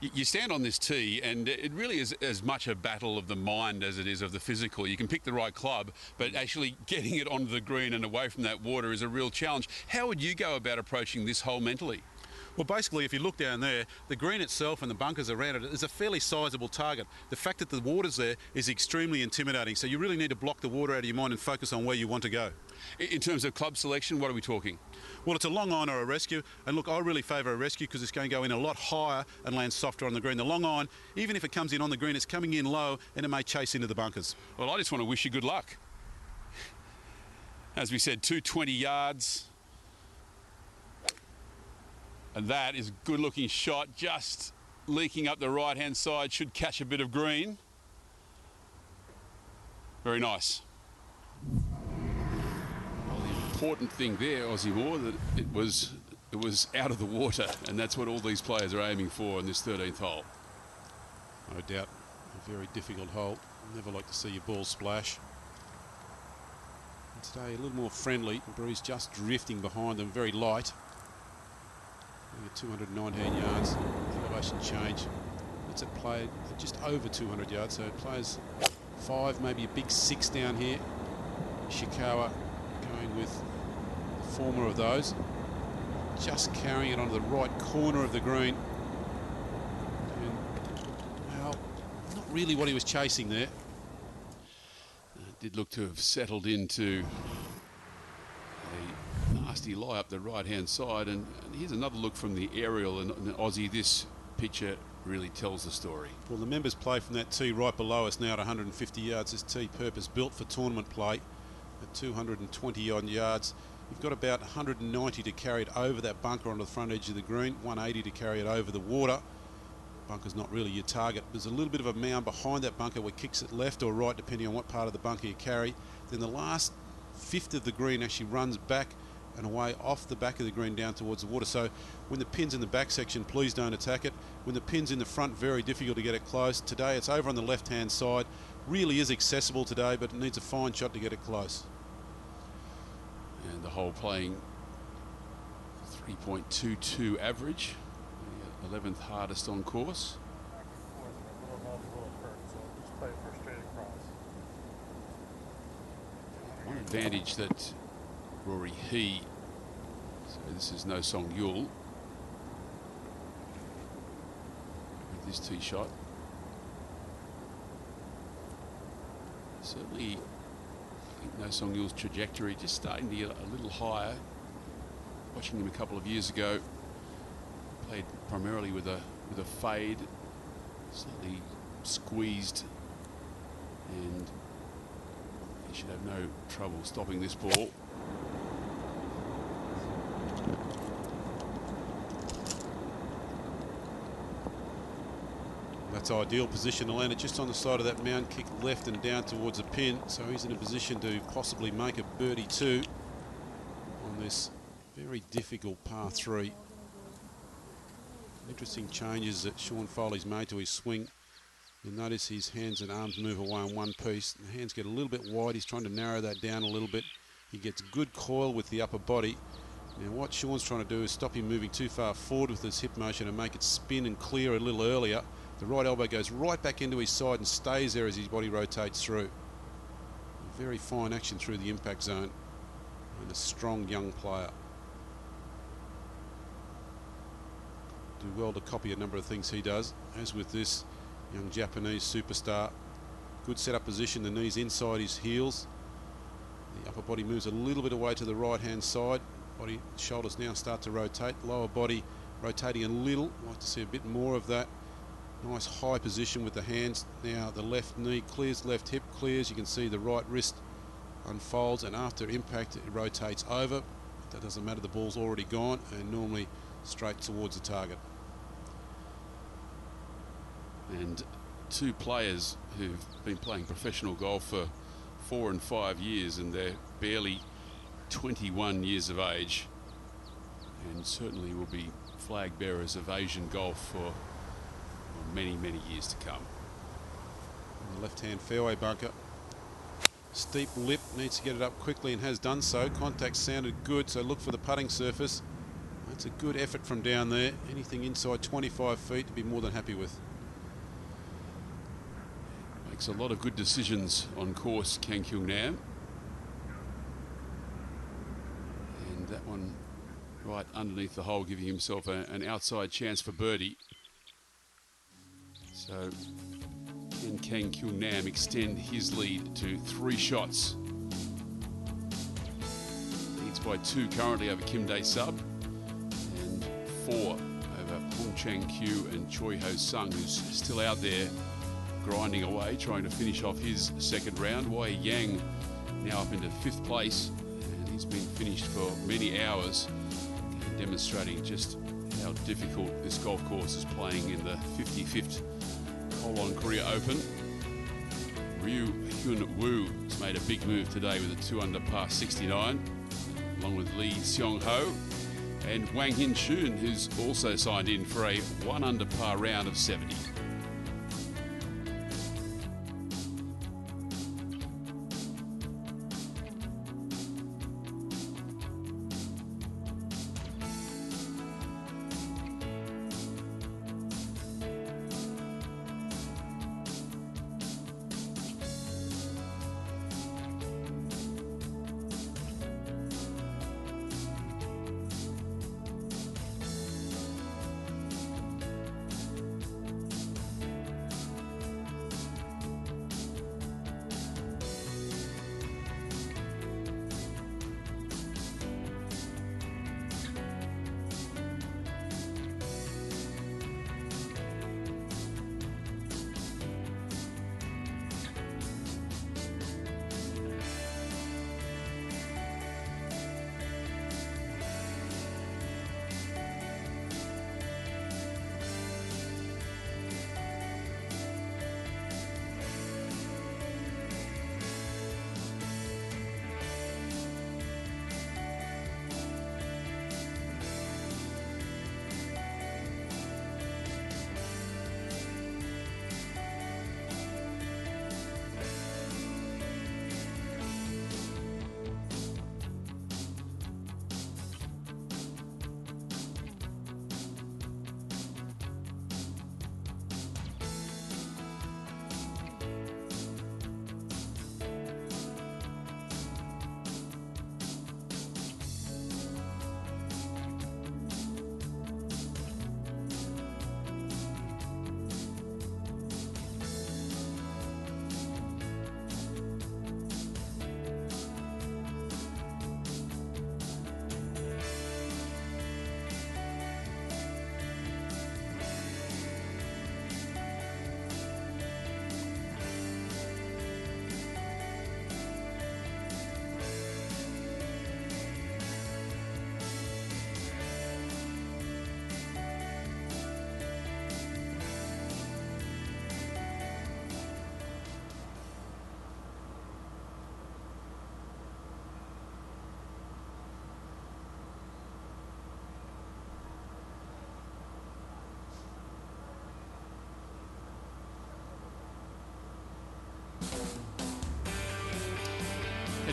You stand on this tee and it really is as much a battle of the mind as it is of the physical. You can pick the right club, but actually getting it onto the green and away from that water is a real challenge. How would you go about approaching this hole mentally? Well, basically, if you look down there, the green itself and the bunkers around it is a fairly sizable target. The fact that the water's there is extremely intimidating, so you really need to block the water out of your mind and focus on where you want to go. In terms of club selection, what are we talking? Well, it's a long iron or a rescue, and look, I really favour a rescue because it's going to go in a lot higher and land softer on the green. The long iron, even if it comes in on the green, it's coming in low and it may chase into the bunkers. Well, I just want to wish you good luck. As we said, 220 yards. And that is a good-looking shot, just leaking up the right-hand side, should catch a bit of green. Very nice. Well, the important thing there, Aussie Moore, that it was out of the water, and that's what all these players are aiming for in this 13th hole. No doubt, a very difficult hole. Never like to see your ball splash. And today a little more friendly. The breeze just drifting behind them, very light. 219 yards, elevation change. It's at play at just over 200 yards, so it plays 5, maybe a big 6 down here. Ishikawa going with the former of those. Just carrying it onto the right corner of the green. And, well, not really what he was chasing there. It did look to have settled into a nasty lie up the right-hand side, and here's another look from the aerial, and Aussie, this picture really tells the story. Well, the members play from that tee right below us now at 150 yards. This tee purpose built for tournament play at 220 odd yards. You've got about 190 to carry it over that bunker onto the front edge of the green, 180 to carry it over the water. Bunker's not really your target. There's a little bit of a mound behind that bunker where it kicks it left or right depending on what part of the bunker you carry. Then the last fifth of the green actually runs back and away off the back of the green down towards the water. So when the pin's in the back section, please don't attack it. When the pin's in the front, very difficult to get it close. Today it's over on the left-hand side. Really is accessible today, but it needs a fine shot to get it close. And the hole playing 3.22 average, the 11th hardest on course. One advantage that Rory so this is no Seung-yul with this tee shot. Certainly, I think no Seung-yul's trajectory just starting to get a little higher. Watching him a couple of years ago, played primarily with a fade, Slightly squeezed, and he should have no trouble stopping this ball. That's ideal position to land it just on the side of that mound, kick left and down towards the pin, so he's in a position to possibly make a birdie too on this very difficult par 3. Interesting changes that Sean Foley's made to his swing. You'll notice his hands and arms move away in one piece. The hands get a little bit wide. He's trying to narrow that down a little bit. He gets good coil with the upper body. Now what Sean's trying to do is stop him moving too far forward with his hip motion and make it spin and clear a little earlier. The right elbow goes right back into his side and stays there as his body rotates through. Very fine action through the impact zone, and a strong young player. Do well to copy a number of things he does, as with this young Japanese superstar. Good setup position, the knees inside his heels. The upper body moves a little bit away to the right hand side. Body, shoulders now start to rotate. Lower body rotating a little. Like to see a bit more of that. Nice high position with the hands. Now the left knee clears, left hip clears. You can see the right wrist unfolds, and after impact it rotates over. That doesn't matter, the ball's already gone and normally straight towards the target. And two players who've been playing professional golf for 4 and 5 years, and they're barely 21 years of age, and certainly will be flag bearers of Asian golf for many, many years to come. The left-hand fairway bunker. Steep lip, needs to get it up quickly and has done so. Contact sounded good, so look for the putting surface. That's a good effort from down there. Anything inside 25 feet to be more than happy with. Makes a lot of good decisions on course, Kang Kyung Nam. And that one right underneath the hole, giving himself an outside chance for birdie. So can Kang Kyung Nam extend his lead to 3 shots? Leads by 2 currently over Kim Dae-sub, and 4 over Hong Chang-kyu and Choi Ho-sung, who's still out there grinding away, trying to finish off his second round. Wei Yang now up into 5th place, and he's been finished for many hours, demonstrating just how difficult this golf course is playing in the 55th Kolon Korea Open. Ryu Hyun-woo has made a big move today with a 2-under par 69, along with Lee Seong-ho and Wang Hin-chun, who's also signed in for a 1-under par round of 70.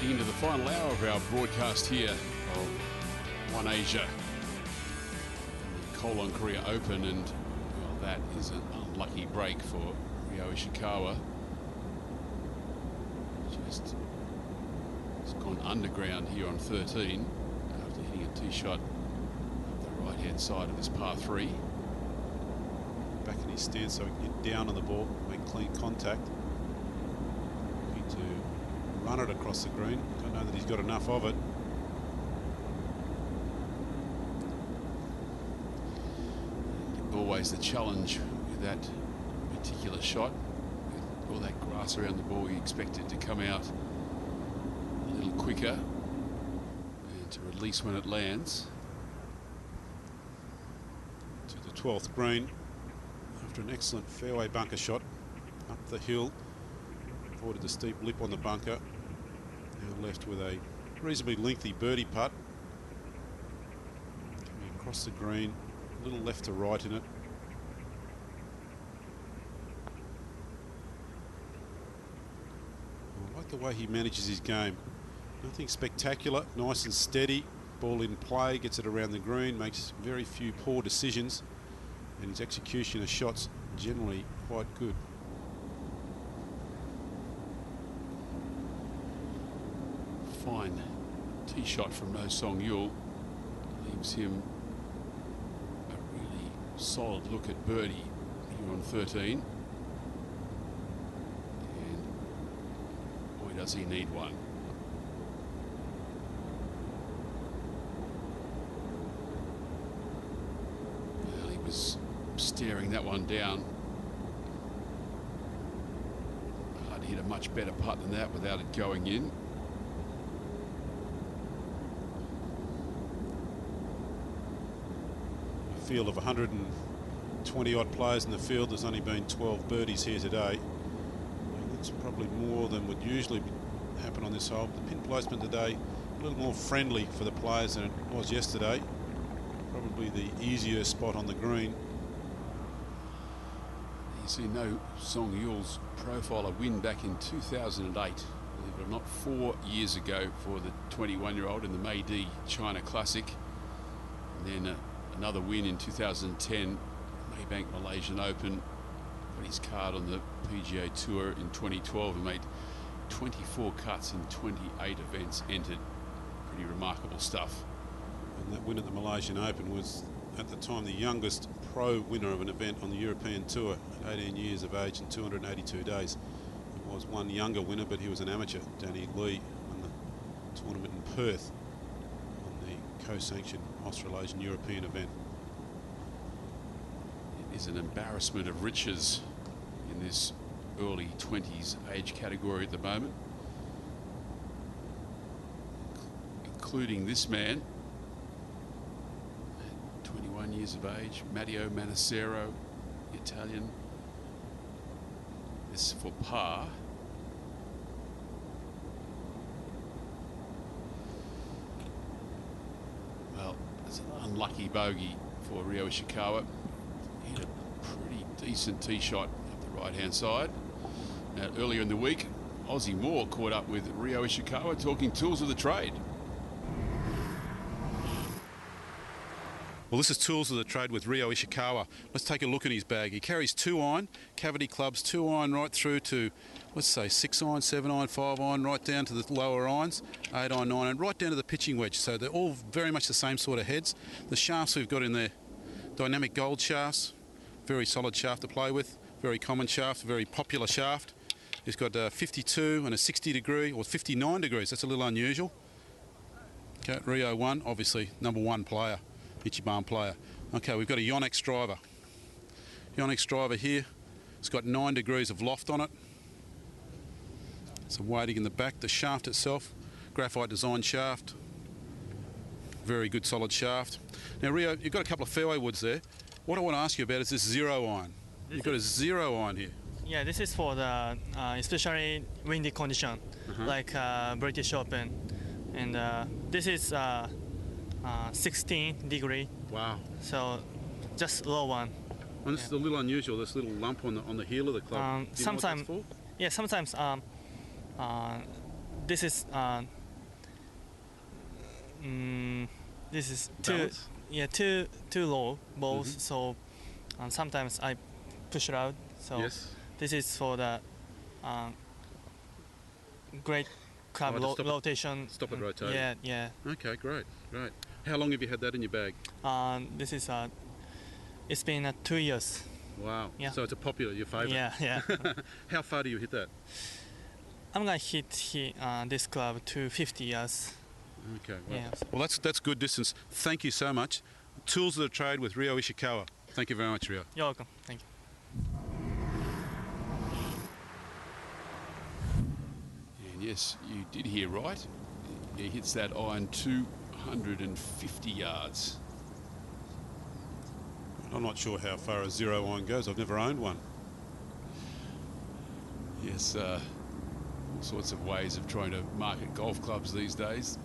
Heading into the final hour of our broadcast here of One Asia, the Kolon Korea Open, and well, that is an unlucky break for Rio Ishikawa. Just has gone underground here on 13 after hitting a tee shot up the right-hand side of this par 3. Back in his stance so he can get down on the ball, make clean contact. Need to run it across the green. Don't know that he's got enough of it. Always the challenge with that particular shot. With all that grass around the ball, you expect it to come out a little quicker and to release when it lands. To the 12th green after an excellent fairway bunker shot up the hill. Avoided the steep lip on the bunker. Now left with a reasonably lengthy birdie putt. Coming across the green, a little left to right in it. I like the way he manages his game. Nothing spectacular, nice and steady. Ball in play, gets it around the green, makes very few poor decisions, and his execution of shots generally quite good. Fine tee shot from Seung-yul leaves him a really solid look at birdie here on 13, and boy does he need one. Well, he was staring that one down. Hard to hit a much better putt than that without it going in. Field of 120 odd players in the field, there's only been 12 birdies here today, and that's probably more than would usually happen on this hole. The pin placement today a little more friendly for the players than it was yesterday. Probably the easier spot on the green. You see Seung-yul's profile a win back in 2008, believe it or not, 4 years ago for the 21-year-old in the May-D China Classic, and then another win in 2010, Maybank Malaysian Open. Got his card on the PGA Tour in 2012 and made 24 cuts in 28 events entered. Pretty remarkable stuff. And that win at the Malaysian Open was, at the time, the youngest pro winner of an event on the European Tour at 18 years of age and 282 days. There was one younger winner, but he was an amateur. Danny Lee won the tournament in Perth on the co-sanctioned Australasian European event. It is an embarrassment of riches in this early 20s age category at the moment, including this man, 21 years of age, Matteo Manassero, Italian. This is for par. Well, it's an unlucky bogey for Rio Ishikawa. He hit a pretty decent tee shot up the right-hand side. Now, earlier in the week, Aussie Moore caught up with Rio Ishikawa talking tools of the trade. Well, this is Tools of the Trade with Rio Ishikawa. Let's take a look at his bag. He carries 2-iron, cavity clubs, 2-iron right through to, let's say, 6-iron, 7-iron, 5-iron, right down to the lower irons, 8-iron, 9-iron, right down to the pitching wedge. So they're all very much the same sort of heads. The shafts we've got in there, dynamic gold shafts, very solid shaft to play with, very common shaft, very popular shaft. He's got 52 and a 60 degree, or 59 degrees. That's a little unusual. Okay, Rio 1, obviously number 1 player. Ichiban player. Okay, we've got a Yonex driver. Yonex driver here. It's got 9 degrees of loft on it. Some weighting in the back. The shaft itself, graphite design shaft. Very good solid shaft. Now Rio, you've got a couple of fairway woods there. What I want to ask you about is this 0-iron. You've got a 0-iron here. Yeah, this is for the especially windy condition, like British Open, and this is 16 degree. Wow. So just low one. And this is a little unusual, this little lump on the heel of the club. Sometimes, yeah, sometimes this is too too low balls. So sometimes I push it out. So this is for the great club rotation. Stop it rotating. Yeah. Okay, great. How long have you had that in your bag? This is it's been 2 years. Wow. Yeah. So it's your favourite. Yeah. How far do you hit that? I'm gonna hit this club to 50 yards. Okay. Well, that's good distance. Thank you so much. Tools of the trade with Rio Ishikawa. Thank you very much, Rio. You're welcome. Thank you. And yes, you did hear right. He hits that iron 250 yards. I'm not sure how far a zero iron goes. I've never owned one. Yes, all sorts of ways of trying to market golf clubs these days.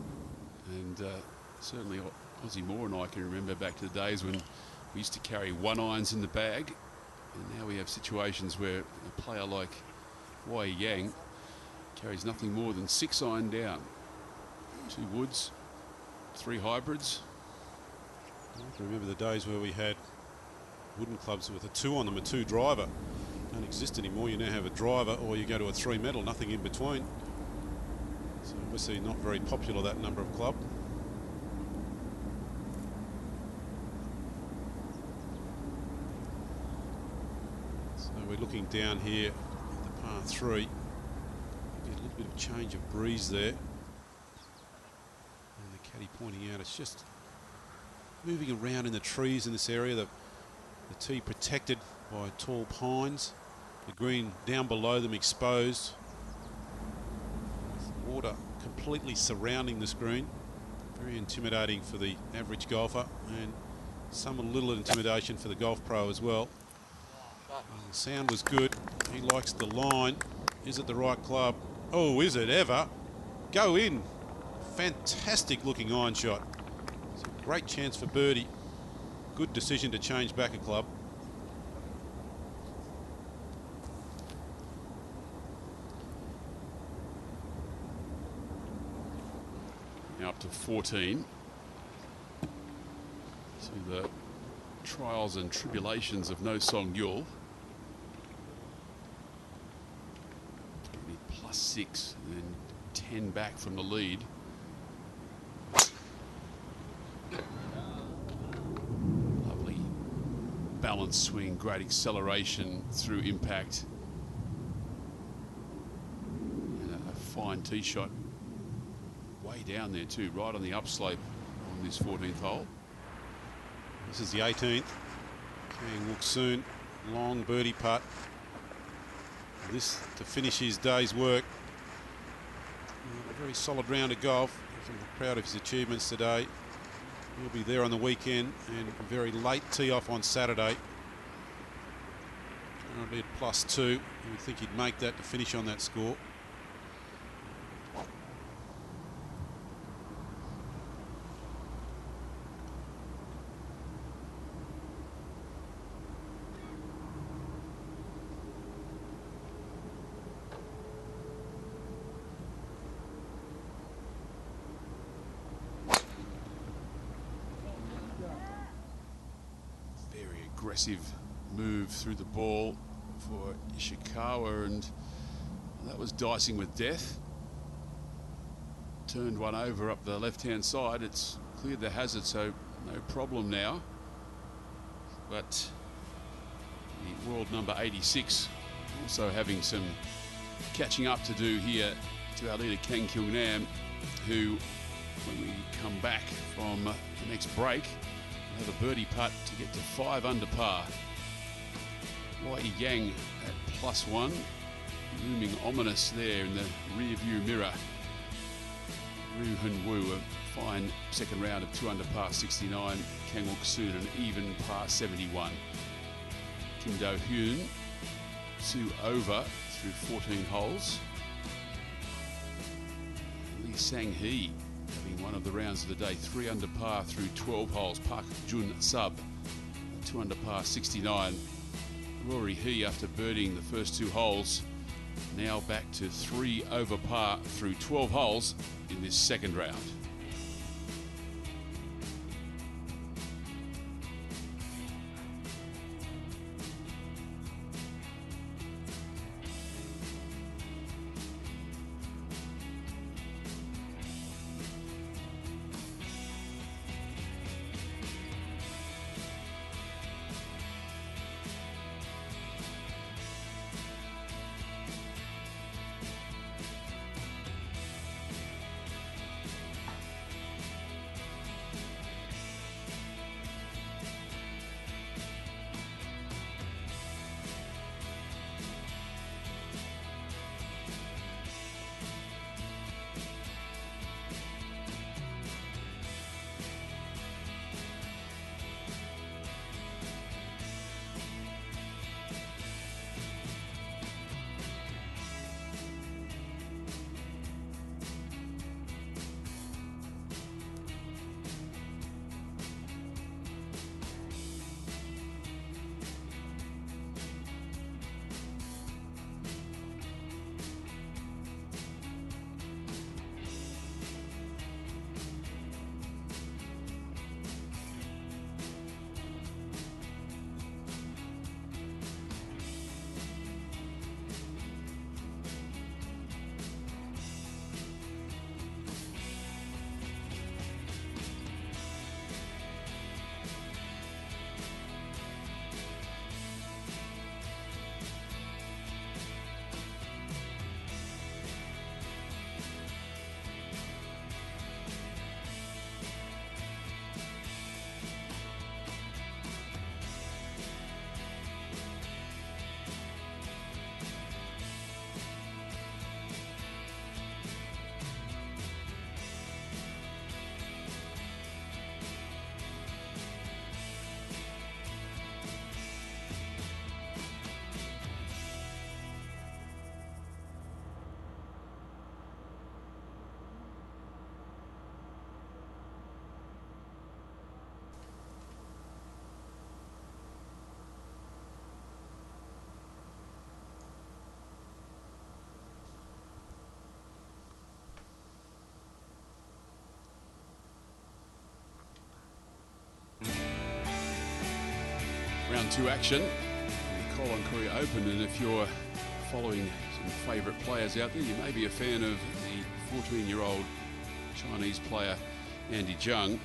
And certainly Aussie Moore and I can remember back to the days when we used to carry 1 irons in the bag. And now we have situations where a player like Yang carries nothing more than 6 iron down. 2 woods, 3 hybrids. I can remember the days where we had wooden clubs with a 2 on them, a 2 driver. Don't exist anymore. You now have a driver or you go to a 3 metal, nothing in between. So obviously not very popular, that number of club. So we're looking down here at the par 3. Get a little bit of change of breeze there. And the caddy pointing out it's just moving around in the trees in this area. The tee protected by tall pines. The green down below them exposed. Water completely surrounding this green. Very intimidating for the average golfer and some a little intimidation for the golf pro as well. The sound was good. He likes the line. Is it the right club? Oh, is it ever? Go in. Fantastic looking iron shot. It's a great chance for birdie. Good decision to change back a club. Now up to 14. So the trials and tribulations of no Seung-yul. +6 and then 10 back from the lead. Lovely balanced swing, great acceleration through impact. And a fine tee shot way down there too, right on the upslope on this 14th hole. This is the 18th. Seung-yul, long birdie putt. This to finish his day's work. A very solid round of golf. I'm proud of his achievements today. He'll be there on the weekend and a very late tee off on Saturday. Currently at +2. You would think he'd make that to finish on that score. Aggressive move through the ball for Ishikawa, and that was dicing with death. Turned one over up the left-hand side. It's cleared the hazard, so no problem now. But the world number 86 also having some catching up to do here to our leader Kang Kyung-nam, who, when we come back from the next break, have a birdie putt to get to 5 under par. Yang at +1, looming ominous there in the rear view mirror. Roo Hyun-woo, a fine second round of 2 under par 69. Kang Wook-soon an even par 71. Kim Do-hyun 2 over through 14 holes. Lee Sang-hee having one of the rounds of the day, 3 under par through 12 holes. Park Jun-sub, 2 under par 69. Rory Hee, after birdieing the first 2 holes, Now back to 3 over par through 12 holes in this second round. Round 2 action in the Kolon Korea Open, and if you're following some favourite players out there, you may be a fan of the 14-year-old Chinese player Andy Jeong,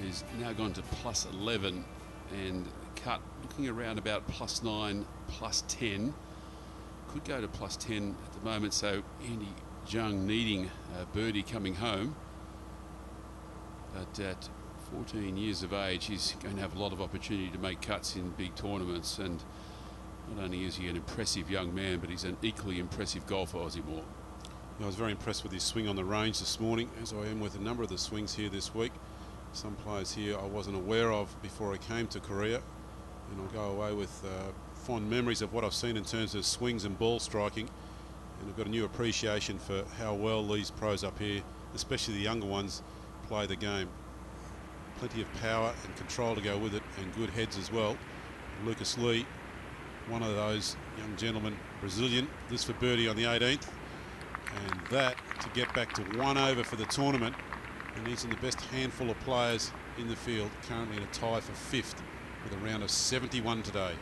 who's now gone to plus 11 and cut looking around about plus 9, plus 10. Could go to plus 10 at the moment, so Andy Jeong needing a birdie coming home. But at 14 years of age, he's going to have a lot of opportunity to make cuts in big tournaments, and not only is he an impressive young man, but he's an equally impressive golfer, Aussie Moore. I was very impressed with his swing on the range this morning, as I am with a number of the swings here this week. Some players here I wasn't aware of before I came to Korea, and I'll go away with fond memories of what I've seen in terms of swings and ball striking, and I've got a new appreciation for how well these pros up here, especially the younger ones, play the game. Plenty of power and control to go with it, and good heads as well. Lucas Lee, one of those young gentlemen, Brazilian, this for birdie on the 18th, and that to get back to 1 over for the tournament, and he's in the best handful of players in the field, currently in a tie for 5th with a round of 71 today.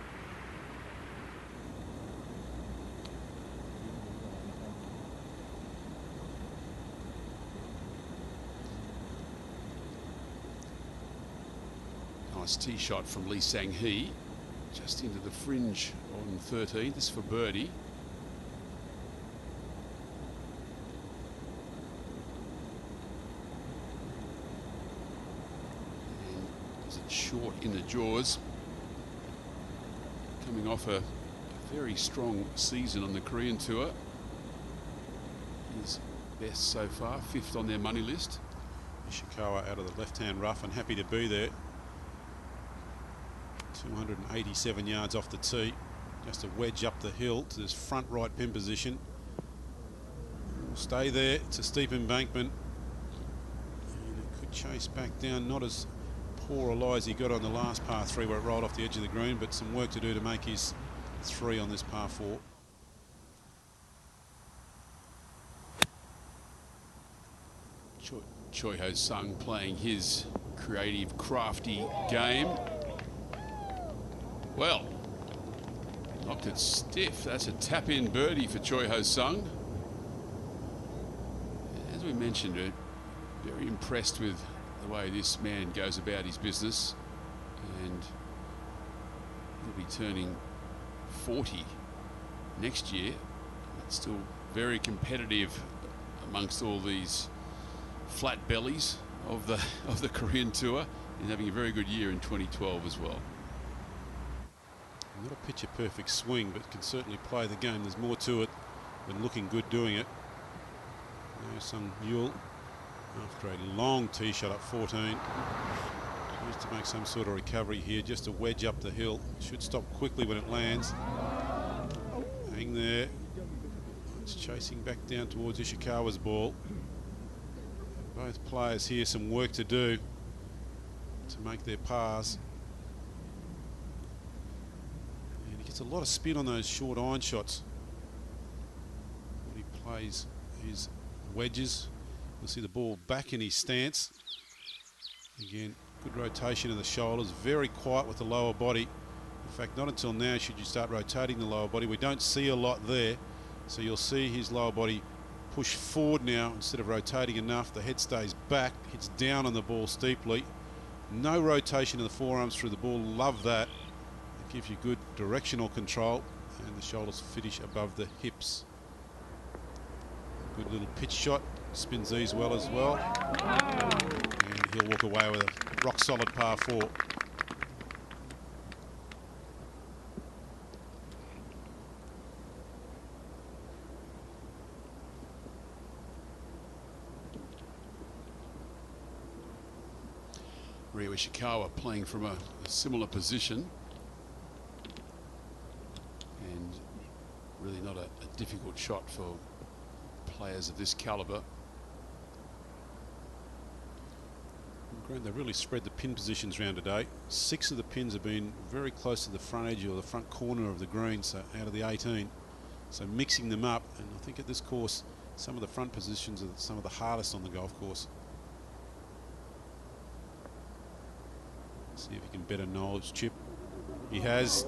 Nice tee shot from Lee Sang-hee, just into the fringe on 13. This for birdie. And is it short in the jaws? Coming off a very strong season on the Korean Tour. His best so far, 5th on their money list. Ishikawa out of the left-hand rough and happy to be there. 287 yards off the tee, just a wedge up the hill to this front right pin position. We'll stay there. It's a steep embankment, and it could chase back down. Not as poor a lie as he got on the last par 3 where it rolled off the edge of the green, but some work to do to make his 3 on this par 4. Choi Ho Sung playing his creative, crafty game. Well, knocked it stiff. That's a tap-in birdie for Choi Ho Sung. As we mentioned, very impressed with the way this man goes about his business, and he'll be turning 40 next year. It's still very competitive amongst all these flat bellies of the Korean Tour. He's having a very good year in 2012 as well. Not a picture perfect swing, but can certainly play the game. There's more to it than looking good doing it. Now Seung-yul, after a long tee shot up 14, tries to make some sort of recovery here, just a wedge up the hill. Should stop quickly when it lands. Hang there. It's chasing back down towards Ishikawa's ball. Both players here some work to do to make their pars. And he gets a lot of spin on those short iron shots when he plays his wedges. You'll see the ball back in his stance. Again, good rotation of the shoulders, very quiet with the lower body. In fact, not until now should you start rotating the lower body. We don't see a lot there, so you'll see his lower body push forward now instead of rotating enough. The head stays back, hits down on the ball steeply. No rotation of the forearms through the ball. Love that. It gives you good directional control, and the shoulders finish above the hips. Good little pitch shot. Spins these well as well. And he'll walk away with a rock solid par 4. Rio Ishikawa playing from a similar position, and really not a difficult shot for players of this caliber. They really spread the pin positions around today. 6 of the pins have been very close to the front edge or the front corner of the green, so out of the 18. So mixing them up, and I think at this course some of the front positions are some of the hardest on the golf course. See if he can better Noel's chip. He has.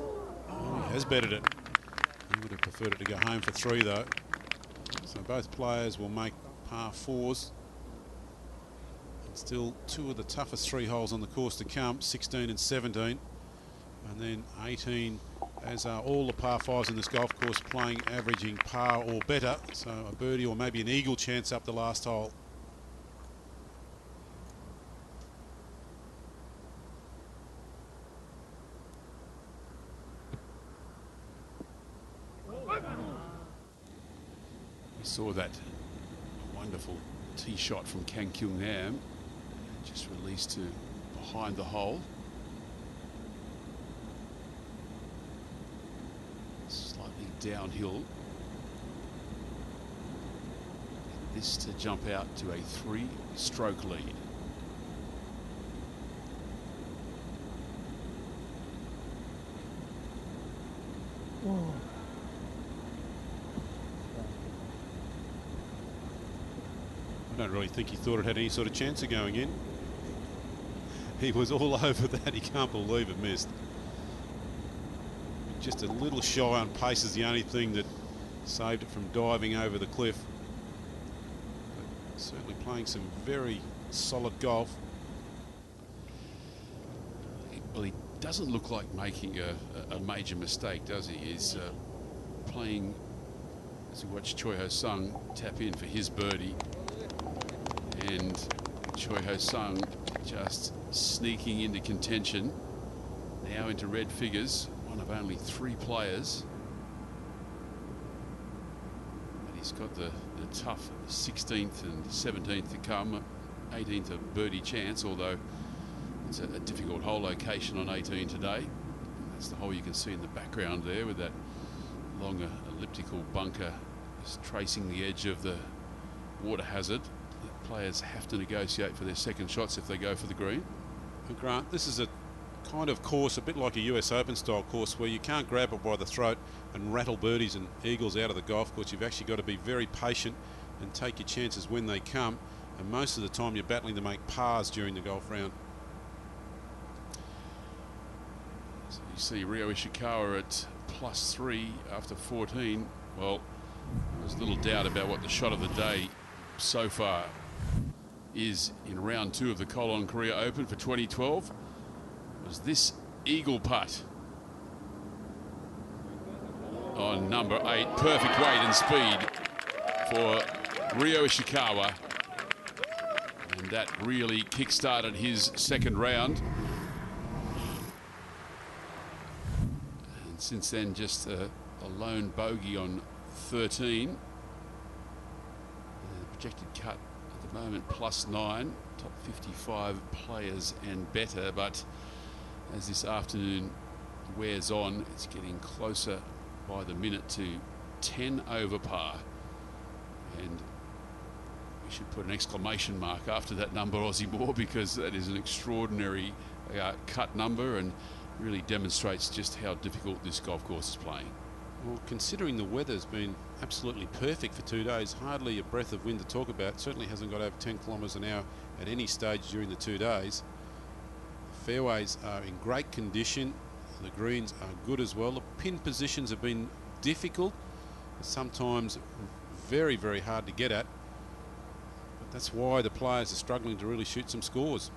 Oh, he has bettered it. He would have preferred it to go home for 3 though. So both players will make par 4s. And still 2 of the toughest 3 holes on the course to come, 16 and 17. And then 18, as are all the par 5s in this golf course, playing averaging par or better. So a birdie or maybe an eagle chance up the last hole. Saw that wonderful tee shot from Kang Kyung Nam, just released to behind the hole. Slightly downhill. This to jump out to a 3-stroke lead. Whoa. I don't really think he thought it had any sort of chance of going in. He was all over that. He can't believe it missed. Just a little shy on pace is the only thing that saved it from diving over the cliff. But certainly playing some very solid golf. Well, he doesn't look like making a major mistake, does he? He's playing, as we watch Choi Ho Sung tap in for his birdie. And Choi Ho Sung just sneaking into contention, now into red figures, one of only 3 players. But he's got the tough 16th and 17th to come, 18th a birdie chance, although it's a difficult hole location on 18 today. That's the hole you can see in the background there with that longer elliptical bunker just tracing the edge of the water hazard. Players have to negotiate for their second shots if they go for the green. And Grant, this is a kind of course, a bit like a US Open style course, where you can't grab it by the throat and rattle birdies and eagles out of the golf course. You've actually got to be very patient and take your chances when they come. and most of the time you're battling to make pars during the golf round. So you see Rio Ishikawa at +3 after 14. Well, there's little doubt about what the shot of the day so far is in round 2 of the Kolon Korea Open for 2012. Was this eagle putt on number 8. Perfect weight and speed for Rio Ishikawa, and that really kick-started his second round. And since then, just a lone bogey on 13. The projected cut at the moment +9, top 55 players and better, but as this afternoon wears on, it's getting closer by the minute to 10 over par, and we should put an exclamation mark after that number, Aussie Moore, because that is an extraordinary cut number and really demonstrates just how difficult this golf course is playing. Well, considering the weather's been absolutely perfect for 2 days, hardly a breath of wind to talk about. Certainly hasn't got over 10 kilometres an hour at any stage during the 2 days. The fairways are in great condition. The greens are good as well. The pin positions have been difficult, sometimes very, very hard to get at. But that's why the players are struggling to really shoot some scores.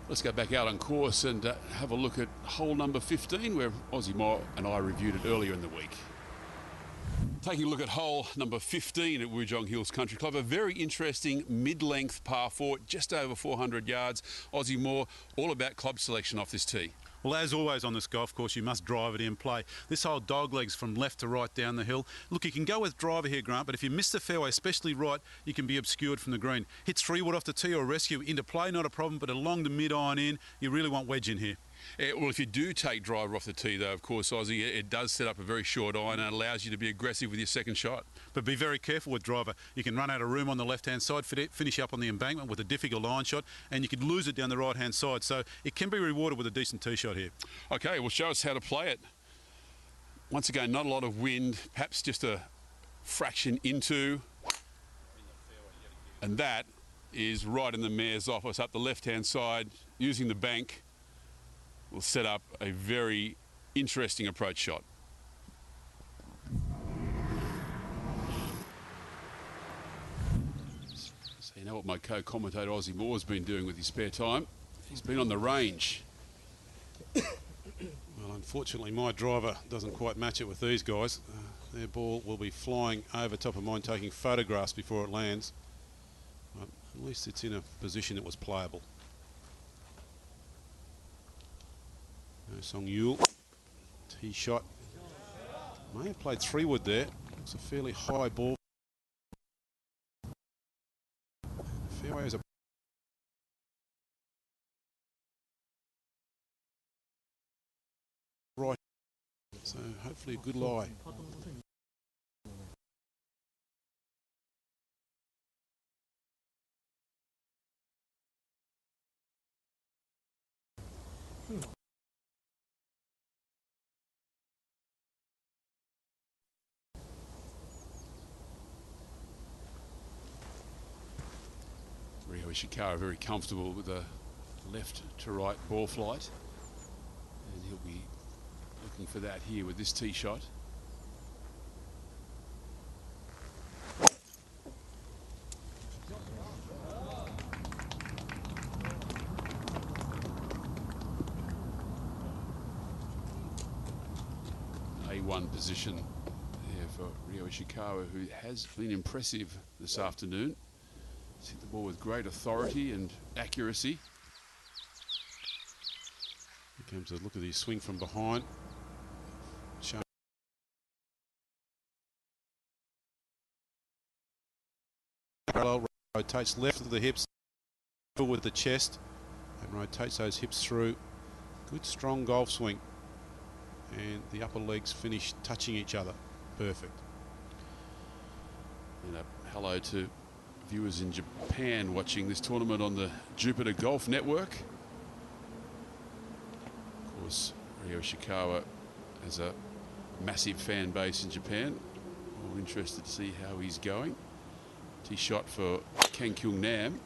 Let's go back out on course and have a look at hole number 15, where Aussie Moore and I reviewed it earlier in the week. Taking a look at hole number 15 at Jeong Hills Country Club, a very interesting mid-length par 4, just over 400 yards. Aussie Moore, all about club selection off this tee. Well, as always on this golf course, you must drive it in play. This whole dog legs from left to right down the hill. Look, you can go with driver here, Grant, but if you miss the fairway, especially right, you can be obscured from the green. Hit 3-wood off the tee or rescue into play, not a problem, but along the mid-iron in, you really want wedge in here. Well, if you do take driver off the tee, though, of course, Aussie, it does set up a very short iron and allows you to be aggressive with your second shot. But be very careful with driver. You can run out of room on the left-hand side, finish up on the embankment with a difficult iron shot, and you could lose it down the right-hand side. So it can be rewarded with a decent tee shot here. Okay, well, show us how to play it. Once again, not a lot of wind, perhaps just a fraction into. And that is right in the mare's office, up the left-hand side, using the bank. Will set up a very interesting approach shot. So you know what my co-commentator Aussie Moore's been doing with his spare time? He's been on the range. Well, unfortunately, my driver doesn't quite match it with these guys. Their ball will be flying over top of mine, taking photographs before it lands. But at least it's in a position that was playable. Seung-yul, tee shot. May have played 3-wood there. It's a fairly high ball. Fairway is a right, so hopefully a good lie. Rio Ishikawa very comfortable with a left to right ball flight, and he'll be looking for that here with this tee shot. A1 position there for Rio Ishikawa, who has been impressive this afternoon. He's hit the ball with great authority and accuracy. Here comes a look at his swing from behind. Parallel, rotates left of the hips, with the chest, and rotates those hips through. Good strong golf swing. And the upper legs finish touching each other. Perfect. And a hello to viewers in Japan watching this tournament on the Jupiter Golf Network. Of course, Rio Ishikawa has a massive fan base in Japan. All interested to see how he's going. Tee shot for Kang Kyung Nam.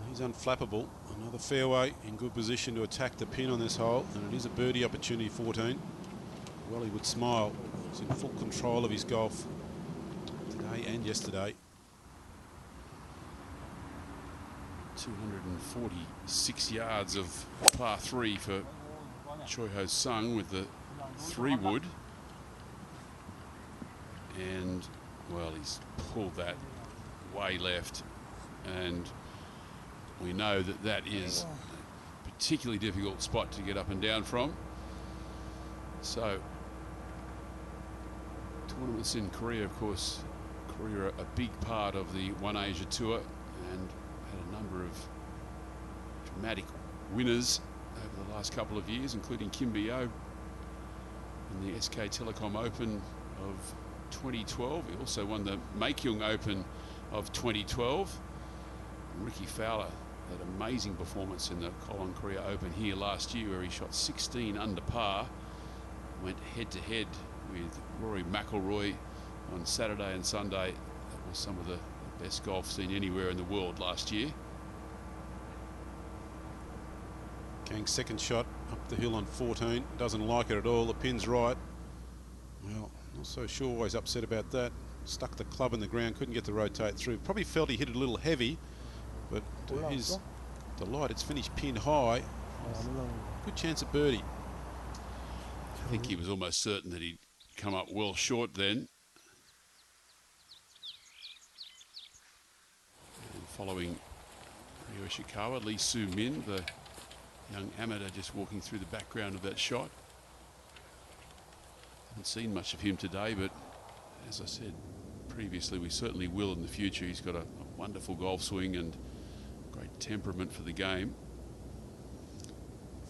He's unflappable. Another fairway in good position to attack the pin on this hole, and it is a birdie opportunity, 14. Well, he would smile. He's in full control of his golf today and yesterday. 246 yards of par 3 for Choi Ho Sung with the 3-wood. And, well, he's pulled that way left. And we know that that is a particularly difficult spot to get up and down from. So, tournaments in Korea, of course, Korea are a big part of the One Asia Tour and had a number of dramatic winners over the last couple of years, including Kim Bio in the SK Telecom Open of 2012. He also won the Maekyung Open of 2012. And Ricky Fowler had an amazing performance in the Kolon Korea Open here last year, where he shot 16 under par, went head-to-head with Rory McIlroy on Saturday and Sunday. That was some of the best golf seen anywhere in the world last year. Kang's second shot up the hill on 14. Doesn't like it at all. The pin's right. Well, not so sure why he's upset about that. Stuck the club in the ground, couldn't get to rotate through. Probably felt he hit it a little heavy, but to his delight, it's finished pin high. Good chance at birdie. I think he was almost certain that he'd come up well short then. And following Rio Ishikawa, Lee Soo-min, the young amateur, just walking through the background of that shot. Haven't seen much of him today, but as I said previously, we certainly will in the future. He's got a wonderful golf swing and great temperament for the game.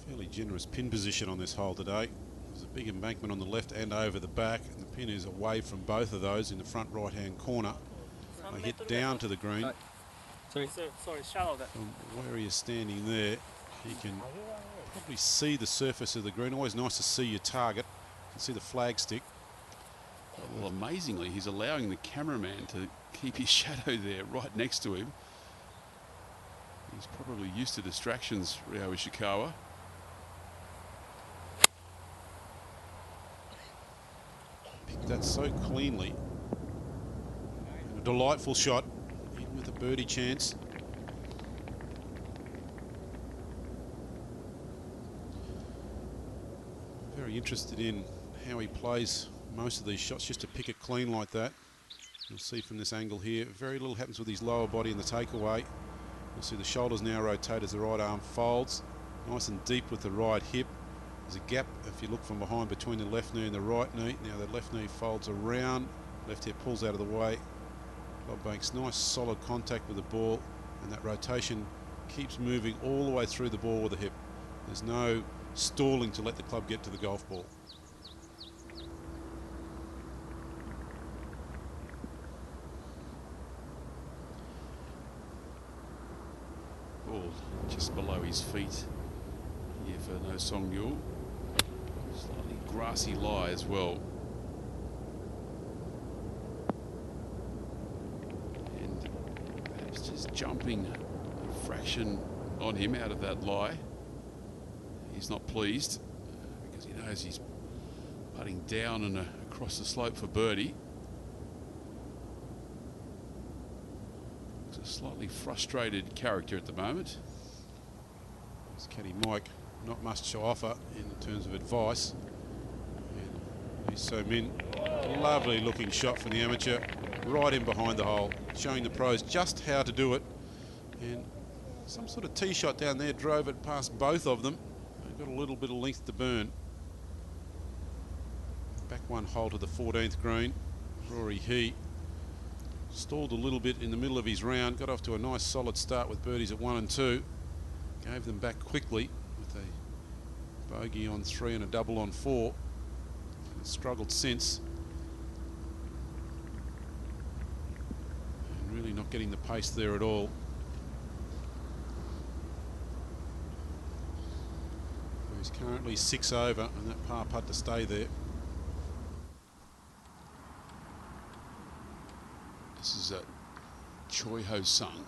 Fairly generous pin position on this hole today. There's a big embankment on the left and over the back, and the pin is away from both of those in the front right-hand corner. They hit down to the green. Sorry, shallow there. From where he is standing there, he can probably see the surface of the green. Always nice to see your target. You can see the flag stick. Well, amazingly, he's allowing the cameraman to keep his shadow there right next to him. He's probably used to distractions, Rio Ishikawa. Picked that so cleanly. And a delightful shot, in with a birdie chance. Very interested in how he plays most of these shots, just to pick it clean like that. You'll see from this angle here, very little happens with his lower body in the takeaway. You'll see the shoulders now rotate as the right arm folds. Nice and deep with the right hip. There's a gap, if you look from behind, between the left knee and the right knee. Now the left knee folds around, left hip pulls out of the way. Club makes nice solid contact with the ball, and that rotation keeps moving all the way through the ball with the hip. There's no stalling to let the club get to the golf ball. Ball just below his feet here for no Seung-yul. Slightly grassy lie as well. And perhaps just jumping a fraction on him out of that lie. He's not pleased because he knows he's putting down and across the slope for birdie. He's a slightly frustrated character at the moment. As caddy Mike, not much to offer in terms of advice. And Lee Soo-min, lovely looking shot from the amateur, right in behind the hole, showing the pros just how to do it. And some sort of tee shot down there drove it past both of them. They've got a little bit of length to burn. Back one hole to the 14th green. Rory He stalled a little bit in the middle of his round, got off to a nice solid start with birdies at 1 and 2. Gave them back quickly with a bogey on 3 and a double on 4. And struggled since. And really not getting the pace there at all. He's currently 6 over, and that par putt to stay there. This is a Choi Ho Sung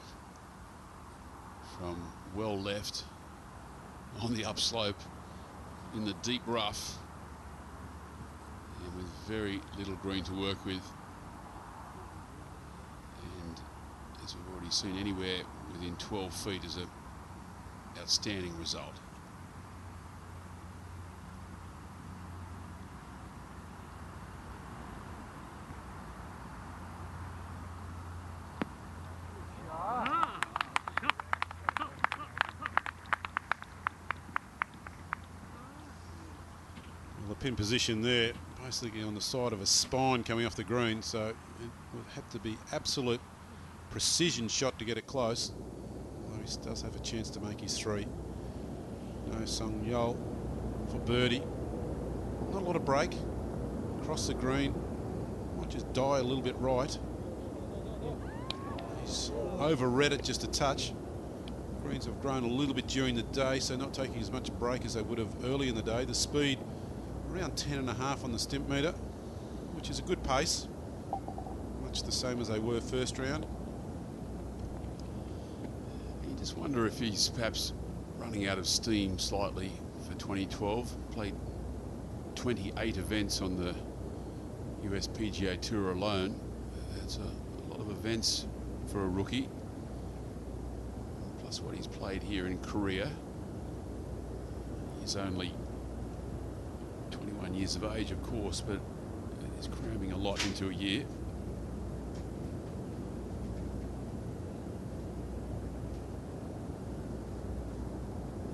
from well left on the upslope in the deep rough and with very little green to work with. And as we've already seen, anywhere within 12 feet is an outstanding result. Pin position there, basically on the side of a spine coming off the green, so it would have to be absolute precision shot to get it close. Although he does have a chance to make his 3. No Seung-yul for birdie. Not a lot of break. Across the green. Might just die a little bit right. He's over-read it just a touch. Greens have grown a little bit during the day, so not taking as much break as they would have early in the day. The speed around 10.5 on the stimp meter, which is a good pace, much the same as they were first round. You just wonder if he's perhaps running out of steam slightly for 2012. Played 28 events on the US PGA Tour alone. That's a lot of events for a rookie, plus what he's played here in Korea. He's only 21 years of age, of course, but he's cramming a lot into a year.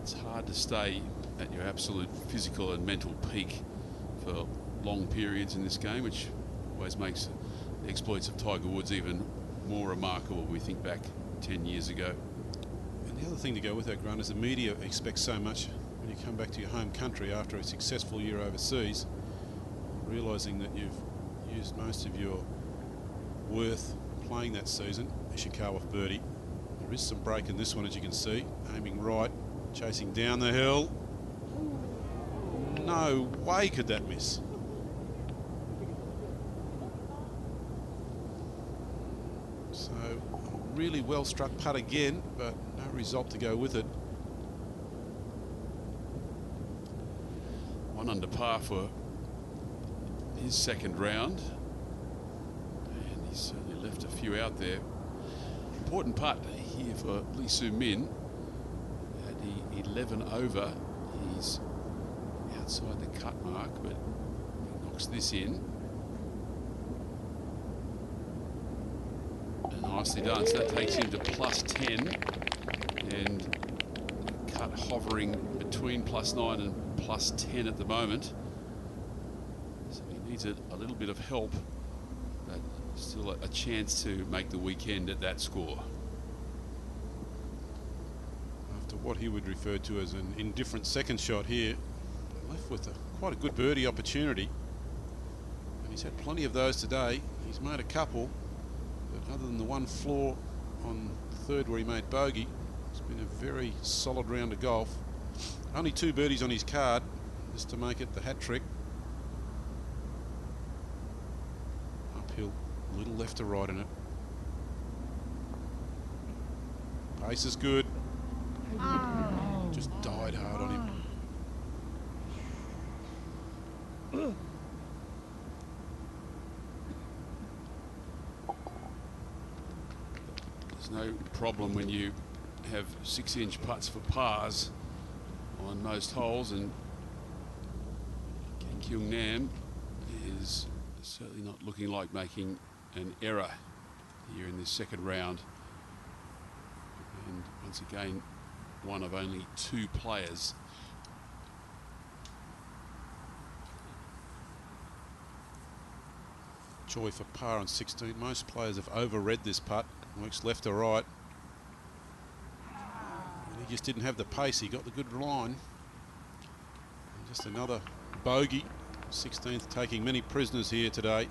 It's hard to stay at your absolute physical and mental peak for long periods in this game, which always makes the exploits of Tiger Woods even more remarkable when we think back 10 years ago. And the other thing to go with that, Grant, is the media expects so much when you come back to your home country after a successful year overseas, realising that you've used most of your worth playing that season. Ishikawa for birdie. There is some break in this one, as you can see. Aiming right, chasing down the hill. No way could that miss. So, a really well struck putt again, but no result to go with it. 1 under par for his second round, and he's certainly left a few out there. Important putt here for Lee Soo-min. At the 11 over, he's outside the cut mark, but he knocks this in. And nicely done. So that takes him to +10, and cut hovering between +9 and +10 at the moment. So he needs a little bit of help, but still a chance to make the weekend at that score. After what he would refer to as an indifferent second shot here, left with quite a good birdie opportunity. And he's had plenty of those today. He's made a couple, but other than the one flaw on third where he made bogey, it's been a very solid round of golf. Only 2 birdies on his card, just to make it the hat trick. Uphill, a little left to right in it. Pace is good. Just died hard on him. There's no problem when you have 6-inch putts for pars on most holes, and Kang Kyung Nam is certainly not looking like making an error here in this second round. And once again, one of only 2 players. Choi for par on 16. Most players have overread this putt. Works left to right. And he just didn't have the pace. He got the good line. And just another bogey. 16th, taking many prisoners here today.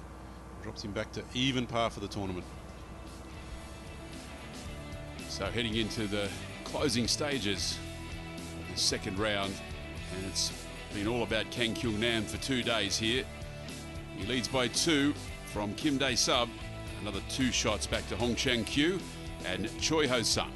Drops him back to even par for the tournament. So heading into the closing stages of the second round and it's been all about Kang Kyung Nam for 2 days here. He leads by 2 from Kim Dae Sub. Another 2 shots back to Hong Chang Kyu and Choi Ho Sung.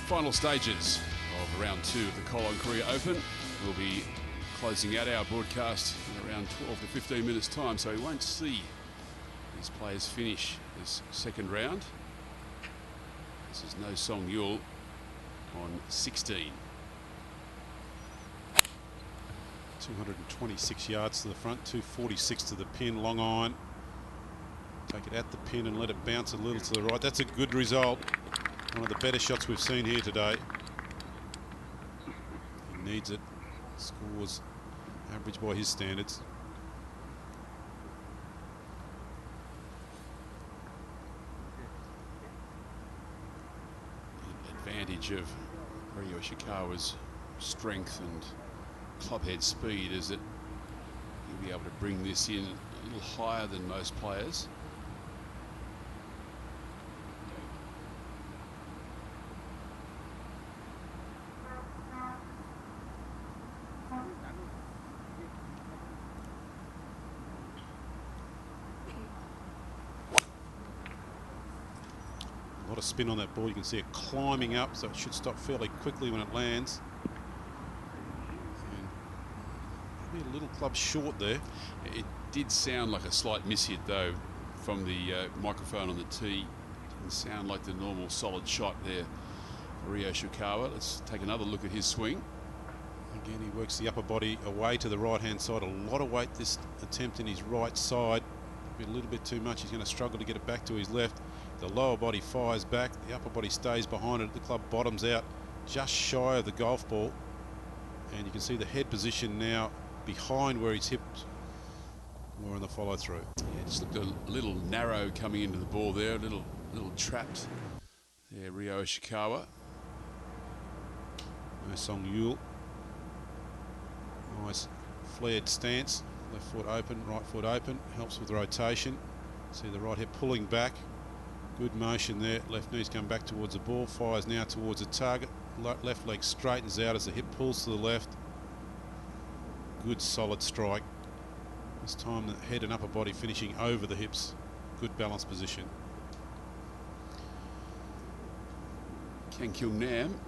Final stages of round 2 of the Kolon Korea Open. We'll be closing out our broadcast in around 12 to 15 minutes time, so we won't see these players finish this second round. This is no Seung-yul on 16. 226 yards to the front, 246 to the pin, long iron. Take it at the pin and let it bounce a little to the right. That's a good result. One of the better shots we've seen here today. He needs it. Scores average by his standards. The advantage of Rio Ishikawa's strength and clubhead speed is that he'll be able to bring this in a little higher than most players. A lot of spin on that ball. You can see it climbing up, so it should stop fairly quickly when it lands. And probably a little club short there. It did sound like a slight miss hit though from the microphone on the tee. Didn't sound like the normal solid shot there for Rio Ishikawa. Let's take another look at his swing. Again, he works the upper body away to the right-hand side. A lot of weight this attempt in his right side. Maybe a little bit too much. He's going to struggle to get it back to his left. The lower body fires back. The upper body stays behind it. The club bottoms out just shy of the golf ball. And you can see the head position now behind where he's hipped more on the follow-through. Yeah, just looked a little narrow coming into the ball there. A little trapped there, Rio Ishikawa. No Seung-yul. Nice flared stance. Left foot open, right foot open. Helps with rotation. See the right hip pulling back. Good motion there. Left knee's come back towards the ball. Fires now towards the target. Left leg straightens out as the hip pulls to the left. Good solid strike. This time the head and upper body finishing over the hips. Good balanced position. Kang Kyung Nam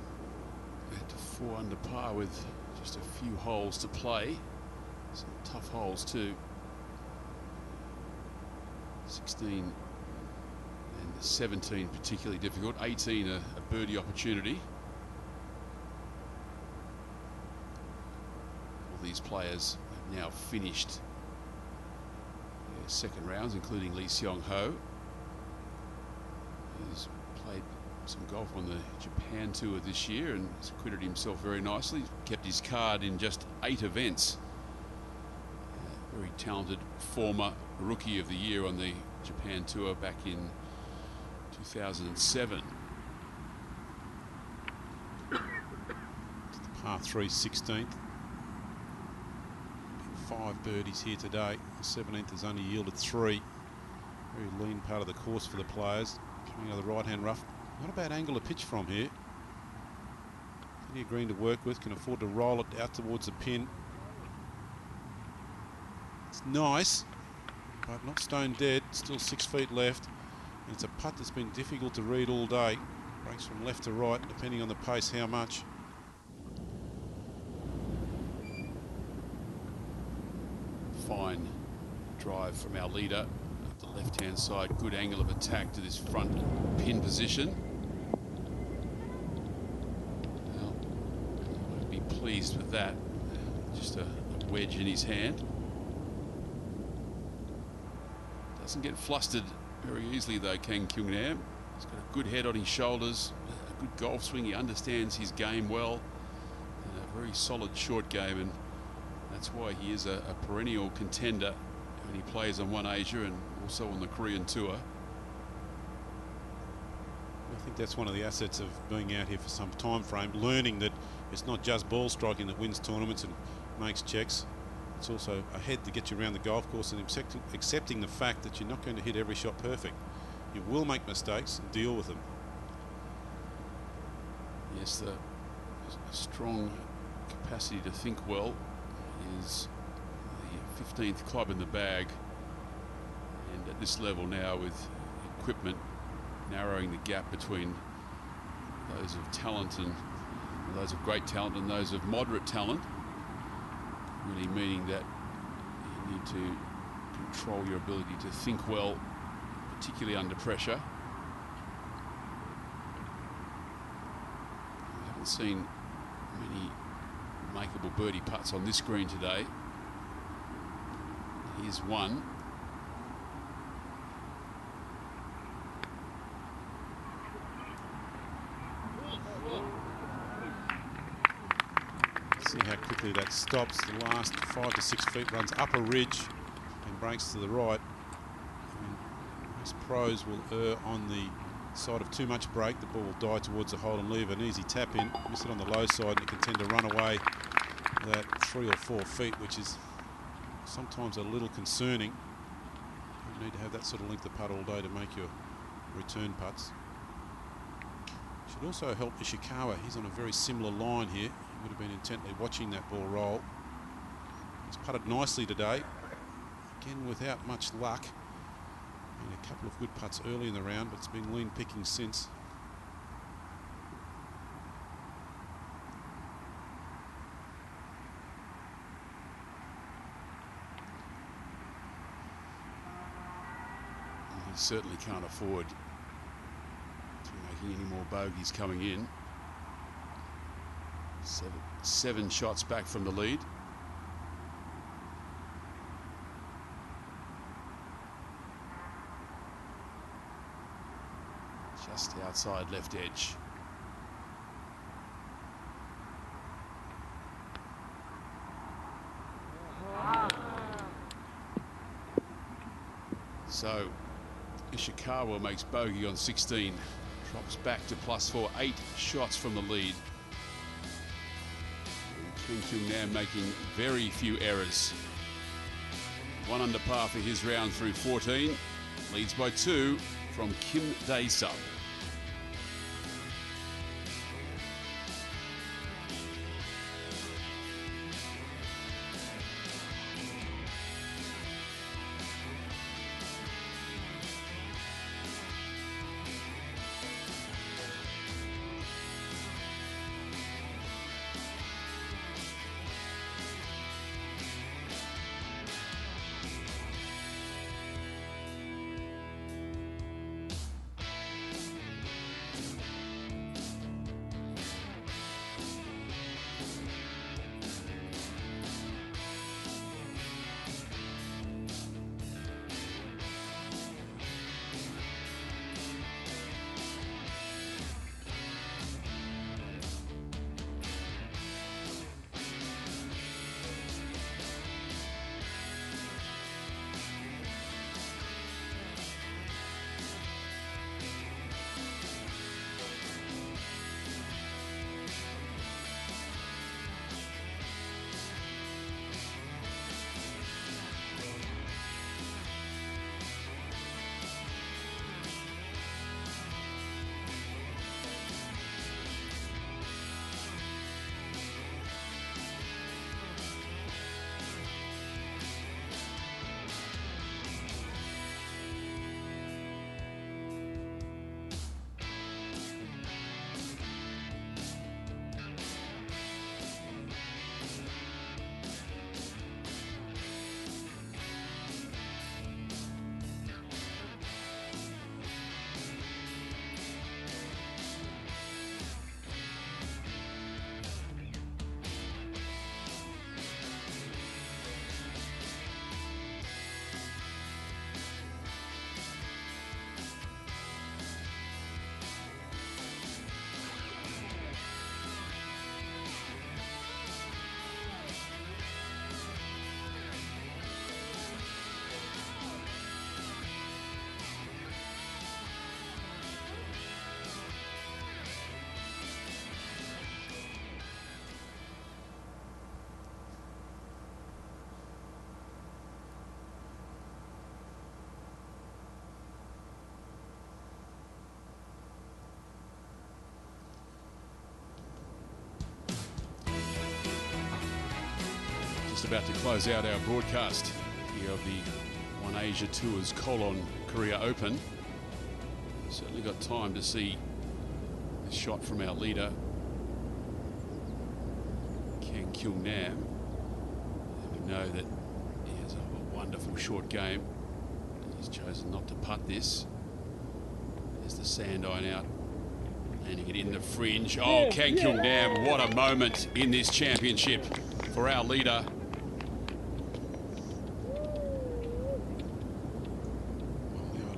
at 4 under par with just a few holes to play. Some tough holes too. 16 and 17 particularly difficult. 18 a birdie opportunity. All these players have now finished their second rounds, including Lee Seung-ho, who's played some golf on the Japan tour this year and has acquitted himself very nicely. Kept his card in just 8 events. Very talented former Rookie of the Year on the Japan tour back in 2007. Par 3 16th. 5 birdies here today. The 17th has only yielded 3. Very lean part of the course for the players. Coming out of the right-hand rough. Not a bad angle to pitch from here. Plenty of green to work with. Can afford to roll it out towards the pin. It's nice, but not stone dead. Still 6 feet left. And it's a putt that's been difficult to read all day. Breaks from left to right, depending on the pace, how much. Fine drive from our leader at the left-hand side. Good angle of attack to this front pin position. Well, I'd be pleased with that. Just a wedge in his hand. Doesn't get flustered very easily though, Kang Kyung Nam. He's got a good head on his shoulders, a good golf swing. He understands his game well, and a very solid short game, and that's why he is a perennial contender when he plays on One Asia and also on the Korean tour. I think that's one of the assets of being out here for some time frame, learning that it's not just ball striking that wins tournaments and makes checks. It's also a head to get you around the golf course, and accepting the fact that you're not going to hit every shot perfect. You will make mistakes and deal with them. Yes, the strong capacity to think well is the 15th club in the bag, and at this level now, with equipment narrowing the gap between those of talent and those of great talent and those of moderate talent, really meaning that you need to control your ability to think well, particularly under pressure. We haven't seen many makeable birdie putts on this green today. Here's one. See how quickly that stops. The last 5 to 6 feet runs up a ridge and breaks to the right. Most pros will err on the side of too much break. The ball will die towards the hole and leave an easy tap in. Miss it on the low side, and you can tend to run away that 3 or 4 feet, which is sometimes a little concerning. You need to have that sort of length of putt all day to make your return putts. Should also help Ishikawa. He's on a very similar line here. He would have been intently watching that ball roll. He's putted nicely today, again without much luck. And a couple of good putts early in the round, but it's been lean picking since. He certainly can't afford to be making any more bogeys coming in. Seven shots back from the lead. Just outside left edge. So Ishikawa makes bogey on 16, drops back to +4, 8 shots from the lead. Kang Kyung Nam making very few errors. 1 under par for his round through 14. Leads by 2, from Kim Dae-sub. Just about to close out our broadcast here of the One Asia Tour's Kolon Korea Open. Certainly got time to see the shot from our leader, Kang Kyung Nam. And we know that he has a wonderful short game. He's chosen not to putt this. There's the sand iron out. Landing it in the fringe. Oh, Kang Kyung Nam, what a moment in this championship for our leader.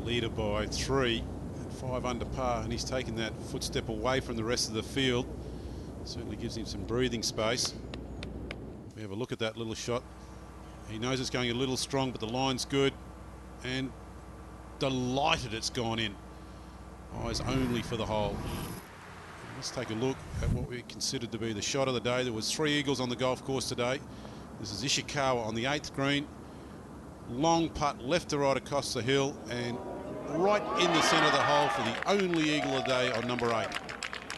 Leader by 3 at 5 under par, and he's taken that footstep away from the rest of the field. Certainly gives him some breathing space. We have a look at that little shot. He knows it's going a little strong, but the line's good, and delighted it's gone in. Eyes only for the hole. Let's take a look at what we considered to be the shot of the day. There was 3 eagles on the golf course today. This is Ishikawa on the 8th green. Long putt left to right across the hill and right in the centre of the hole for the only eagle of the day on number 8.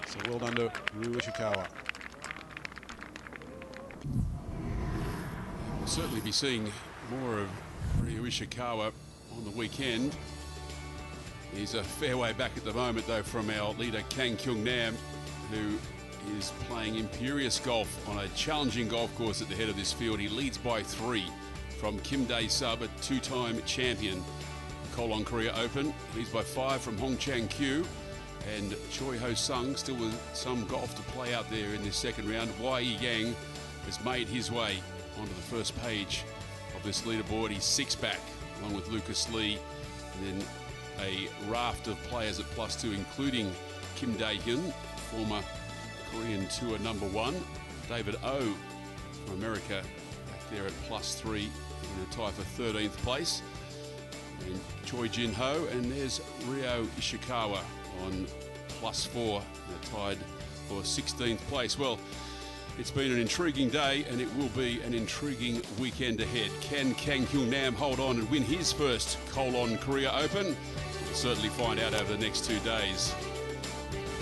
So well done to Rio Ishikawa. We'll certainly be seeing more of Rio Ishikawa on the weekend. He's a fair way back at the moment, though, from our leader Kang Kyung Nam, who is playing imperious golf on a challenging golf course at the head of this field. He leads by 3 from Kim Dae-sub, a 2-time champion, Kolon Korea Open. Leads by 5 from Hong Chang-kyu, and Choi Ho-sung still with some golf to play out there in this second round. Wai Yang has made his way onto the first page of this leaderboard. He's 6 back, along with Lucas Lee, and then a raft of players at +2, including Kim Dae-hyun, former Korean Tour number 1. David O from America back there at +3 in a tie for 13th place. And Choi Jin-ho, and there's Rio Ishikawa on +4, tied for 16th place. Well, it's been an intriguing day, and it will be an intriguing weekend ahead. Can Kang Kyung Nam hold on and win his first Kolon Korea Open? We'll certainly find out over the next 2 days.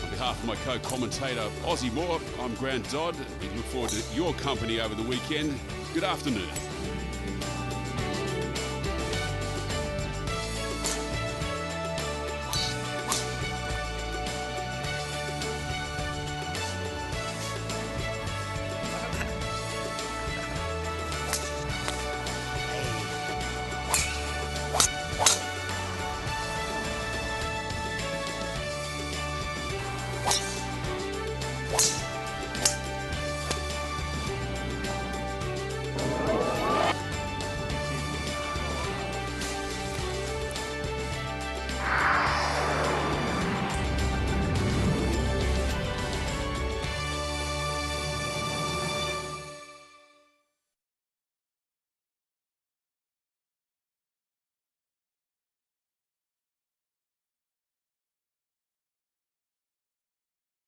On behalf of my co-commentator, Ozzy Moore, I'm Grant Dodd. We look forward to your company over the weekend. Good afternoon.